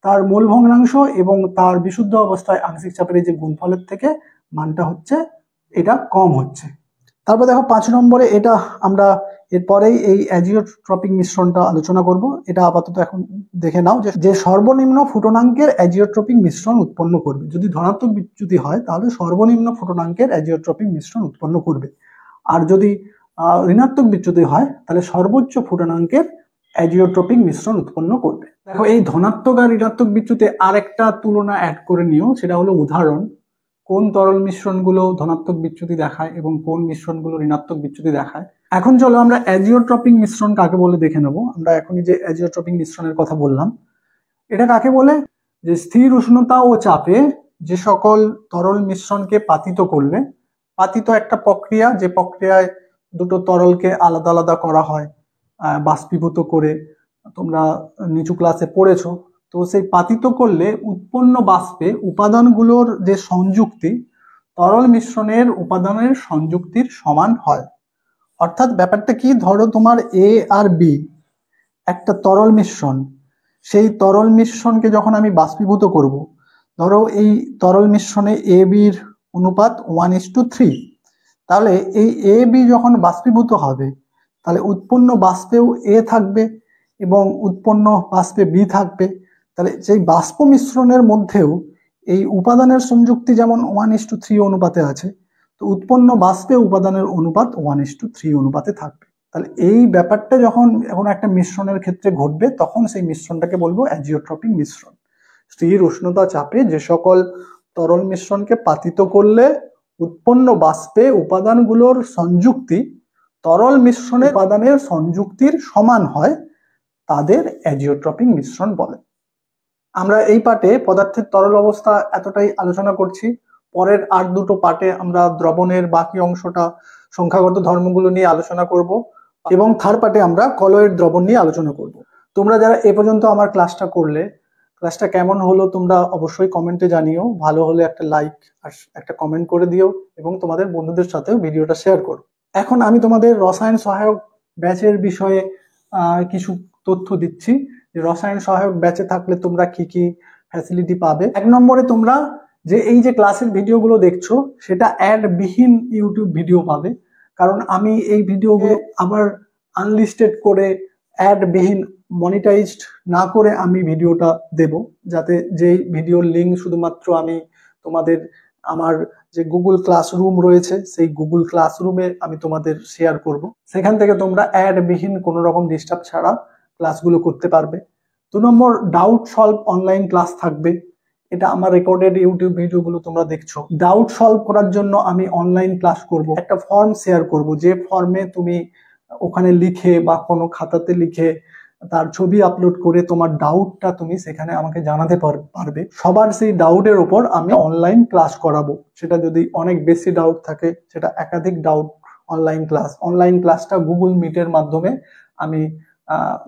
[SPEAKER 1] তার মোল ভগ্নাংশ এবং তার বিশুদ্ধ অবস্থায় আংশিক চাপের এই যে গুণফলের থেকে মানটা হচ্ছে এটা কম হচ্ছে। তারপর দেখো 5 নম্বরে এটা আমরা এরপরেই এই অ্যাজিওট্রপিক মিশ্রণটা আলোচনা করব। এটা আপাতত এখন দেখে নাও যে সর্বনিম্ন ফুটনাঙ্কের অ্যাজিওট্রপিক মিশ্রণ উৎপন্ন করবে। যদি ধনাত্মক বিচ্যুতি হয় তাহলে সর্বনিম্ন ফুটনাঙ্কের অ্যাজিওট্রপিক মিশ্রণ উৎপন্ন করবে, আর যদি ঋণাত্মক বিচ্যুতি হয় তাহলে সর্বোচ্চ ফুটনাঙ্কের অ্যাজিওট্রপিক মিশ্রণ উৎপন্ন করবে। দেখো, এই ধনাত্মক আর ঋণাত্মক বিচ্যুতি আরেকটা তুলনা অ্যাড করে নিও, সেটা হলো উদাহরণ কোন তরল মিশ্রণগুলো ধনাত্মক বিচ্যুতি দেখায় এবং কোন মিশ্রণগুলো ঋণাত্মক বিচ্যুতি দেখায়। এখন চলো আমরা অ্যাজিওট্রপিক মিশ্রণ কাকে বলে দেখে নেব। আমরা এখনই যে অ্যাজিওট্রপিক মিশ্রণের কথা বললাম, এটা কাকে বলে? যে স্থির উষ্ণতা ও চাপে যে সকল তরল মিশ্রণকে পাতিত করলে, পাতিত একটা প্রক্রিয়া, যে প্রক্রিয়ায় দুটো তরলকে আলাদা আলাদা করা হয় বাষ্পীভূত করে, তোমরা নিচু ক্লাসে পড়েছো। তো সেই পাতিত করলে উৎপন্ন বাষ্পে উপাদানগুলোর যে সংযুক্তি তরল মিশ্রণের উপাদানের সংযুক্তির সমান হয়। অর্থাৎ ব্যাপারটা কি, ধরো তোমার এ আর বি একটা তরল মিশ্রণ, সেই তরল মিশ্রণকে যখন আমি বাষ্পীভূত করব, ধরো এই তরল মিশ্রণে এ বির অনুপাত 1:3, তাহলে এই এ বি যখন বাষ্পীভূত হবে তাহলে উৎপন্ন বাষ্পেও এ থাকবে এবং উৎপন্ন বাষ্পে বি থাকবে। তাহলে সেই বাষ্প মিশ্রণের মধ্যেও এই উপাদানের সংযুক্তি যেমন 1:3 অনুপাতে আছে, তো উৎপন্ন বাষ্পে উপাদানের অনুপাত 1:3 অনুপাতে থাকবে। তাহলে এই ব্যাপারটা যখন এখন একটা মিশ্রণের ক্ষেত্রে ঘটবে তখন সেই মিশ্রণটাকে বলবো অ্যাজিওট্রপিক মিশ্রণ। স্থির উষ্ণতা চাপে যে সকল তরল মিশ্রণকে পাতিত করলে উৎপন্ন বাষ্পে উপাদানগুলোর সংযুক্তি তরল মিশ্রণের উপাদানের সংযুক্তির সমান হয়, তাদের অ্যাজিওট্রপিক মিশ্রণ বলে। আমরা এই পাঠে পদার্থের তরল অবস্থা এতটাই আলোচনা করছি। পরের আর দুটো পাঠে আমরা দ্রবণের বাকি অংশটা সংখ্যাগত ধর্মগুলো নিয়ে আলোচনা করব এবং থার্ড পার্টে আমরা কলয়েড দ্রবণ নিয়ে আলোচনা করব। তোমরা যারা এ পর্যন্ত আমার ক্লাসটা করলে, ক্লাসটা কেমন হলো তোমরা অবশ্যই কমেন্টে জানিও। ভালো হলে একটা লাইক আর একটা কমেন্ট করে দিও এবং তোমাদের বন্ধুদের সাথেও ভিডিওটা শেয়ার করো। এখন আমি তোমাদের রসায়ন সহায়ক ব্যাচের বিষয়ে কিছু তথ্য দিচ্ছি, যে রসায়ন সহায়ক ব্যাচে থাকলে তোমরা কি কি ফ্যাসিলিটি পাবে। 1 নম্বরে তোমরা যে এই যে ক্লাসের ভিডিওগুলো দেখছো সেটা অ্যাড বিহীন ইউটিউব ভিডিও পাবে, কারণ আমি এই ভিডিওগুলো আবার আনলিস্টেড করে অ্যাড বিহীন মনিটাইজড না করে আমি ভিডিওটা দেব, যাতে যেই ভিডিওর লিঙ্ক শুধুমাত্র আমি তোমাদের আমার যে গুগল ক্লাসরুম রয়েছে সেই গুগল ক্লাসরুমে আমি তোমাদের শেয়ার করব, সেখান থেকে তোমরা অ্যাড বিহীন কোনো রকম ডিস্টার্ব ছাড়া ক্লাসগুলো করতে পারবে। 2 নম্বর, ডাউট সলভ অনলাইন ক্লাস থাকবে। এটা আমার রেকর্ডেড ইউটিউব ভিডিওগুলো তোমরা দেখছো। ডাউট সলভ করার জন্য আমি অনলাইন ক্লাস করব, একটা ফর্ম শেয়ার করব, যে ফর্মে তুমি ওখানে লিখে বা কোনো খাতাতে লিখে তার ছবি আপলোড করে তোমার ডাউটটা তুমি সেখানে আমাকে জানাতে পারবে। সবার সেই ডাউটের উপর আমি অনলাইন ক্লাস করাবো। সেটা যদি অনেক বেশি ডাউট থাকে, সেটা একাধিক ডাউট অনলাইন ক্লাসটা গুগল মিটের মাধ্যমে আমি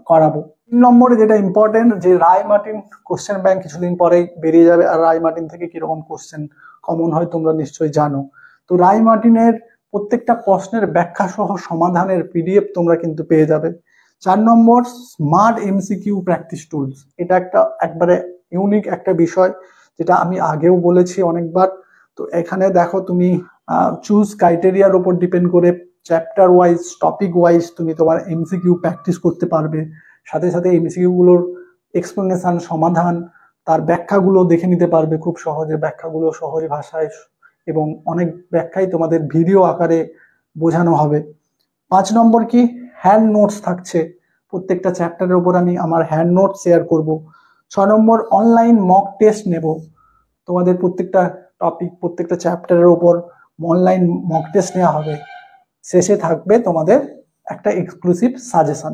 [SPEAKER 1] করাবো। 3 নম্বরে যেটা ইম্পর্টেন্ট, যে রায় মার্টিন কোশ্চেন ব্যাংক কিছুদিন পরেই বেরিয়ে যাবে, আর রায় মার্টিন থেকে কিরকম কোশ্চেন কমন হয় তোমরা নিশ্চয়ই জানো। তো রায় মার্টিনের প্রত্যেকটা প্রশ্নের ব্যাখ্যা সহ সমাধানের পিডিএফ তোমরা কিন্তু পেয়ে যাবে। 4 নম্বর, স্মার্ট এমসিকিউ প্র্যাকটিস টুলস। এটা একবারে ইউনিক একটা বিষয়, যেটা আমি আগেও বলেছি অনেকবার। তো এখানে দেখো তুমি চুজ ক্রাইটেরিয়ার উপর ডিপেন্ড করে চ্যাপ্টার ওয়াইজ টপিক ওয়াইজ তুমি তোমার এমসিকিউ প্র্যাকটিস করতে পারবে। সাথে সাথে এমসিকিউ গুলোর এক্সপ্লেনেশন, সমাধান, তার ব্যাখ্যাগুলো দেখে নিতে পারবে খুব সহজে, ব্যাখ্যাগুলো সহজ ভাষায় এবং অনেক ব্যাখ্যাই তোমাদের ভিডিও আকারে বোঝানো হবে। 5 নম্বর কি, হ্যান্ড নোটস থাকছে। প্রত্যেকটা চ্যাপ্টারের উপর আমি আমার হ্যান্ড নোট শেয়ার করব। 6 নম্বর, অনলাইন মক টেস্ট নেব। তোমাদের প্রত্যেকটা টপিক, প্রত্যেকটা চ্যাপ্টারের উপর অনলাইন মক টেস্ট নেওয়া হবে। শেষে থাকবে তোমাদের একটা এক্সক্লুসিভ সাজেশন।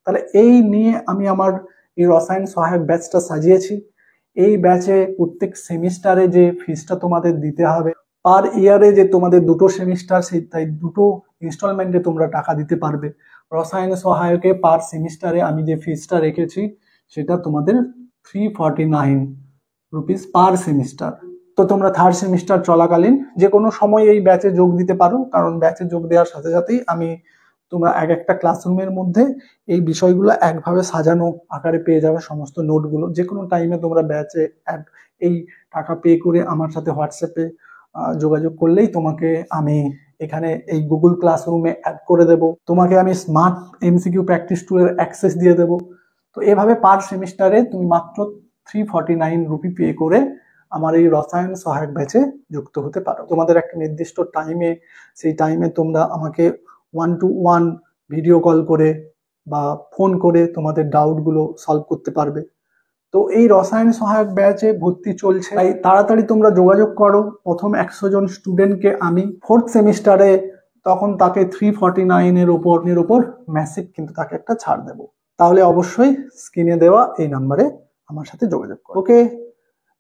[SPEAKER 1] তাহলে এই নিয়ে আমি আমার এই রসায়ন সহায়ক ব্যাচটা সাজিয়েছি। এই ব্যাচে প্রত্যেক সেমিস্টারে যে ফিসটা তোমাদের দিতে হবে, পার ইয়ারে যে তোমাদের 2টো সেমিস্টার, সেই তাই 2টো ইনস্টলমেন্টে তোমরা টাকা দিতে পারবে। রসায়ন সহায়কে পার সেমিস্টারে আমি যে ফিসটা রেখেছি সেটা তোমাদের 349 রুপিস পার সেমিস্টার। তো তোমরা 3rd সেমিস্টার চলাকালীন যে কোনো সময় এই ব্যাচে যোগ দিতে পারো, কারণ ব্যাচে যোগ দেওয়ার সাথে সাথেই আমি তোমরা একটা ক্লাসরুমের মধ্যে এই বিষয়গুলো একভাবে সাজানো আকারে পেয়ে যাবে। সমস্ত নোটগুলো যে কোনো টাইমে তোমরা ব্যাচে এই টাকা পে করে আমার সাথে হোয়াটসঅ্যাপে যোগাযোগ করলেই তোমাকে আমি এখানে এই গুগল ক্লাসরুমে অ্যাড করে দেব, তোমাকে আমি স্মার্ট এমসিকিউ প্র্যাকটিস টুলের অ্যাক্সেস দিয়ে দেব। তো এভাবে পার সেমিস্টারে তুমি মাত্র 349 রুপি পে করে আমার এই রসায়ন সহায়ক ব্যাচে যুক্ত হতে পারো। তোমাদের একটা নির্দিষ্ট টাইমে, সেই টাইমে তোমরা আমাকে 1-to-1 ভিডিও কল করে বা ফোন করে তোমাদের ডাউটগুলো সলভ করতে পারবে। তো এই রসায়ন সহায়ক ব্যাচে ভর্তি চলছে, তাই তাড়াতাড়ি তোমরা যোগাযোগ করো। প্রথম 100 জন স্টুডেন্টকে আমি 4th সেমিস্টারে তখন তাকে 349 এর উপর ম্যাসিভ কিন্তু তাকে একটা ছাড় দেব। তাহলে অবশ্যই স্ক্রিনে দেওয়া এই নাম্বারে আমার সাথে যোগাযোগ করো। Okay,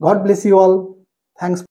[SPEAKER 1] God bless you all, thanks.